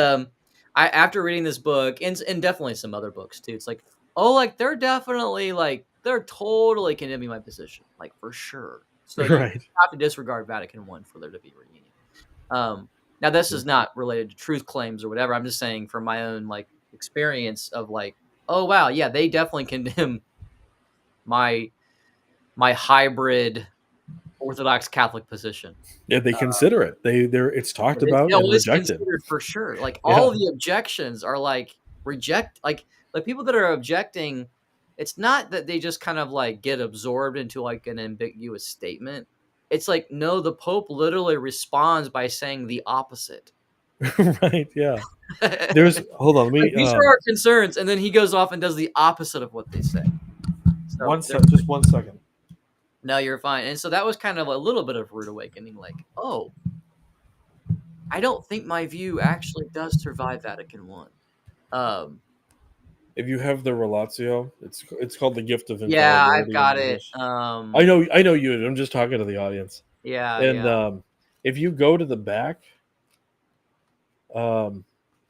after reading this book and definitely some other books too, it's like, oh, like they're definitely like they're totally condemning my position, like for sure. So you have to disregard Vatican I for there to be a reunion. Now this is not related to truth claims or whatever. I'm just saying from my own like experience of like, oh wow, yeah, they definitely condemn my hybrid Orthodox Catholic position. Yeah, they consider it. It's talked about and rejected for sure. Like all of the objections are like like people that are objecting. It's not that they just kind of like get absorbed into like an ambiguous statement. It's like, no, the Pope literally responds by saying the opposite. Right. Yeah. Hold on. These are our concerns, and then he goes off and does the opposite of what they say. So just 1 second. No, you're fine. And so that was kind of a little bit of rude awakening. Like, oh, I don't think my view actually does survive Vatican I. If you have the Relatio, it's called The Gift of Infallibility. Yeah, I've got it. I know you. I'm just talking to the audience. Yeah. And if you go to the back, let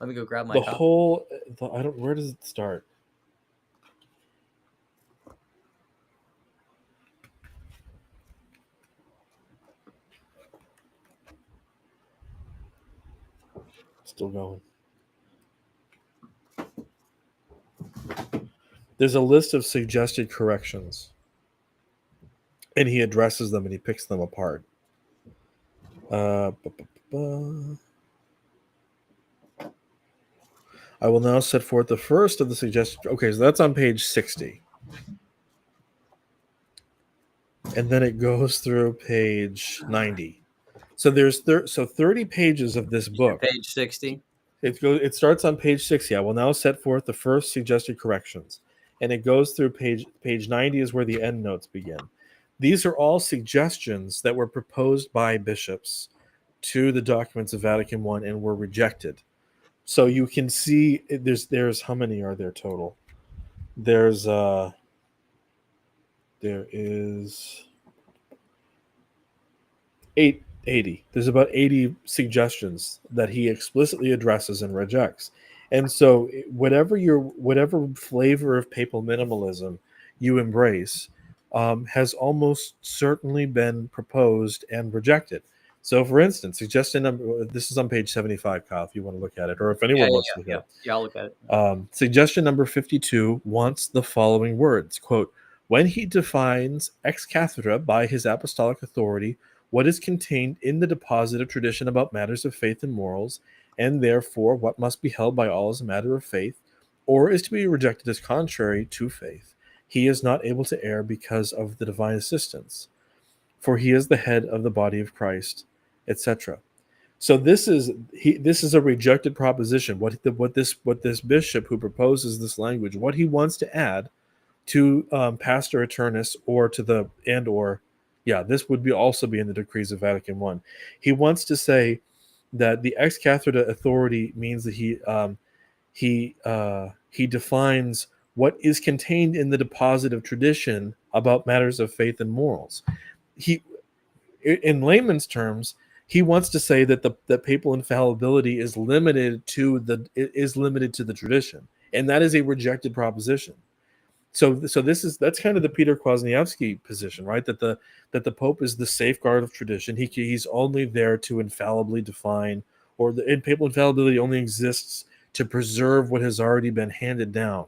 me go grab my where does it start? Still going. There's a list of suggested corrections, and he addresses them and he picks them apart. I will now set forth the first of the suggested. Okay, so that's on page 60. And then it goes through page 90. So there's 30 pages of this book. Page 60. It starts on page 60. I will now set forth the first suggested corrections. And it goes through page 90 is where the end notes begin. These are all suggestions that were proposed by bishops to the documents of Vatican I and were rejected. So you can see there's how many are there total? There's there is 80. There's about 80 suggestions that he explicitly addresses and rejects. And so whatever flavor of papal minimalism you embrace has almost certainly been proposed and rejected. So for instance, suggestion number, this is on page 75, Kyle, if you want to look at it, or if anyone wants to look at it. Yeah, I'll look at it. Suggestion number 52 wants the following words, quote, when he defines ex cathedra by his apostolic authority, what is contained in the deposit of tradition about matters of faith and morals, and therefore what must be held by all as a matter of faith, or is to be rejected as contrary to faith, he is not able to err because of the divine assistance, for he is the head of the body of Christ, etc. So this is a rejected proposition. What this bishop who proposes this language, what he wants to add to Pastor Eternus this would also be in the decrees of Vatican I. He wants to say that the ex cathedra authority means that he defines what is contained in the deposit of tradition about matters of faith and morals. He, in layman's terms, he wants to say that the papal infallibility is limited to the tradition, and that is a rejected proposition. So that's kind of the Peter Kwasniewski position, right? That the Pope is the safeguard of tradition. He's only there to infallibly define, and papal infallibility only exists to preserve what has already been handed down,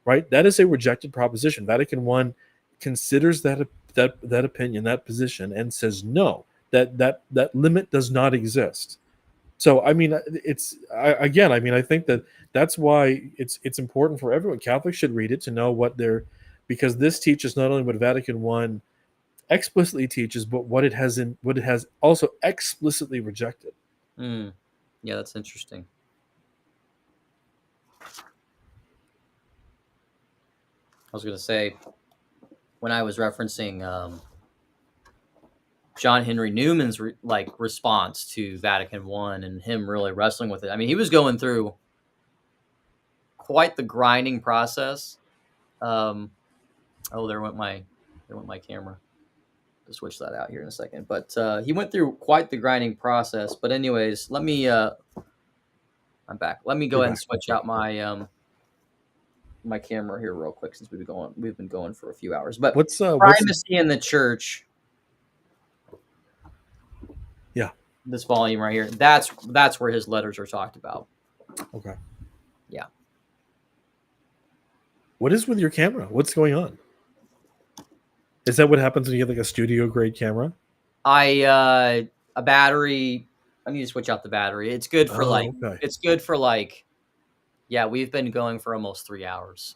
right? That is a rejected proposition. Vatican I considers that opinion, that position, and says no, that limit does not exist. So I mean, I think that's why it's important for everyone. Catholics should read it to know because this teaches not only what Vatican I explicitly teaches, but what it has also explicitly rejected. Yeah, that's interesting. I was going to say, when I was referencing John Henry Newman's response to Vatican I and him really wrestling with it. I mean, he was going through quite the grinding process. There went my camera. To switch that out here in a second. But he went through quite the grinding process. But anyways, I'm back. Let me go ahead and switch out my my camera here real quick since we've been going for a few hours. But what's primacy in the church? Yeah, this volume right here. That's where his letters are talked about. Okay. Yeah. What is with your camera? What's going on? Is that what happens when you get like a studio grade camera? A battery. I need to switch out the battery. It's good for It's good for yeah, we've been going for almost 3 hours.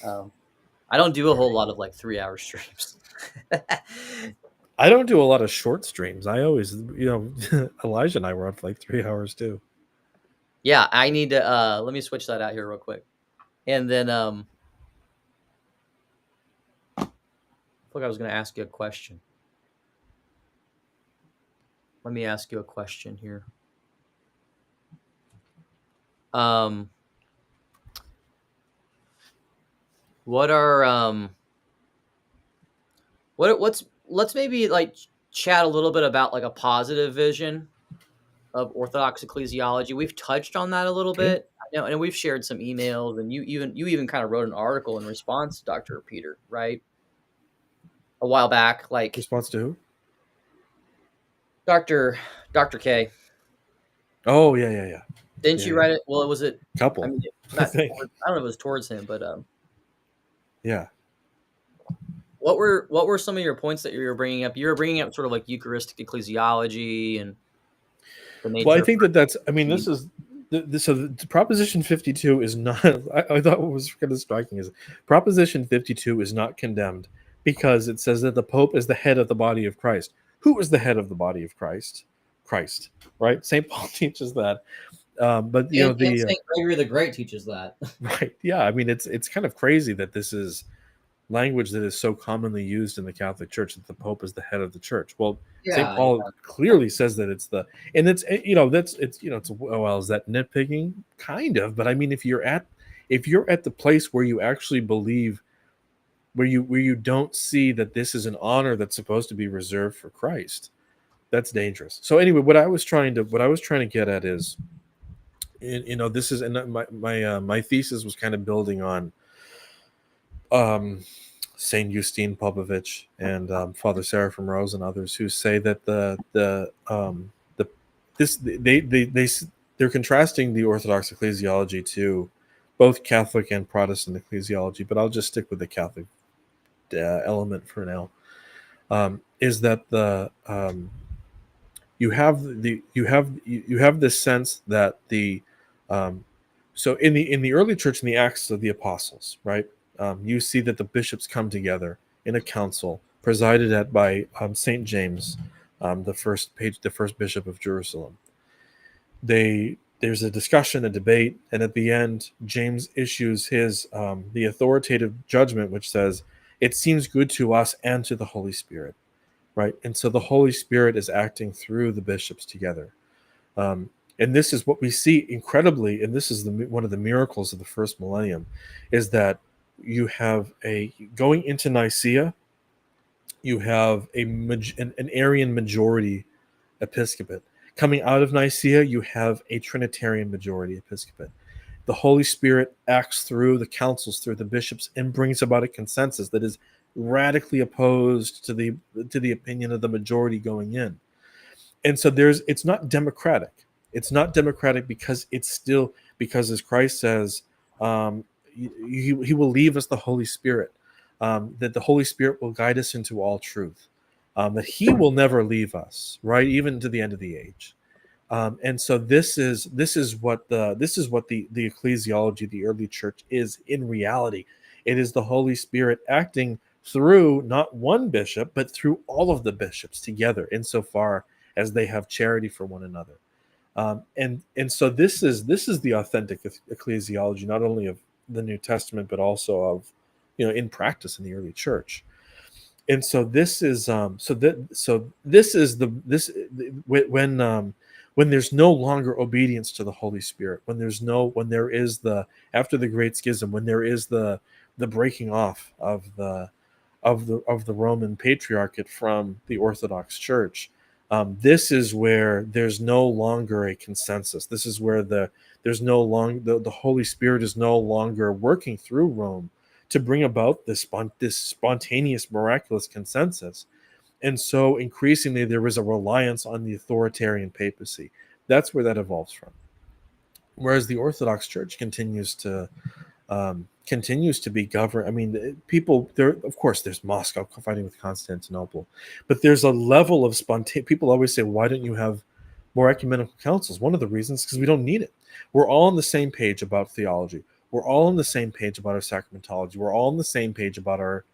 So I don't do a whole lot of 3-hour streams. I don't do a lot of short streams. I always, Elijah and I were on for 3 hours too. Yeah, I need to let me switch that out here real quick. And then I was going to ask you a question. Let me ask you a question here. What are let's maybe chat a little bit about a positive vision of Orthodox ecclesiology. We've touched on that a little bit, and we've shared some emails, and you even kind of wrote an article in response to Dr. Peter, right? A while back, response to who? Dr. K. Oh yeah. Didn't you write it? Well, was it couple? I mean, I don't know if it was towards him, but yeah. What were some of your points that you were bringing up? You were bringing up sort of Eucharistic ecclesiology and the nature. Well, I think that's. I mean, this is. So the Proposition 52 is not. I thought what was kind of striking is Proposition 52 is not condemned because it says that the Pope is the head of the body of Christ. Who is the head of the body of Christ? Christ, right? St. Paul teaches that. But St. Gregory the Great teaches that. Right. Yeah. I mean, it's kind of crazy that this is language that is so commonly used in the Catholic Church, that the Pope is the head of the Church. Well, St. Paul clearly says that is that nitpicking? Kind of, but I mean, if you're at the place where you actually believe where you don't see that this is an honor that's supposed to be reserved for Christ, that's dangerous. So anyway, what I was trying to get at is, this is, and my thesis was kind of building on um, Saint Justine Popovich and Father Seraphim Rose and others who say that the this they're contrasting the Orthodox ecclesiology to both Catholic and Protestant ecclesiology, but I'll just stick with the Catholic element for now. Is that the you have this sense that the so in the early church, in the Acts of the Apostles, right? You see that the bishops come together in a council presided at by Saint James, the first bishop of Jerusalem. There's a discussion, a debate, and at the end, James issues his the authoritative judgment, which says, "It seems good to us and to the Holy Spirit." Right, and so the Holy Spirit is acting through the bishops together. And this is what we see incredibly, and this is one of the miracles of the first millennium, is that you have going into Nicaea, you have an Arian majority episcopate. Coming out of Nicaea, you have a Trinitarian majority episcopate. The Holy Spirit acts through the councils, through the bishops, and brings about a consensus that is radically opposed to the opinion of the majority going in. And so it's not democratic. It's not democratic because as Christ says, he will leave us the Holy Spirit, that the Holy Spirit will guide us into all truth, that he will never leave us, right, even to the end of the age. And so this is what the ecclesiology, the early church, is in reality. It is the Holy Spirit acting through not one bishop, but through all of the bishops together, insofar as they have charity for one another. And so this is the authentic ecclesiology, not only of the New Testament, but also of, in practice in the early church. And so this is when there's no longer obedience to the Holy Spirit, when there is after the Great Schism, when there is the breaking off of the Roman Patriarchate from the Orthodox Church, this is where there's no longer a consensus. This is where the Holy Spirit is no longer working through Rome to bring about this spontaneous, miraculous consensus. And so increasingly there is a reliance on the authoritarian papacy. That's where that evolves from. Whereas the Orthodox Church continues to be governed. I mean, of course, there's Moscow fighting with Constantinople, but there's a level of spontaneity. People always say, why don't you have more ecumenical councils? One of the reasons is because we don't need it. We're all on the same page about theology. We're all on the same page about our sacramentology. We're all on the same page about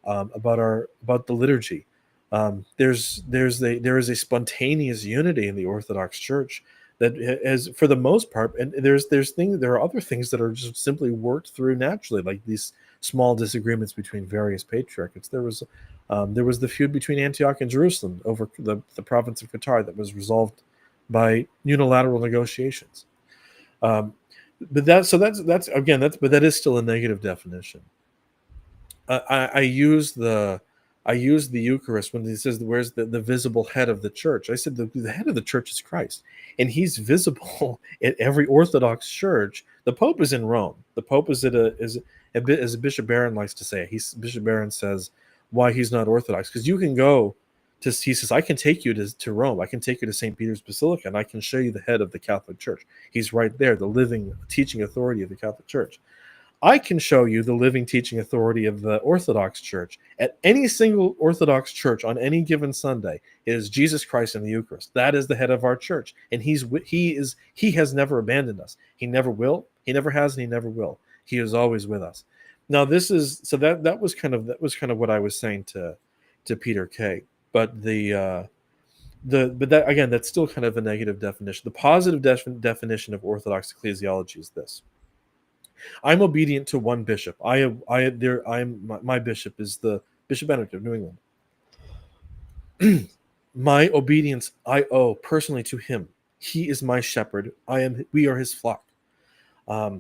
the liturgy. There is a spontaneous unity in the Orthodox Church that has, for the most part, and there are other things that are just simply worked through naturally, like these small disagreements between various patriarchates. There was the feud between Antioch and Jerusalem over the province of Qatar that was resolved by unilateral negotiations. But that is still a negative definition. I use the Eucharist when he says, where's the visible head of the church? I said the head of the church is Christ, and he's visible at every Orthodox church. The Pope is in Rome. The Pope is as Bishop Barron likes to say. Bishop Barron says why he's not Orthodox, because you can go to, he says, I can take you to Rome. I can take you to St. Peter's Basilica, and I can show you the head of the Catholic Church. He's right there, the living teaching authority of the Catholic Church. I can show you the living teaching authority of the Orthodox Church. At any single Orthodox church on any given Sunday is Jesus Christ in the Eucharist. That is the head of our church, and he has never abandoned us. He never will. He never has, and he never will. He is always with us. Now, that was kind of what I was saying to Peter Kay. But that again, that's still kind of a negative definition. The positive definition of Orthodox ecclesiology is this: I'm obedient to one bishop. My bishop is the Bishop Benedict of New England. My obedience I owe personally to him. He is my shepherd. We are his flock.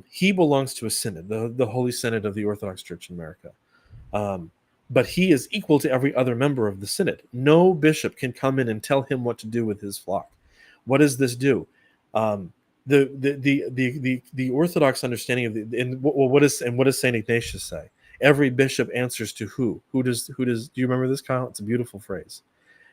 He belongs to a synod, the Holy Synod of the Orthodox Church in America. But he is equal to every other member of the synod. No bishop can come in and tell him what to do with his flock. What does this do? The Orthodox understanding of what does Saint Ignatius say? Every bishop answers to who? Who does? Do you remember this, Kyle? It's a beautiful phrase.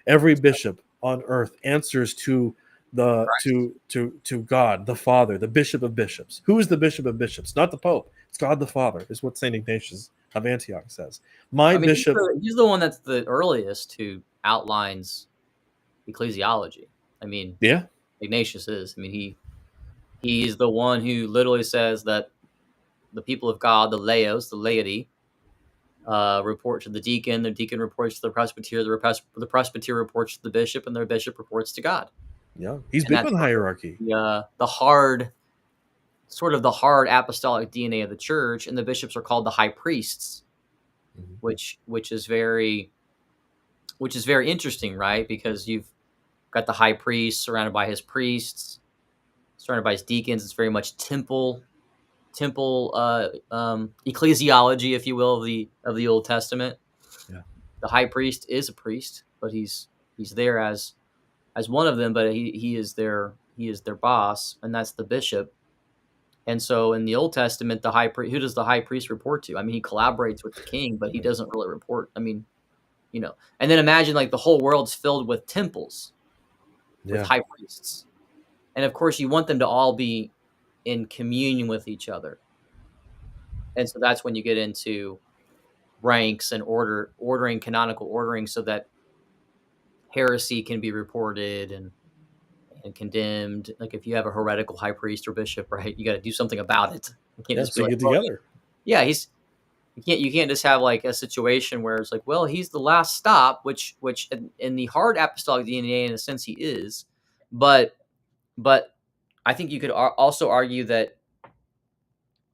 Every bishop on earth answers to to God, the Father, the Bishop of Bishops. Who is the Bishop of Bishops? Not the Pope. It's God the Father, is what Saint Ignatius of Antioch says. My I mean, bishop. he's the one that's the earliest who outlines ecclesiology. I mean, Yeah. Ignatius is. I mean, he's the one who literally says that the people of God, the laos, the laity, report to the deacon. The deacon reports to the presbyter. The presbyter reports to the bishop, and the bishop reports to God. Yeah, he's And big that's on hierarchy. the hard, sort of the hard apostolic DNA of the church, and the bishops are called the high priests, which is very interesting, right? Because you've got the high priest surrounded by his priests, surrounded by his deacons. It's very much temple ecclesiology, if you will, of the Old Testament. Yeah. The high priest is a priest, but he's there as one of them, but he is their boss, and that's the bishop. And so in the Old Testament, the high priest, who does the high priest report to? I mean, he collaborates with the king, but he doesn't really report. I mean, and then imagine like the whole world's filled with temples with high priests. And of course you want them to all be in communion with each other. And so that's when you get into ranks and ordering, canonical ordering, so that heresy can be reported and condemned. Like if you have a heretical high priest or bishop, right, you got to do something about it. You can't just so be get like, together. Yeah, you can't just have like a situation where it's like, well, he's the last stop, which in the hard apostolic DNA, in a sense, he is, but I think you could also argue that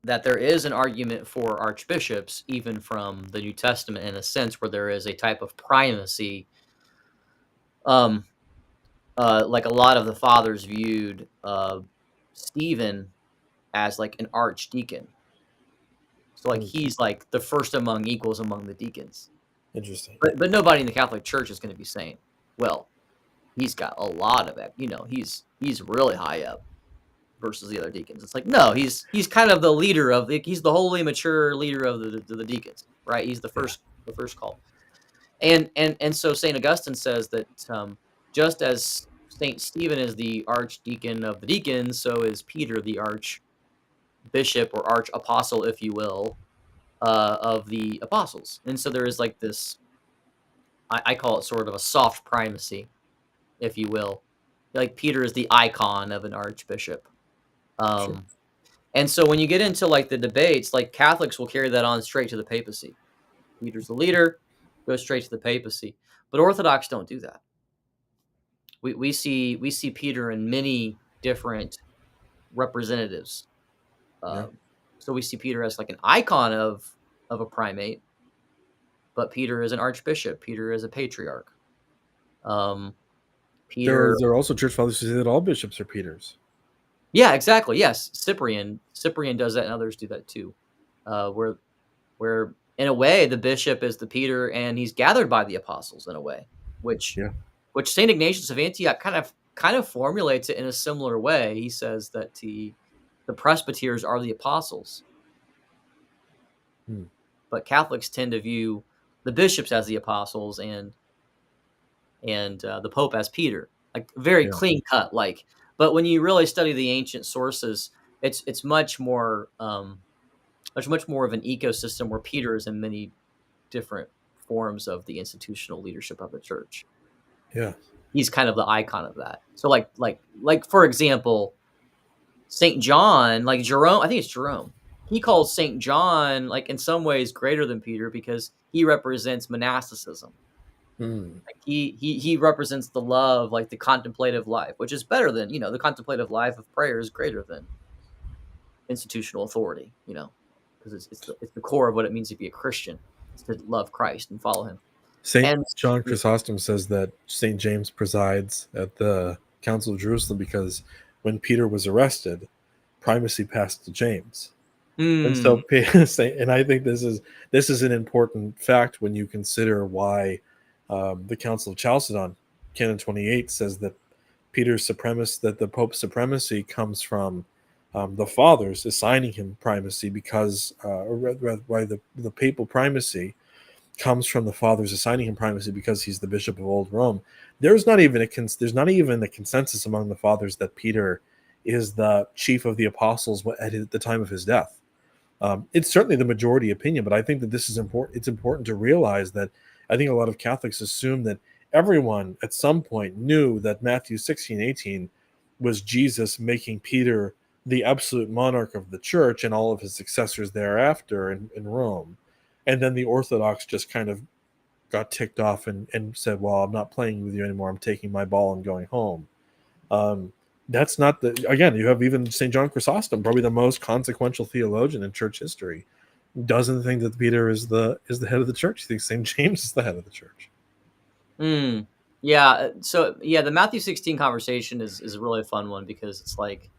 there is an argument for archbishops, even from the New Testament, in a sense, where there is a type of primacy. Like a lot of the fathers viewed Stephen as like an archdeacon. So like he's like the first among equals among the deacons. Interesting. But nobody in the Catholic Church is going to be saying, well, he's got a lot of it. He's really high up versus the other deacons. It's like, no, he's kind of the leader of he's the holy mature leader of the deacons, right? He's the first call. And so St. Augustine says that just as St. Stephen is the archdeacon of the deacons, so is Peter the archbishop or archapostle, if you will, of the apostles. And so there is like this, I call it sort of a soft primacy, if you will. Like Peter is the icon of an archbishop. Sure. And so when you get into like the debates, like Catholics will carry that on straight to the papacy. Peter's the leader, goes straight to the papacy. But Orthodox don't do that. We see Peter in many different representatives. So we see Peter as like an icon of a primate, but Peter is an archbishop. Peter is a patriarch. Peter. There are also church fathers who say that all bishops are Peters. Yeah, exactly. Yes, Cyprian does that, and others do that too. Where in a way the bishop is the Peter, and he's gathered by the apostles in a way, which Saint Ignatius of Antioch kind of formulates it in a similar way. He says that the presbyters are the apostles, but Catholics tend to view the bishops as the apostles and the Pope as Peter, like very clean cut, like. But when you really study the ancient sources, it's much more there's much more of an ecosystem where Peter is in many different forms of the institutional leadership of the church. Yeah, he's kind of the icon of that. So like for example, Saint John, like Jerome, I think it's Jerome. He calls Saint John like in some ways greater than Peter because he represents monasticism. Like he represents the love, like the contemplative life, which is better than, the contemplative life of prayer is greater than institutional authority, because it's the core of what it means to be a Christian. It's to love Christ and follow him. St. John Chrysostom says that St. James presides at the Council of Jerusalem because when Peter was arrested, primacy passed to James. And so, Mm. and I think this is an important fact when you consider why the Council of Chalcedon, Canon 28, says that that the Pope's supremacy comes from the fathers assigning him primacy because, or rather, why the papal primacy comes from the fathers assigning him primacy because he's the bishop of Old Rome. There's not even a consensus among the fathers that Peter is the chief of the apostles at the time of his death. It's certainly the majority opinion, but I think that this is important. It's important to realize that I think a lot of Catholics assume that everyone at some point knew that Matthew 16:18 was Jesus making Peter the absolute monarch of the church and all of his successors thereafter in Rome. And then the Orthodox just kind of got ticked off and said, well, I'm not playing with you anymore. I'm taking my ball and going home. Um, that's not again, you have even St. John Chrysostom, probably the most consequential theologian in church history, doesn't think that Peter is the head of the church. He thinks St. James is the head of the church. Mm. Yeah. So yeah, the Matthew 16 conversation is a really fun one because it's like,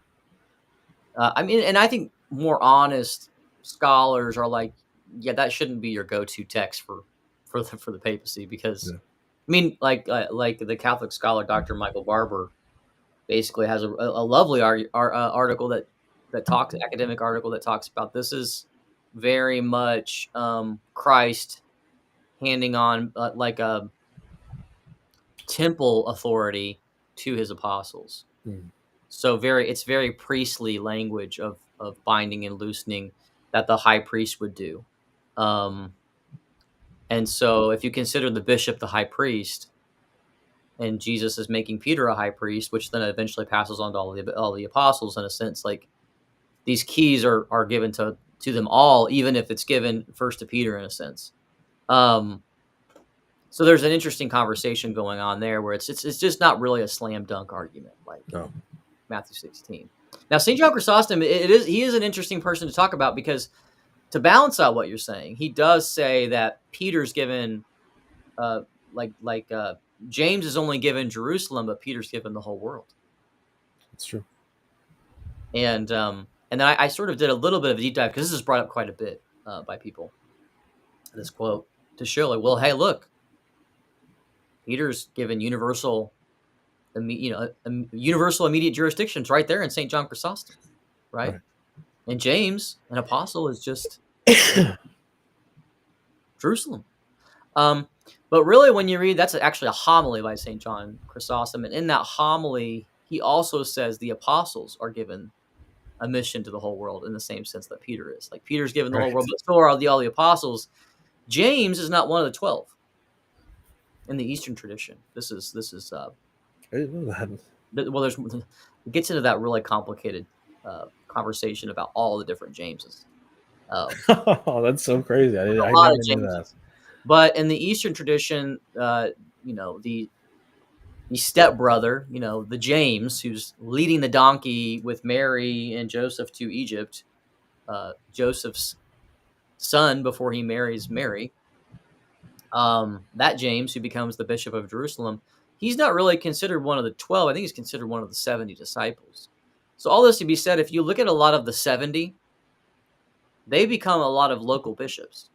I mean, and I think more honest scholars are like, yeah, that shouldn't be your go-to text for the papacy because, Yeah. I mean, like the Catholic scholar Dr. Michael Barber basically has a lovely article that talks academic article that talks about this is very much Christ handing on like a temple authority to his apostles. Mm. So it's very priestly language of binding and loosening that the high priest would do. Um, and so if you consider the bishop the high priest, and Jesus is making Peter a high priest, which then eventually passes on to all the apostles in a sense, like these keys are given to them all, even if it's given first to Peter in a sense. Um, so there's an interesting conversation going on there where it's just not really a slam dunk argument like No. Matthew 16. Now, St. John Chrysostom, he is an interesting person to talk about because to balance out what you're saying, he does say that Peter's given, uh, James is only given Jerusalem, but Peter's given the whole world. That's true. And then I sort of did a little bit of a deep dive because this is brought up quite a bit by people. This quote to show like, well, hey, look, Peter's given universal immediate jurisdictions right there in St. John Chrysostom, right? And James, an apostle, is just Jerusalem. But really, when you read, that's actually a homily by St. John Chrysostom. And in that homily, he also says the apostles are given a mission to the whole world in the same sense that Peter is. Like Peter's given the whole world, but so are all the apostles. James is not one of the 12 in the Eastern tradition. This is I didn't know that. well, it gets into that really complicated conversation about all the different Jameses. Oh, that's so crazy. I A never lot of knew that. Jameses. But in the Eastern tradition, the stepbrother, the James, who's leading the donkey with Mary and Joseph to Egypt, Joseph's son before he marries Mary, that James, who becomes the Bishop of Jerusalem, he's not really considered one of the 12. I think he's considered one of the 70 disciples. So all this to be said, if you look at a lot of the 70, they become a lot of local bishops.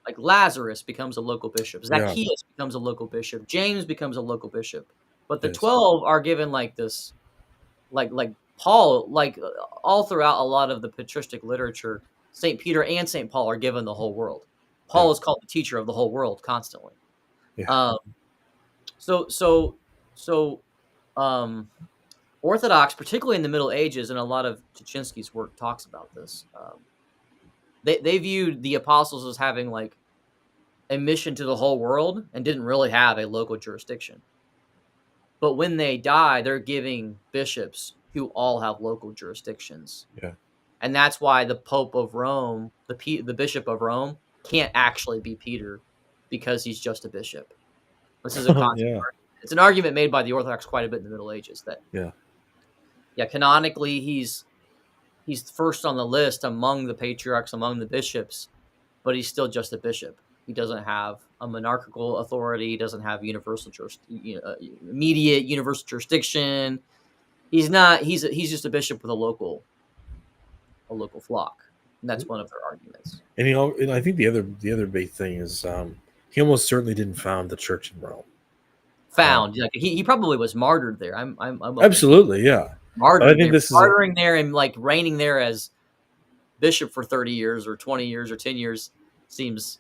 Like Lazarus becomes a local bishop. Zacchaeus becomes a local bishop. James becomes a local bishop. But the 12 are given like this, like Paul, like all throughout a lot of the patristic literature, St. Peter and St. Paul are given the whole world. Paul is called the teacher of the whole world constantly. Yeah. Orthodox, particularly in the Middle Ages, and a lot of Tuchinski's work talks about this. They viewed the apostles as having like a mission to the whole world and didn't really have a local jurisdiction. But when they die, they're giving bishops who all have local jurisdictions. Yeah. And that's why the Pope of Rome, the Bishop of Rome, can't actually be Peter because he's just a bishop. This is a constant argument. It's an argument made by the Orthodox quite a bit in the Middle Ages that canonically he's first on the list among the patriarchs, among the bishops, but he's still just a bishop. He doesn't have a monarchical authority. He doesn't have immediate universal jurisdiction. He's not. He's just a bishop with a local a local flock. And that's one of their arguments. And and I think the other big thing is he almost certainly didn't found the church in Rome. Found, like he probably was martyred there. I'm open to Absolutely, yeah. But I martyred think there, this is martyring there, and like reigning there as bishop for 30 years or 20 years or 10 years seems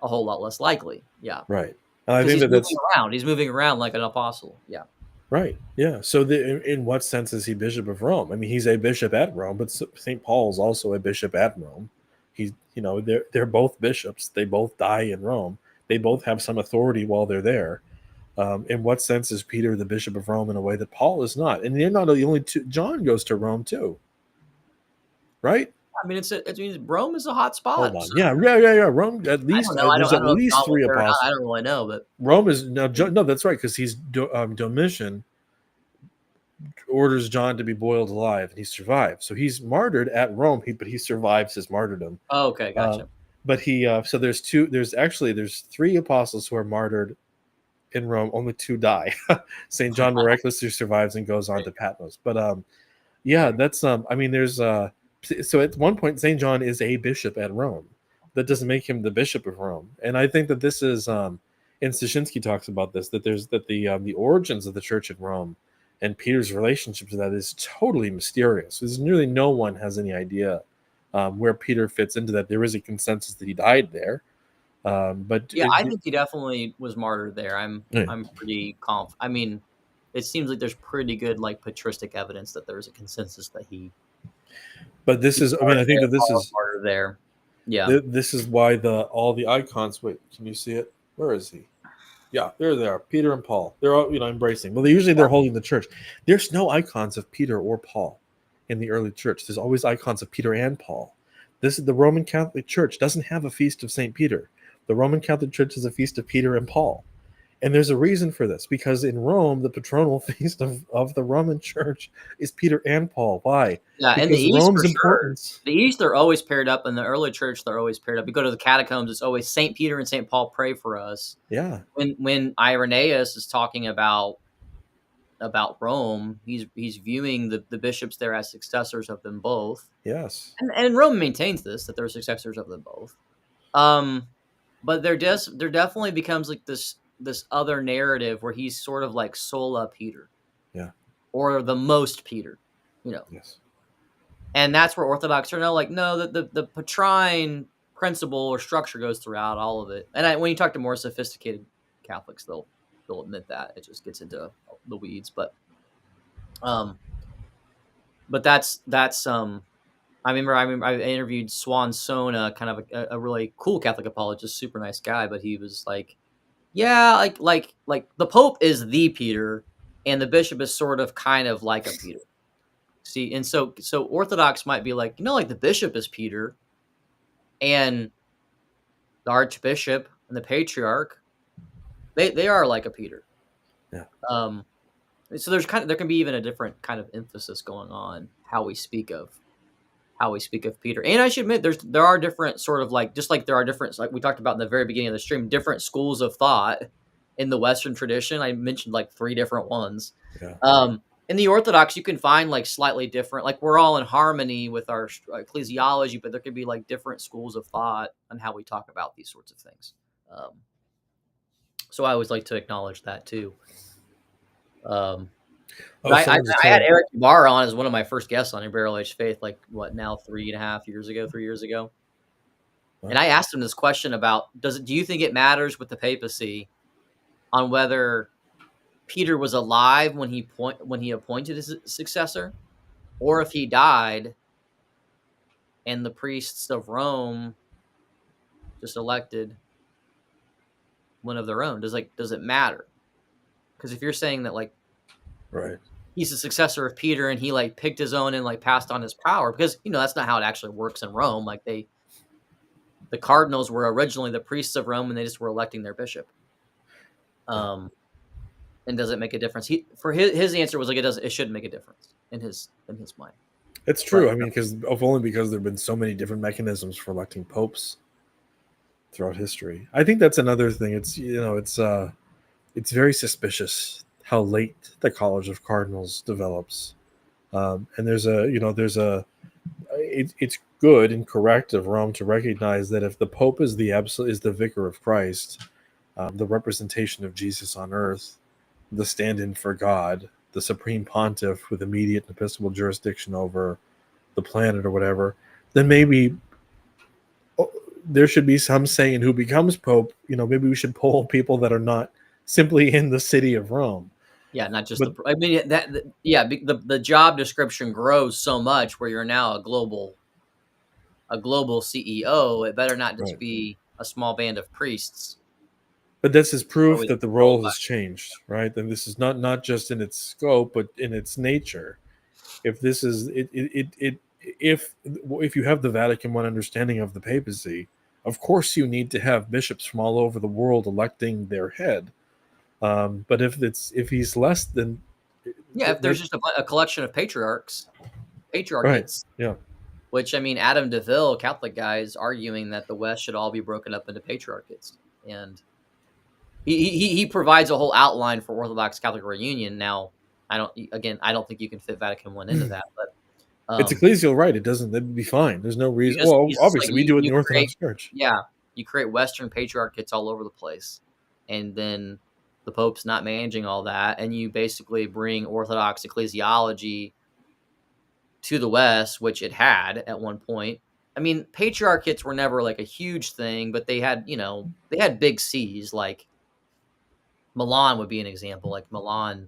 a whole lot less likely. Yeah, right. And I because think he's moving that's around. He's moving around like an apostle. Yeah. right. Yeah. So in what sense is he bishop of Rome? I mean, he's a bishop at Rome, but St. Paul is also a bishop at Rome. He's, they're both bishops. They both die in Rome. They both have some authority while they're there. In what sense is Peter the bishop of Rome in a way that Paul is not? And they're not the only two. John goes to Rome too, right? I mean, it means Rome is a hot spot. Hold on. So, Yeah. Rome, at I least, don't know. there's I at don't know if least John was three there or not. I apostles. don't really know, but Rome is, no, that's right, because he's Domitian orders John to be boiled alive, and he survives. So he's martyred at Rome, but he survives his martyrdom. oh, okay, Uh, gotcha. but so there's two. There's three apostles who are martyred in Rome. Only two die. Saint John miraculously survives and goes on to Patmos. But yeah, that's I mean, there's so at one point Saint John is a bishop at Rome. That doesn't make him the bishop of Rome. And I think that this is and Szyszynski talks about this, that the origins of the church in Rome and Peter's relationship to that is totally mysterious. There's nearly no one has any idea where Peter fits into that. There is a consensus that he died there, but Yeah, I think he definitely was martyred there. I'm pretty confident. I mean, it seems like there's pretty good like patristic evidence that there's a consensus that he. But this is, I mean, I think that this is martyred there. Yeah, this is why all the icons. Wait, can you see it? Where is he? Yeah, there they are. Peter and Paul. They're all embracing. Well, they're holding the church. There's no icons of Peter or Paul in the early church. There's always icons of Peter and Paul. This is the Roman Catholic Church doesn't have a feast of Saint Peter. The Roman Catholic Church is a feast of Peter and Paul. And there's a reason for this, because in Rome, the patronal feast of the Roman Church is Peter and Paul. Why? yeah, because and the East Rome's for sure. importance. The East, they're always paired up. In the early church, they're always paired up. You go to the catacombs, it's always Saint Peter and Saint Paul pray for us. Yeah. When Irenaeus is talking about Rome, he's viewing the bishops there as successors of them both. Yes. And Rome maintains this, that they're successors of them both. But there definitely becomes like this other narrative where he's sort of like sola Peter. Yeah. Or the most Peter, Yes. And that's where Orthodox are like, no, the Petrine principle or structure goes throughout all of it. And when you talk to more sophisticated Catholics, they'll admit that. It just gets into the weeds. But that's I remember I interviewed Swan Sona, kind of a really cool Catholic apologist, super nice guy, but he was like, yeah, like the Pope is the Peter, and the bishop is sort of kind of like a Peter. See, and so Orthodox might be like, like the bishop is Peter, and the archbishop and the patriarch, they are like a Peter. Yeah. So there can be even a different kind of emphasis going on how we speak of Peter. And I should admit, there are different sort of like, just like there are different, like we talked about in the very beginning of the stream, different schools of thought in the Western tradition. I mentioned like 3 different ones. Yeah. In the Orthodox, you can find like slightly different, like we're all in harmony with our ecclesiology, but there could be like different schools of thought on how we talk about these sorts of things. So I always like to acknowledge that too. I had Eric Barr on as one of my first guests on Barrel Age Faith, like what now 3 years ago. Wow. And I asked him this question about, do you think it matters with the papacy on whether Peter was alive when he appointed his successor, or if he died and the priests of Rome just elected one of their own? Does it matter? Because if you're saying that like, right, he's the successor of Peter and he like picked his own and like passed on his power, because that's not how it actually works in Rome. Like the cardinals were originally the priests of Rome and they just were electing their bishop. And does it make a difference? His answer was like it shouldn't make a difference in his mind. It's true. But, I mean, because there've been so many different mechanisms for electing popes throughout history. I think that's another thing. It's it's very suspicious how late the College of Cardinals develops, and there's it's good and correct of Rome to recognize that if the Pope is the vicar of Christ, the representation of Jesus on earth, the stand-in for God, the supreme pontiff with immediate episcopal jurisdiction over the planet or whatever, then maybe there should be some say in who becomes Pope. Maybe we should poll people that are not simply in the city of Rome. Yeah, not just But the. I mean, yeah, the job description grows so much where you're now a global CEO. It better not just right. be a small band of priests. But this is proof Always that the controlled role by. has changed, right? And this is not just in its scope, but in its nature. If this is if you have the Vatican I understanding of the papacy, of course you need to have bishops from all over the world electing their head. But if he's less than Yeah, if there's that, just a collection of right? patriarchates, Yeah, which I mean, Adam DeVille, Catholic guy, is arguing that the West should all be broken up into patriarchates, and he provides a whole outline for Orthodox Catholic reunion. Now, I don't think you can fit Vatican I into that, but it's um, ecclesial right. It doesn't. That'd be fine. There's no reason. Well, he's just like obviously we do it in you the create, Orthodox Church. yeah, you create Western patriarchates all over the place, and then the Pope's not managing all that, and you basically bring Orthodox ecclesiology to the West, which it had at one point. I mean, patriarchates were never like a huge thing, but they had big C's. Like Milan would be an example. Like Milan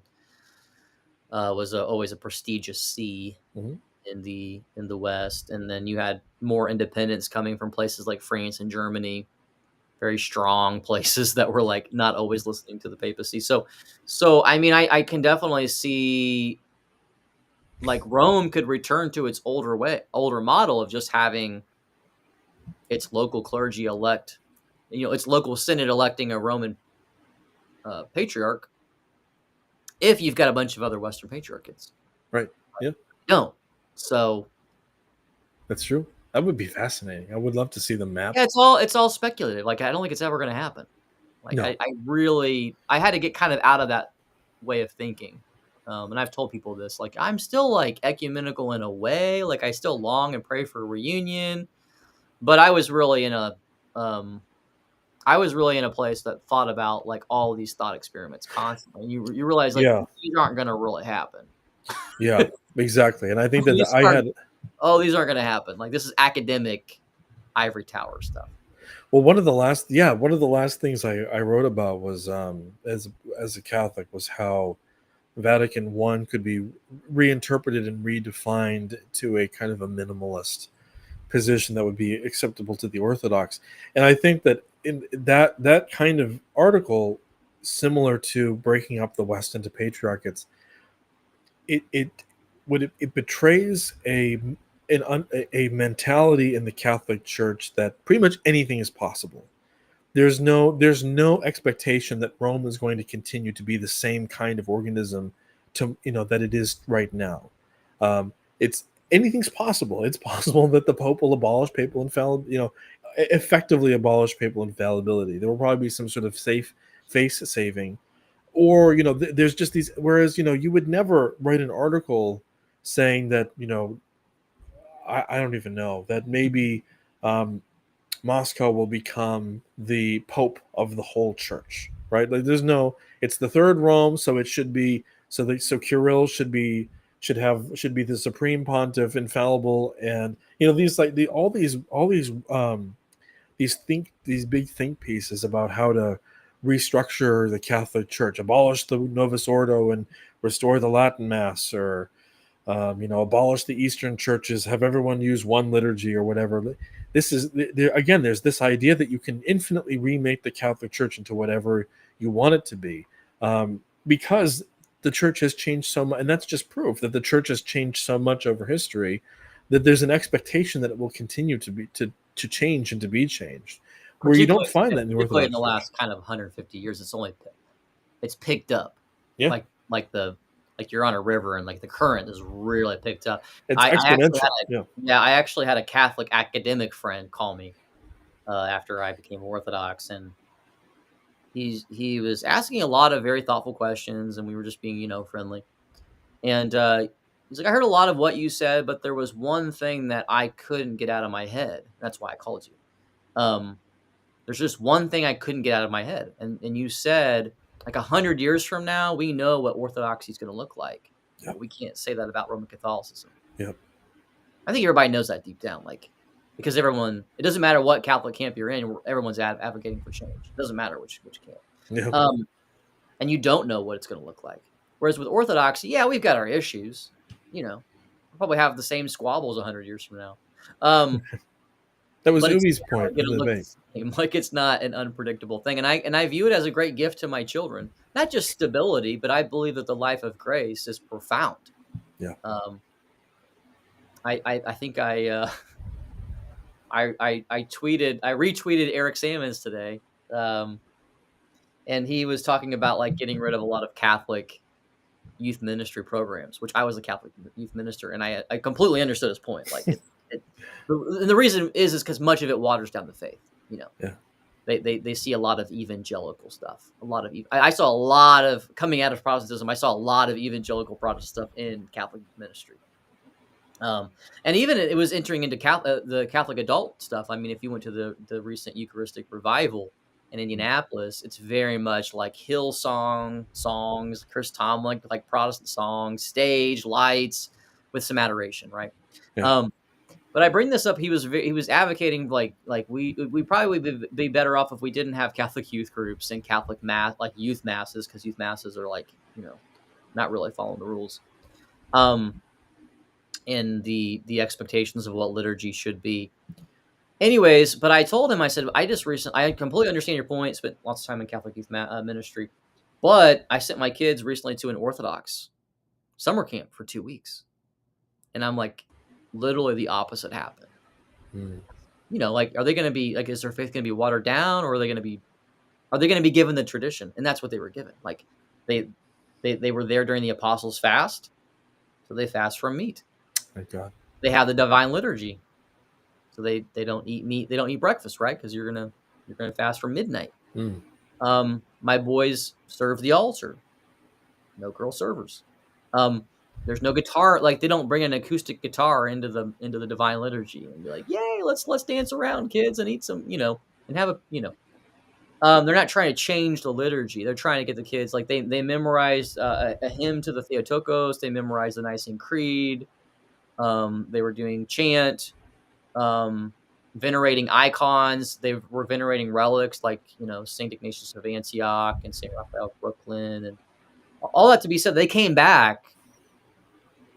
was always a prestigious see Hmm. in the West, and then you had more independence coming from places like France and Germany, very strong places that were like not always listening to the papacy. So I mean, I can definitely see like Rome could return to its older model of just having its local clergy elect, its local synod electing a Roman patriarch. If you've got a bunch of other Western patriarchates, Right. Yeah, don't. So that's true. That would be fascinating. I would love to see the map. yeah, it's all speculative. Like I don't think it's ever going to happen. Like No. I had to get kind of out of that way of thinking. And I've told people this, like I'm still like ecumenical in a way, like I still long and pray for a reunion, but um, I was really in a place that thought about like all of these thought experiments constantly. And you realize like Yeah. these aren't going to really happen. Yeah. Exactly. And I think that these I aren't. had. Oh, these aren't going to happen. Like this is academic ivory tower stuff. Well, one of the last things I wrote about was as a Catholic was how Vatican I could be reinterpreted and redefined to a kind of a minimalist position that would be acceptable to the Orthodox. And I think that in that kind of article, similar to breaking up the West into patriarchates, it betrays a mentality in the Catholic Church that pretty much anything is possible. There's no expectation that Rome is going to continue to be the same kind of organism that it is right now. It's anything's possible. It's possible that the Pope will abolish papal infallibility, effectively abolish papal infallibility. There will probably be some sort of safe face saving, or there's just these. Whereas you would never write an article saying that I don't even know that maybe um, Moscow will become the pope of the whole church, right? Like it's the third Rome, so it should be so Kirill should be the supreme pontiff, infallible, and these like these big think pieces about how to restructure the Catholic Church, abolish the Novus Ordo and restore the Latin Mass, or abolish the Eastern churches, have everyone use one liturgy or whatever. This is again, there's this idea that you can infinitely remake the Catholic Church into whatever you want it to be, because the church has changed so much, and that's just proof that the church has changed so much over history that there's an expectation that it will continue to change and to be changed, where you don't Particularly, find that in the particularly in the Orthodox Church. last kind of 150 years, it's picked up, Yeah, like you're on a river and like the current is really picked up. it's I actually had exponential. Yeah. I actually had a Catholic academic friend call me after I became Orthodox, and he was asking a lot of very thoughtful questions, and we were just being friendly, and He's like, I heard a lot of what you said, but there was one thing that I couldn't get out of my head. That's why I called you. There's just one thing I couldn't get out of my head. And you said, like 100 years from now, we know what Orthodoxy is going to look like. Yep. But we can't say that about Roman Catholicism. Yep. I think everybody knows that deep down, like, because everyone, it doesn't matter what Catholic camp you're in, everyone's advocating for change. It doesn't matter which camp. Yep. And you don't know what it's going to look like. Whereas with Orthodoxy, yeah, we've got our issues. You know, we'll probably have the same squabbles 100 years from now. That was but Ubi's point in the look debate. like it's not an unpredictable thing. And I view it as a great gift to my children. Not just stability, but I believe that the life of grace is profound. Yeah. I think I retweeted Eric Sammons today. And he was talking about like getting rid of a lot of Catholic youth ministry programs, which I was a Catholic youth minister, and I completely understood his point. Like, the reason is because much of it waters down the faith. You know, yeah. They see a lot of evangelical stuff. I saw a lot of, coming out of Protestantism, I saw a lot of evangelical Protestant stuff in Catholic ministry. And even it was entering into the Catholic adult stuff. I mean, if you went to the recent Eucharistic revival in Indianapolis, it's very much like Hillsong songs, Chris Tomlin, like Protestant songs, stage lights with some adoration, right? Yeah. But I bring this up. He was advocating like we probably would be better off if we didn't have Catholic youth groups and Catholic mass, like youth masses, because youth masses are like, you know, not really following the rules. And the expectations of what liturgy should be. Anyways, but I told him, I said, I completely understand your point, spent lots of time in Catholic youth ministry, but I sent my kids recently to an Orthodox summer camp for 2 weeks. And I'm like, literally the opposite happened. You know, like, are they going to be, like, is their faith going to be watered down, or are they going to be given the tradition? And that's what they were given. Like, they were there during the Apostles' fast, so they fast from meat. Thank God. They have the divine liturgy. So they don't eat meat. They don't eat breakfast, right? Because you're gonna fast from midnight. My boys serve the altar. No girl servers. There's no guitar. Like, they don't bring an acoustic guitar into the divine liturgy and be like, "Yay, let's dance around, kids, and eat some," you know, and have a, you know. They're not trying to change the liturgy. They're trying to get the kids, like, they memorized a hymn to the Theotokos. They memorized the Nicene Creed. They were doing chant. Venerating icons. They were venerating relics like, you know, St. Ignatius of Antioch and St. Raphael of Brooklyn, and all that to be said, they came back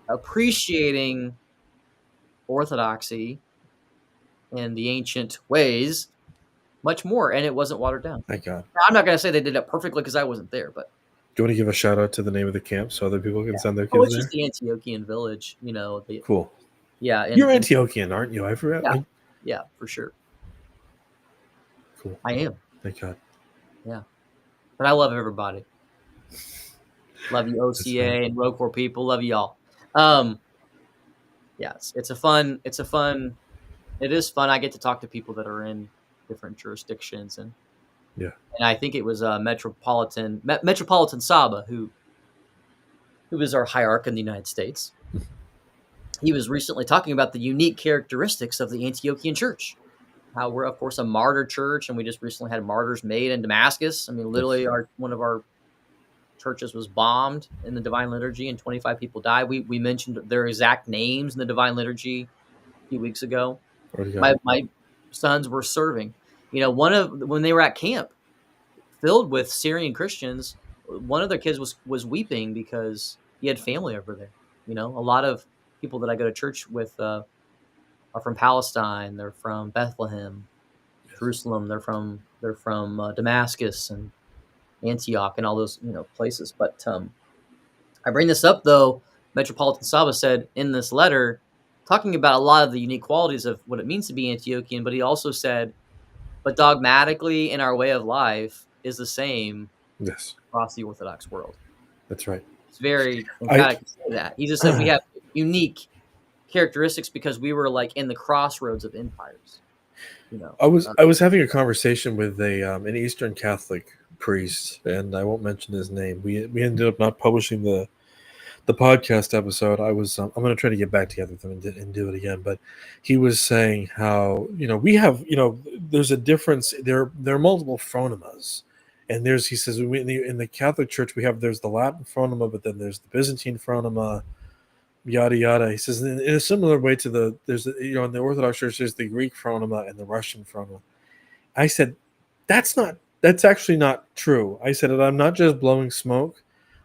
appreciating Orthodoxy and the ancient ways much more, and it wasn't watered down. Thank God. Now, I'm not going to say they did it perfectly because I wasn't there, but. Do you want to give a shout out to the name of the camp so other people can send their kids it's there? just the Antiochian village, you know. Cool. Yeah. You're Antiochian, aren't you? I forgot. Yeah, for sure. Cool. I am. Thank God. Yeah. But I love everybody. Love you, OCA and Roquefort people. Love you all. Yeah, it is fun. I get to talk to people that are in different jurisdictions, and I think it was Metropolitan Saba who is our hierarch in the United States. He was recently talking about the unique characteristics of the Antiochian church. How we're, of course, a martyr church, and we just recently had martyrs made in Damascus. I mean, literally, one of our churches was bombed in the Divine Liturgy, and 25 people died. We mentioned their exact names in the Divine Liturgy a few weeks ago. My sons were serving. You know, when they were at camp, filled with Syrian Christians, one of their kids was weeping because he had family over there. You know, a lot of people that I go to church with are from Palestine. They're from Bethlehem, Jerusalem. They're from Damascus and Antioch and all those, you know, places. But I bring this up, though. Metropolitan Saba said in this letter, talking about a lot of the unique qualities of what it means to be Antiochian, but he also said, but dogmatically in our way of life is the same across the Orthodox world. That's right. It's very emphatic to say that. He just said we have unique characteristics because we were like in the crossroads of empires. You know, I was having a conversation with an Eastern Catholic priest, and I won't mention his name. We ended up not publishing the the podcast episode, I was I'm going to try to get back together with him and do it again. But he was saying how we have there's a difference. There are multiple phronemas, and he says in the Catholic Church there's the Latin phronema, but then there's the Byzantine phronema, yada yada. He says in a similar way to in the Orthodox Church there's the Greek phronema and the Russian phronema. I said that's actually not true. I said, and I'm not just blowing smoke.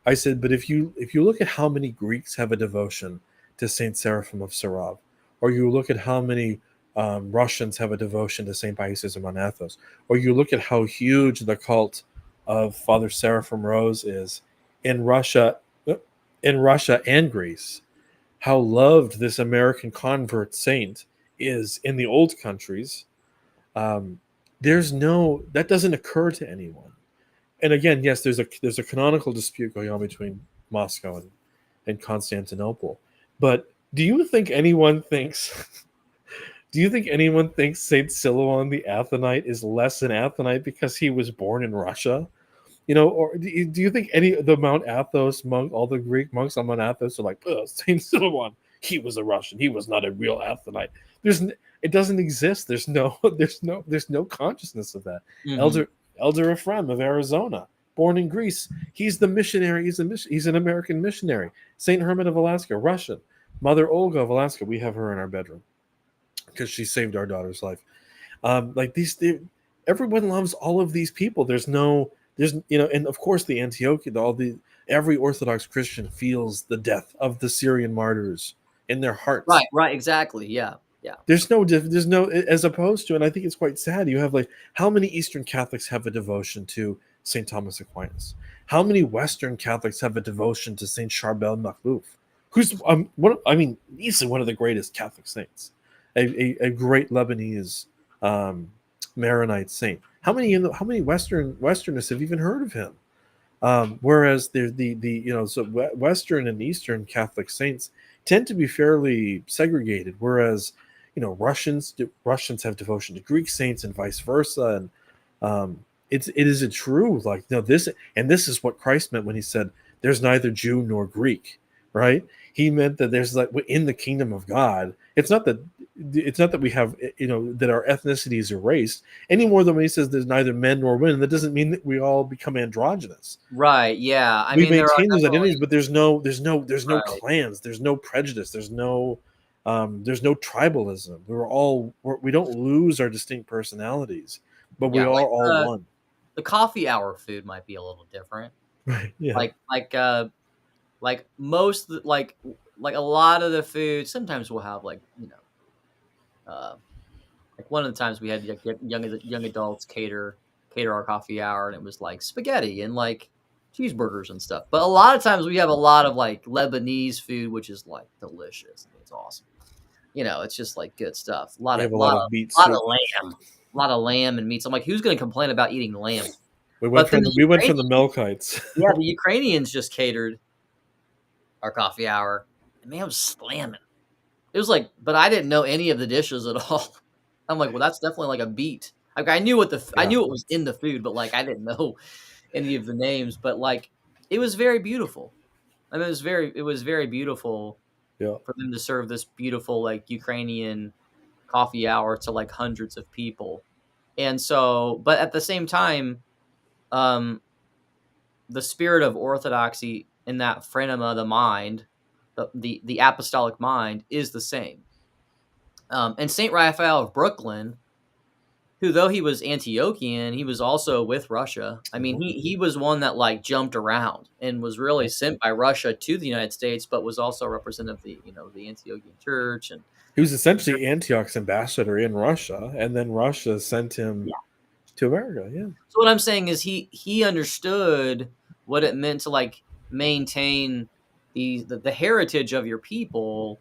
I said, but if you look at how many Greeks have a devotion to Saint Seraphim of Sarov, or you look at how many Russians have a devotion to Saint Paisius of Athos, or you look at how huge the cult of Father Seraphim Rose is in Russia and Greece, how loved this American convert saint is in the old countries. Um, that doesn't occur to anyone. And again, yes, there's a canonical dispute going on between Moscow and Constantinople. But do you think anyone thinks Saint Silouan the Athonite is less an Athonite because he was born in Russia? Or do you think the Mount Athos monk, all the Greek monks on Mount Athos are like, Saint Silouan, he was a Russian, he was not a real Athonite? It doesn't exist. There's no consciousness of that. Mm-hmm. Elder Ephraim of Arizona, born in Greece, he's the missionary. He's an American missionary. Saint Hermit of Alaska, Russian. Mother Olga of Alaska, we have her in our bedroom because she saved our daughter's life. Everyone loves all of these people. And of course the Antiochian, every Orthodox Christian feels the death of the Syrian martyrs in their hearts. Right, exactly, yeah. There's no, as opposed to, and I think it's quite sad. You have how many Eastern Catholics have a devotion to Saint Thomas Aquinas? How many Western Catholics have a devotion to Saint Charbel Makhlouf, who's easily one of the greatest Catholic saints, a great Lebanese Maronite saint. How many Westernists have even heard of him? Whereas Western and Eastern Catholic saints tend to be fairly segregated, whereas Russians have devotion to Greek saints and vice versa, and it is a true this is what Christ meant when he said there's neither Jew nor Greek, right? He meant that there's in the kingdom of God, it's not that we have that our ethnicity is erased any more than when he says there's neither men nor women. That doesn't mean that we all become androgynous, right? Yeah, we maintain those identities, but there's no right. clans, there's no prejudice, there's no tribalism. We don't lose our distinct personalies, but we are all one. The coffee hour food might be a little different, right? Yeah, like most like a lot of the food. Sometimes we'll have like one of the times we had young adults cater our coffee hour, and it was like spaghetti and like cheeseburgers and stuff. But a lot of times we have a lot of like Lebanese food, which is like delicious. It's awesome. It's just like good stuff. A lot of lamb and meats. I'm like, who's going to complain about eating lamb? We went from the Melkites. Yeah, the Ukrainians just catered our coffee hour, and man, it was slamming. It was like, but I didn't know any of the dishes at all. I'm like, well, that's definitely like a beet. Like I knew I knew what was in the food, but like I didn't know any of the names. But like, it was very beautiful. I mean, it was very beautiful. Yeah. For them to serve this beautiful like Ukrainian coffee hour to like hundreds of people, and so, but at the same time, the spirit of orthodoxy in that frenema, the mind, the apostolic mind, is the same. And Saint Raphael of Brooklyn, who though he was Antiochian, he was also with Russia. I mean, he was one that like jumped around and was really sent by Russia to the United States, but was also a representative of the Antiochian Church, and he was essentially Antioch's ambassador in Russia, and then Russia sent him to America. Yeah. So what I'm saying is he understood what it meant to like maintain the heritage of your people.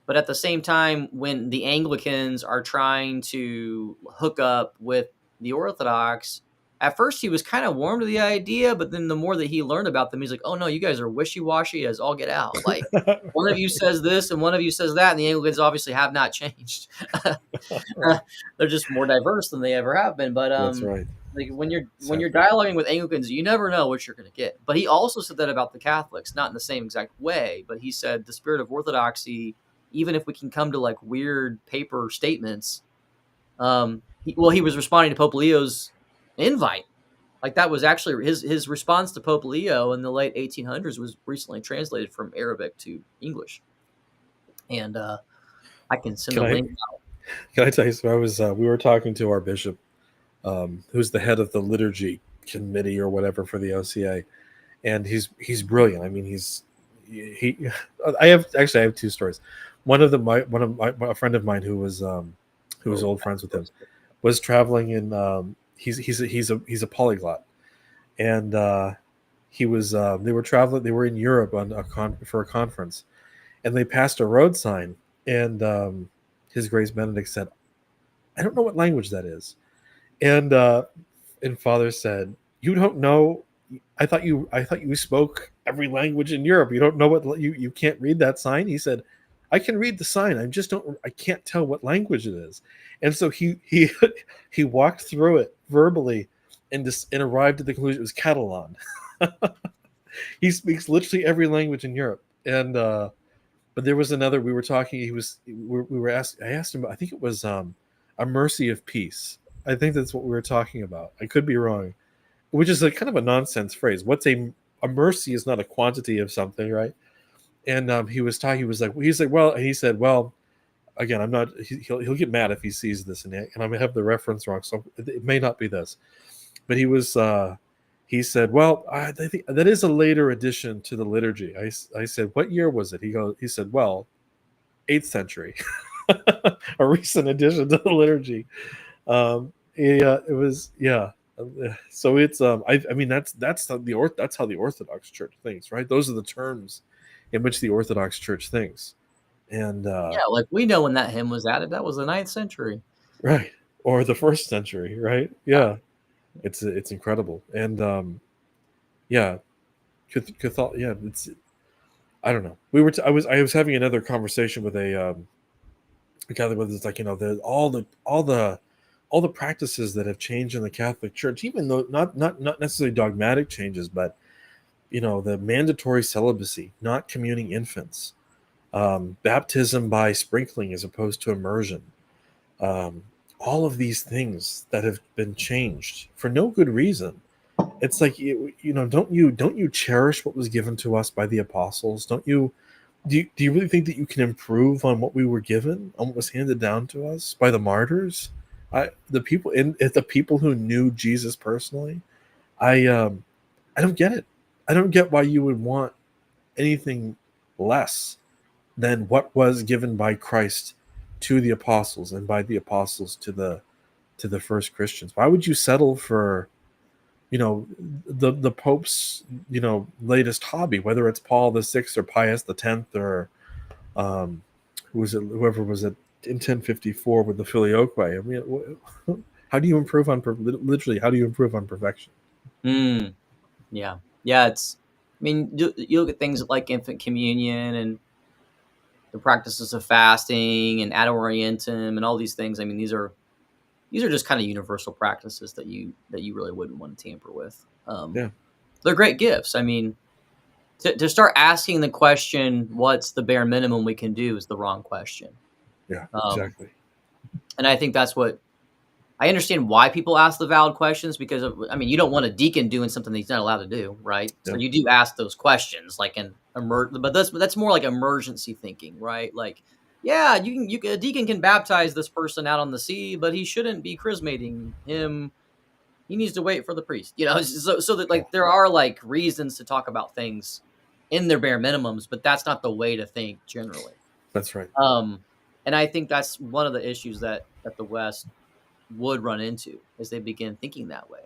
But at the same time, when the Anglicans are trying to hook up with the Orthodox, at first he was kind of warm to the idea, but then the more that he learned about them, he's like, oh no, you guys are wishy-washy as all get out. Like one of you says this and one of you says that, and the Anglicans obviously have not changed. Right. They're just more diverse than they ever have been. But That's right. like when you're Exactly. dialoguing with Anglicans, you never know what you're going to get. But he also said that about the Catholics, not in the same exact way, but he said the spirit of orthodoxy, even if we can come to like weird paper statements, he was responding to Pope Leo's invite. Like that was actually his response to Pope Leo in the late 1800s was recently translated from Arabic to English, and I can send Can a I link. can I tell you? So I was we were talking to our bishop, who's the head of the liturgy committee or whatever for the OCA, and he's brilliant. I mean, he. I have two stories. One of them, a friend of mine who was old friends with him, was traveling in. He's a polyglot, and he was they were traveling. They were in Europe on for a conference, and they passed a road sign, and His Grace Benedict said, "I don't know what language that is," and Father said, "You don't know? I thought you spoke every language in Europe. You don't know what you can't read that sign?" He said, "I can read the sign. I can't tell what language it is." And so he he walked through it verbally and arrived at the conclusion it was Catalan. He speaks literally every language in Europe. And but there was another. We were talking. We were asked. I asked him. I think it was a mercy of peace. I think that's what we were talking about. I could be wrong, which is a kind of a nonsense phrase. What's a mercy is not a quantity of something, right? And he was talking. He's like, well, and he said, well, again, I'm not. He'll get mad if he sees this, and I may have the reference wrong, so it may not be this. But he said, well, I think that is a later addition to the liturgy. I said, what year was it? He said, well, 8th century, a recent addition to the liturgy. Yeah, it was, yeah. So it's I mean that's how the Orthodox Church thinks, right? Those are the terms in which the Orthodox Church thinks, and Yeah, like we know when that hymn was added. That was the 9th century. right, or the 1st century, right? Yeah, it's incredible, and yeah, Catholic, yeah, it's I don't know. I was having another conversation with a Catholic with it's like all the practices that have changed in the Catholic Church, even though not necessarily dogmatic changes, but the mandatory celibacy, not communing infants, baptism by sprinkling as opposed to immersion, um, all of these things that have been changed for no good reason. It's like don't you cherish what was given to us by the apostles? Don't you? Do you really think that you can improve on what we were given, on what was handed down to us by the martyrs? The people who knew Jesus personally. I don't get it. I don't get why you would want anything less than what was given by Christ to the apostles and by the apostles to the first Christians. Why would you settle for the Pope's latest hobby, whether it's Paul VI or Pius X or whoever was it in 1054 with the Filioque? I mean, how do you improve on literally? How do you improve on perfection? Mm, yeah, yeah. It's. I mean, you look at things like infant communion and the practices of fasting and ad orientem and all these things. I mean, these are just kind of universal practices that you really wouldn't want to tamper with. Yeah, They're great gifts. I mean, to start asking the question, "What's the bare minimum we can do?" is the wrong question. yeah, Um, exactly. and I think that's what I understand why people ask the valid questions because I mean, you don't want a deacon doing something that he's not allowed to do, right? So Yeah, you do ask those questions, like but that's more like emergency thinking, right? Like, yeah, a deacon can baptize this person out on the sea, but he shouldn't be chrismating him. He needs to wait for the priest, so that yeah, like there are like reasons to talk about things in their bare minimums, but that's not the way to think generally. that's right. Um, and I think that's one of the issues that the West would run into as they begin thinking that way,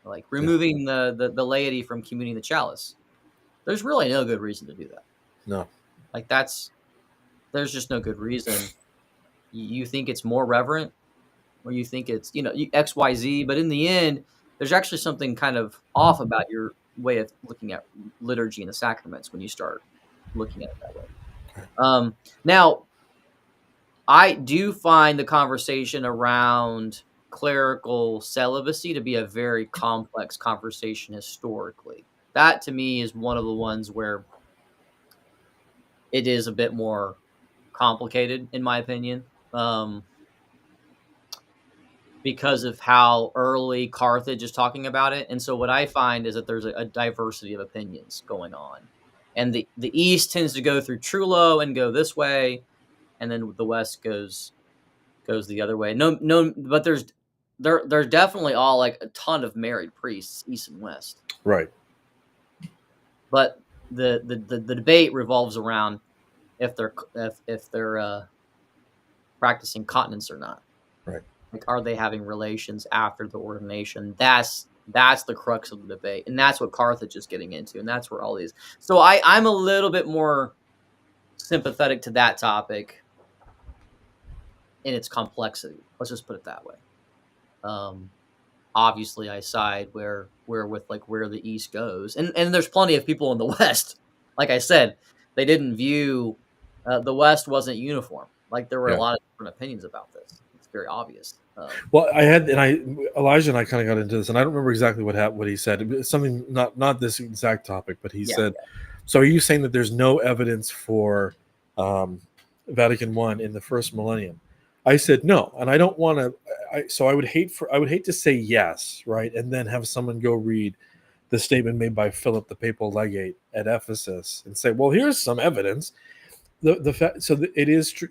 like Yeah, removing the laity from communing the chalice. There's really no good reason to do that. no, Like there's just no good reason. You think it's more reverent, or you think it's XYZ, but in the end, there's actually something kind of off about your way of looking at liturgy and the sacraments when you start looking at it that way. Now, I do find the conversation around clerical celibacy to be a very complex conversation historically. That to me is one of the ones where it is a bit more complicated, in my opinion, because of how early Carthage is talking about it. And so what I find is that there's a diversity of opinions going on. And the East tends to go through Trullo and go this way, and then the West goes the other way. No, but there's definitely all like a ton of married priests, East and West. Right. But the debate revolves around if they're practicing continence or not. Right. Like, are they having relations after the ordination? That's the crux of the debate, and that's what Carthage is getting into, and that's where all these. So I'm a little bit more sympathetic to that topic in its complexity. Let's just put it that way. Obviously, I side where the East goes, and there's plenty of people in the West. Like I said, they didn't view the West wasn't uniform. Like, there were a lot of different opinions about this. It's very obvious. Well, Elijah and I kind of got into this, and I don't remember exactly what he said. It was something not this exact topic, but he said. So, are you saying that there's no evidence for Vatican I in the first millennium? I said no, and I don't want to. So I would hate to say yes, right, and then have someone go read the statement made by Philip, the papal legate at Ephesus, and say, "Well, here's some evidence." The fact, so it is true,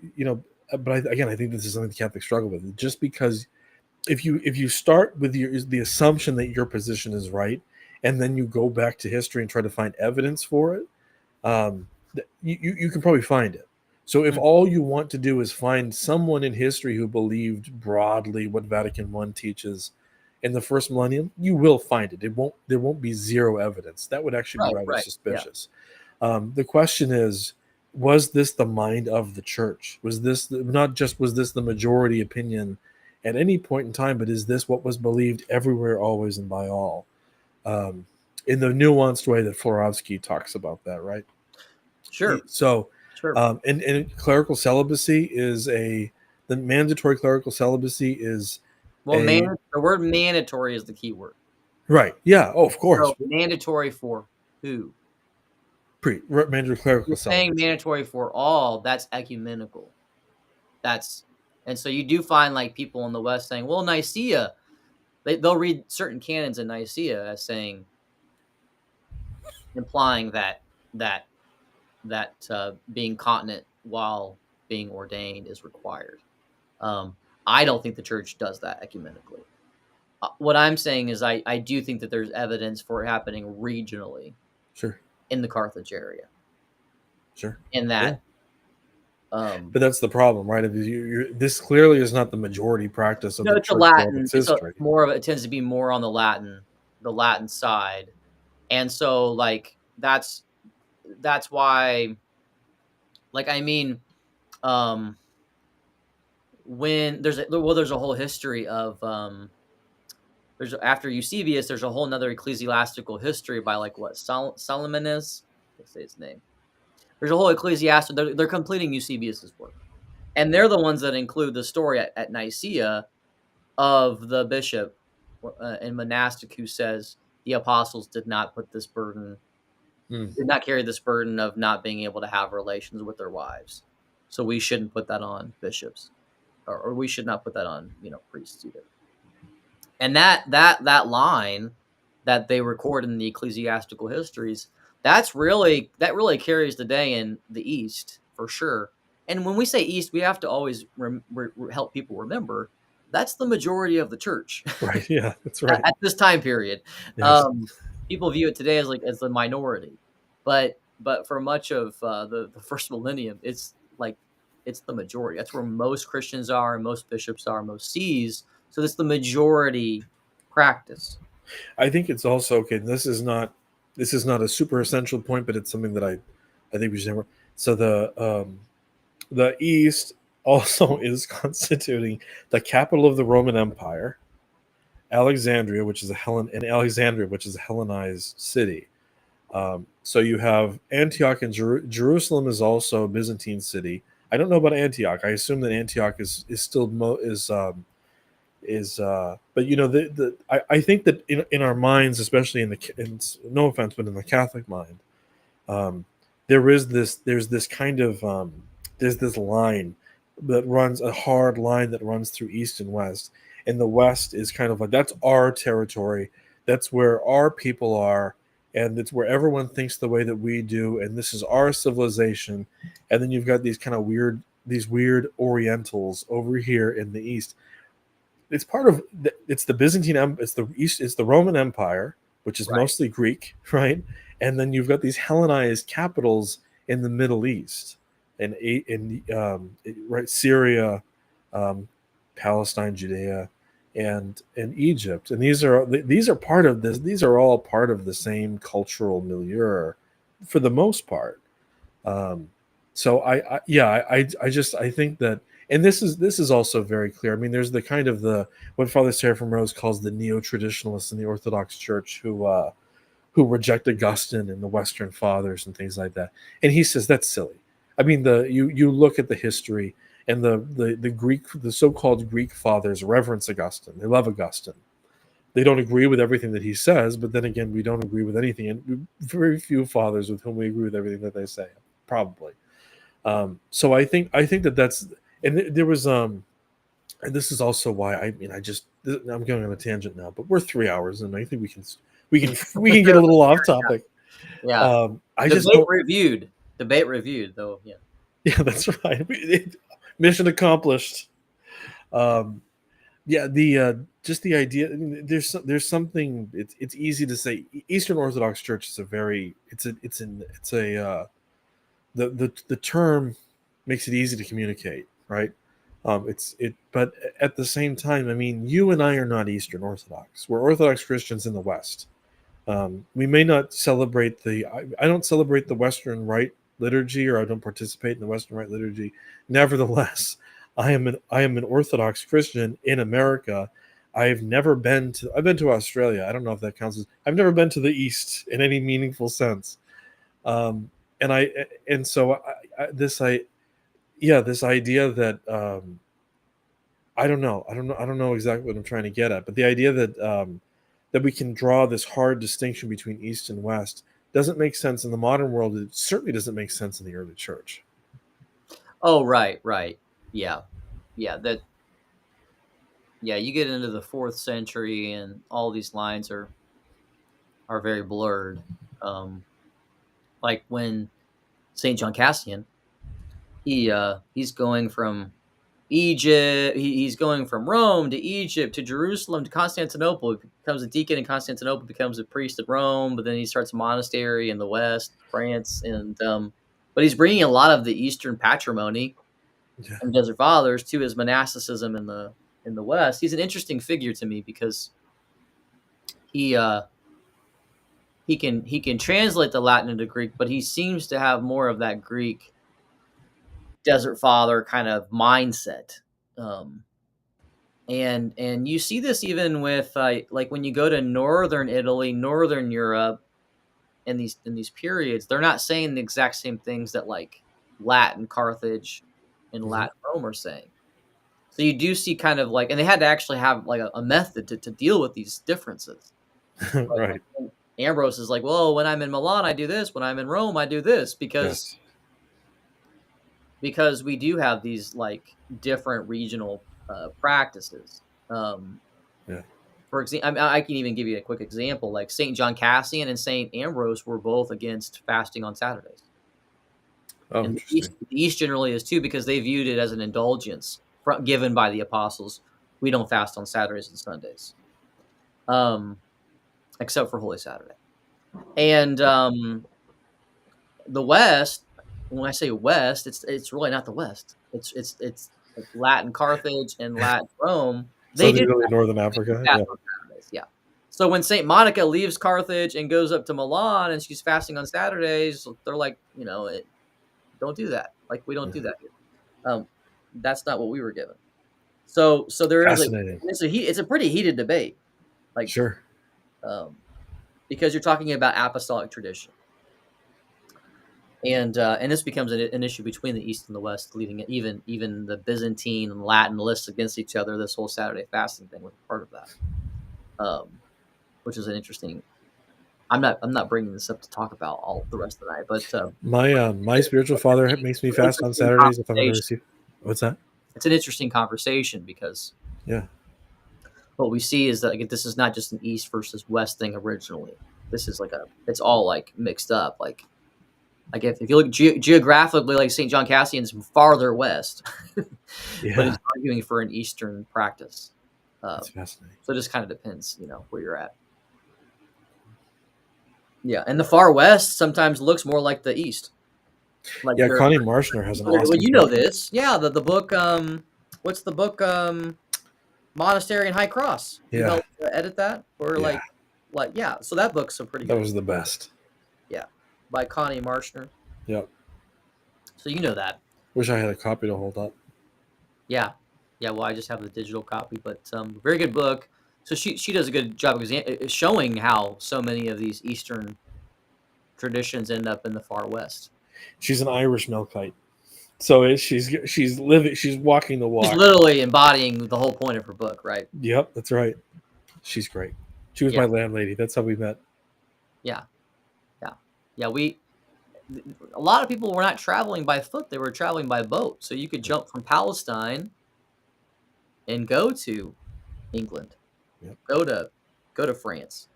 But I think this is something the Catholics struggle with. Just because if you start with the assumption that your position is right, and then you go back to history and try to find evidence for it, you can probably find it. So if all you want to do is find someone in history who believed broadly what Vatican I teaches in the first millennium, you will find it. There won't be zero evidence. That would actually be rather suspicious. Yeah. The question is, was this the mind of the church? Was this the majority opinion at any point in time, but is this what was believed everywhere, always, and by all? In the nuanced way that Florovsky talks about that, right? Sure. So, and clerical celibacy is the mandatory clerical celibacy is. Well, the word mandatory is the key word. Right. Yeah. Oh, of course. So mandatory for who? Mandatory clerical celibacy. Saying mandatory for all, that's ecumenical. And so you do find like people in the West saying, well, Nicaea, they'll read certain canons in Nicaea as implying that being continent while being ordained is required. I don't think the church does that ecumenically. What I'm saying is I do think that there's evidence for it happening regionally. Sure. In the Carthage area. Sure. In that. Yeah. But that's the problem, right? This clearly is not the majority practice of the church. Latin. It tends to be more on the Latin side. And so like that's why, like, I mean, when there's a whole history of after Eusebius, there's a whole nother ecclesiastical history by like what Solomones, let's say his name. There's a whole ecclesiastical. They're completing Eusebius's work, and they're the ones that include the story at Nicaea of the bishop in monastic who says the apostles did not put this burden, did not carry this burden of not being able to have relations with their wives, so we shouldn't put that on bishops, or we should not put that on priests either. And that line that they record in the ecclesiastical histories, that really carries the day in the East for sure. And when we say East, we have to always help people remember that's the majority of the church. Right. Yeah, that's right. At this time period, yes. People view it today as the minority, but for much of the first millennium, it's the majority. That's where most Christians are, and most bishops are, most sees. So that's the majority practice. I think it's also okay. This is not a super essential point, but it's something that I think we should remember. So the East also is constituting the capital of the Roman Empire, Alexandria, which is a Alexandria, which is a Hellenized city. So you have Antioch, and Jerusalem is also a Byzantine city. I don't know about Antioch. I assume that Antioch is still but I think that in our minds, especially no offense, but in the Catholic mind, um, there's this kind of there's this line that runs a hard line that runs through East and West, and the West is kind of like, that's our territory, that's where our people are, and it's where everyone thinks the way that we do, and this is our civilization. And then you've got these weird Orientals over here in the East. It's the Byzantine, it's the Roman Empire, which is Right. mostly Greek, right? And then you've got these Hellenized capitals in the Middle East, right, Syria, Palestine, Judea, and Egypt, and these are part of this. These are all part of the same cultural milieu, for the most part. So I think that, and this is also very clear. I mean, there's the kind of what Father Seraphim Rose calls the neo-traditionalists in the Orthodox Church who reject Augustine and the Western Fathers and things like that. And he says that's silly. I mean, you look at the history, and the so-called Greek Fathers reverence Augustine. They love Augustine. They don't agree with everything that he says, but then again, we don't agree with anything. And very few fathers with whom we agree with everything that they say, probably. So I think that's, and there was and this is also why I'm going on a tangent now, but we're 3 hours and I think we can get a little off topic. Yeah. I just don't. Debate reviewed, though. Yeah. Yeah, that's right. Mission accomplished. Yeah, just the idea. I mean, there's something. It's easy to say. Eastern Orthodox Church is the term makes it easy to communicate, right? But at the same time, I mean, you and I are not Eastern Orthodox. We're Orthodox Christians in the West. We may not celebrate I don't celebrate the Western Rite liturgy, or I don't participate in the Western Rite liturgy. Nevertheless, I am an Orthodox Christian in America. I've been to Australia. I don't know if that counts I've never been to the East in any meaningful sense. This idea that I don't know exactly what I'm trying to get at, but the idea that we can draw this hard distinction between East and West doesn't make sense in the modern world. It certainly doesn't make sense in the early church. Oh, right. Yeah. You get into the 4th century and all these lines are very blurred. Like when St. John Cassian, he's going from Egypt, he's going from Rome to Egypt to Jerusalem to Constantinople. He becomes a deacon in Constantinople, becomes a priest at Rome, but then he starts a monastery in the West, France, and but he's bringing a lot of the Eastern patrimony and Desert Fathers to his monasticism in the West. He's an interesting figure to me because he can translate the Latin into Greek, but he seems to have more of that Greek Desert Father kind of mindset. And you see this even with like when you go to northern Italy, northern Europe, in these periods, they're not saying the exact same things that like Latin Carthage and Latin Rome are saying. So you do see kind of like, and they had to actually have like a method to deal with these differences. Right. Ambrose is like, well, when I'm in Milan, I do this. When I'm in Rome, I do this because we do have these like different regional practices. For example, I can even give you a quick example. Like St. John Cassian and St. Ambrose were both against fasting on Saturdays. Oh, and interesting. The East generally is too, because they viewed it as an indulgence given by the apostles. We don't fast on Saturdays and Sundays, except for Holy Saturday. And the West, when I say West, it's really not the West. It's like Latin Carthage and Latin Rome. They did really Northern Africa. Yeah. So when Saint Monica leaves Carthage and goes up to Milan and she's fasting on Saturdays, they're like, don't do that. Like, we don't do that here. That's not what we were given. So there is it's a pretty heated debate. like Sure. because you're talking about apostolic tradition. And this becomes an issue between the East and the West, leading even the Byzantine and Latin lists against each other. This whole Saturday fasting thing was part of that, which is an interesting. I'm not bringing this up to talk about all the rest of the night, but My spiritual father makes me fast on Saturdays if I'm going to receive. What's that? It's an interesting conversation because Yeah. what we see is that like, this is not just an East versus West thing originally. This is it's all like mixed up. Like if you look geographically, like St. John Cassian's farther west, Yeah. but he's arguing for an Eastern practice. That's fascinating. So it just kind of depends, where you're at. Yeah, and the far west sometimes looks more like the East. Like yeah, Connie Marshner has an awesome. Well, you know this, yeah. The book, what's the book? Monastery and High Cross. Yeah. You helped edit that, or Yeah. yeah. So that book's a pretty. That good was the best. Yeah, by Connie Marshner. Yep. So you know that. Wish I had a copy to hold up. Yeah. Well, I just have the digital copy, but very good book. So she does a good job of showing how so many of these Eastern traditions end up in the far west. She's an Irish Melkite, so she's walking the walk. She's literally embodying the whole point of her book, right? Yep, that's right. She's great. She was my landlady. That's how we met. Yeah. A lot of people were not traveling by foot; they were traveling by boat. So you could jump from Palestine and go to England, go to France.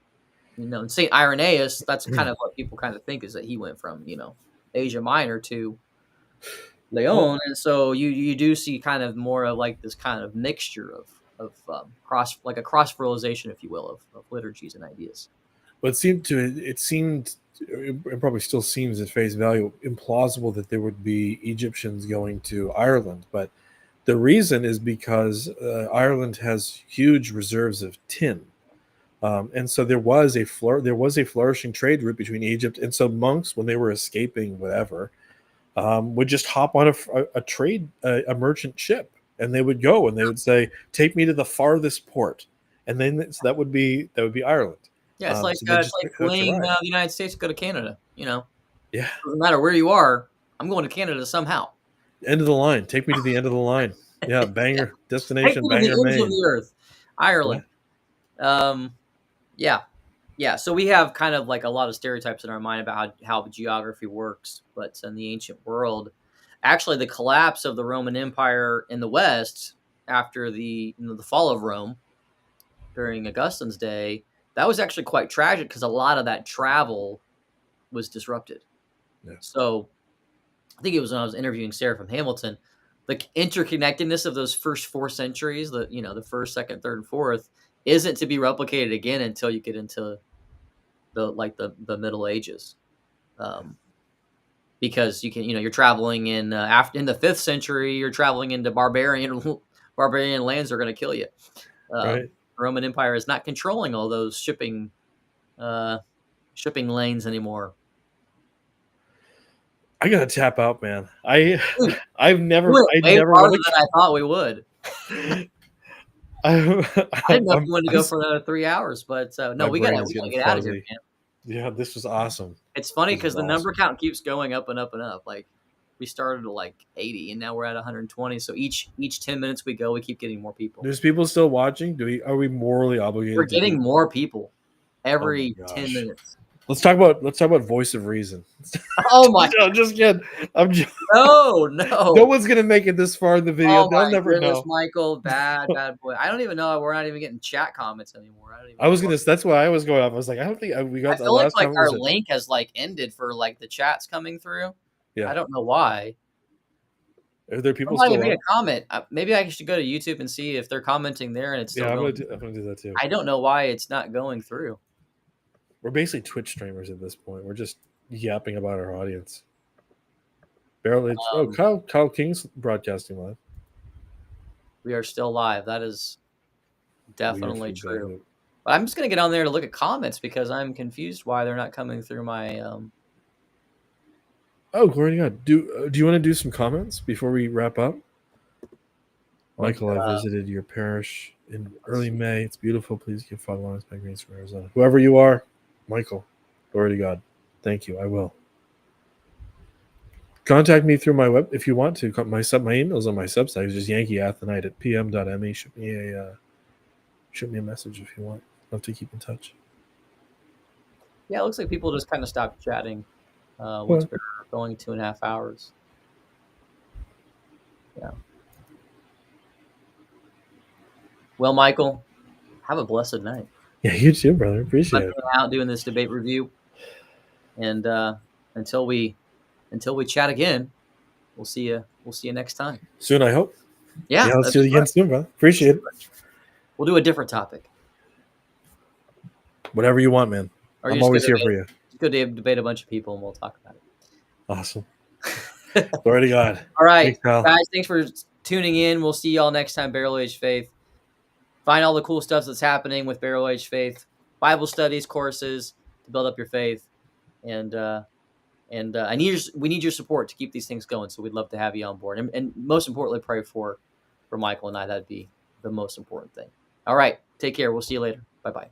And Saint Irenaeus, that's kind of what people kind of think is that he went from Asia Minor to Leon, and so you do see kind of more of like this kind of mixture of a cross fertilization, if you will, of liturgies and ideas. But it seemed it probably still seems at face value implausible that there would be Egyptians going to Ireland, but the reason is because Ireland has huge reserves of tin. And so there was a flourishing trade route between Egypt, and so monks, when they were escaping whatever, would just hop on a merchant ship, and they would go and they would say, "Take me to the farthest port," and then so that would be Ireland. Yeah, it's like fleeing the United States to go to Canada. Yeah, doesn't matter where you are. I'm going to Canada somehow. End of the line. Take me to the end of the line. Yeah, banger destination. Take me banger to the Maine. ends of the earth, Ireland. Yeah. So we have kind of like a lot of stereotypes in our mind about how geography works, but in the ancient world, actually, the collapse of the Roman Empire in the West after the fall of Rome during Augustine's day, that was actually quite tragic because a lot of that travel was disrupted. Yeah. So I think it was when I was interviewing Seraphim Hamilton, the interconnectedness of those first 4 centuries, the first, second, third, and fourth, isn't to be replicated again until you get into the Middle Ages, because you're traveling in the 5th century, you're traveling into barbarian lands are going to kill you. Right. The Roman Empire is not controlling all those shipping lanes anymore. I gotta tap out, man. I've never way farther than I thought we would. I didn't know if you wanted to go for another 3 hours, but no, we gotta get out of here, man. Yeah, this was awesome. It's funny because the number count keeps going up and up and up. Like we started at like 80, and now we're at 120. So each 10 minutes we go, we keep getting more people. There's people still watching. Are we morally obligated? We're getting more people every 10 minutes. Let's talk about voice of reason. Oh my! No, just kidding. No. No one's gonna make it this far in the video. Oh, they'll never know. Michael, bad boy. I don't even know. We're not even getting chat comments anymore. That's why I was going off. I was like, I don't think we got. I feel like our link has ended for the chats coming through. Yeah. I don't know why. Are there people still made a comment? Maybe I should go to YouTube and see if they're commenting there, and it's still going. I'm gonna do that too. I don't know why it's not going through. We're basically Twitch streamers at this point. We're just yapping about our audience. Barely. Kyle King's broadcasting live. We are still live. That is definitely true. But I'm just going to get on there to look at comments because I'm confused why they're not coming through my. Oh, glory to God! Do you want to do some comments before we wrap up? Michael, I visited your parish in early May. It's beautiful. Please give Father Lawrence my greetings from Arizona. Whoever you are, Michael, glory to God. Thank you. I will. Contact me through my web if you want to. My email's on my Substack. It's just yankeeathenite@pm.me. Shoot me a message if you want. Love to keep in touch. Yeah, it looks like people just kind of stopped chatting once we're going 2.5 hours. Yeah. Well, Michael, have a blessed night. Yeah, you too, brother. Appreciate it. Out doing this debate review, and until we chat again, we'll see you next time. Soon, I hope. Yeah, let's do it again soon, brother. Appreciate it. We'll do a different topic. Whatever you want, man. I'm always here for you. Just go debate a bunch of people, and we'll talk about it. Awesome. Glory to God. All right, thanks, guys. Thanks for tuning in. We'll see y'all next time. Barrel Age Faith. Find all the cool stuff that's happening with Barrel Age Faith, Bible studies, courses to build up your faith, and we need your support to keep these things going. So we'd love to have you on board, and most importantly, pray for Michael and I. That'd be the most important thing. All right, take care. We'll see you later. Bye-bye.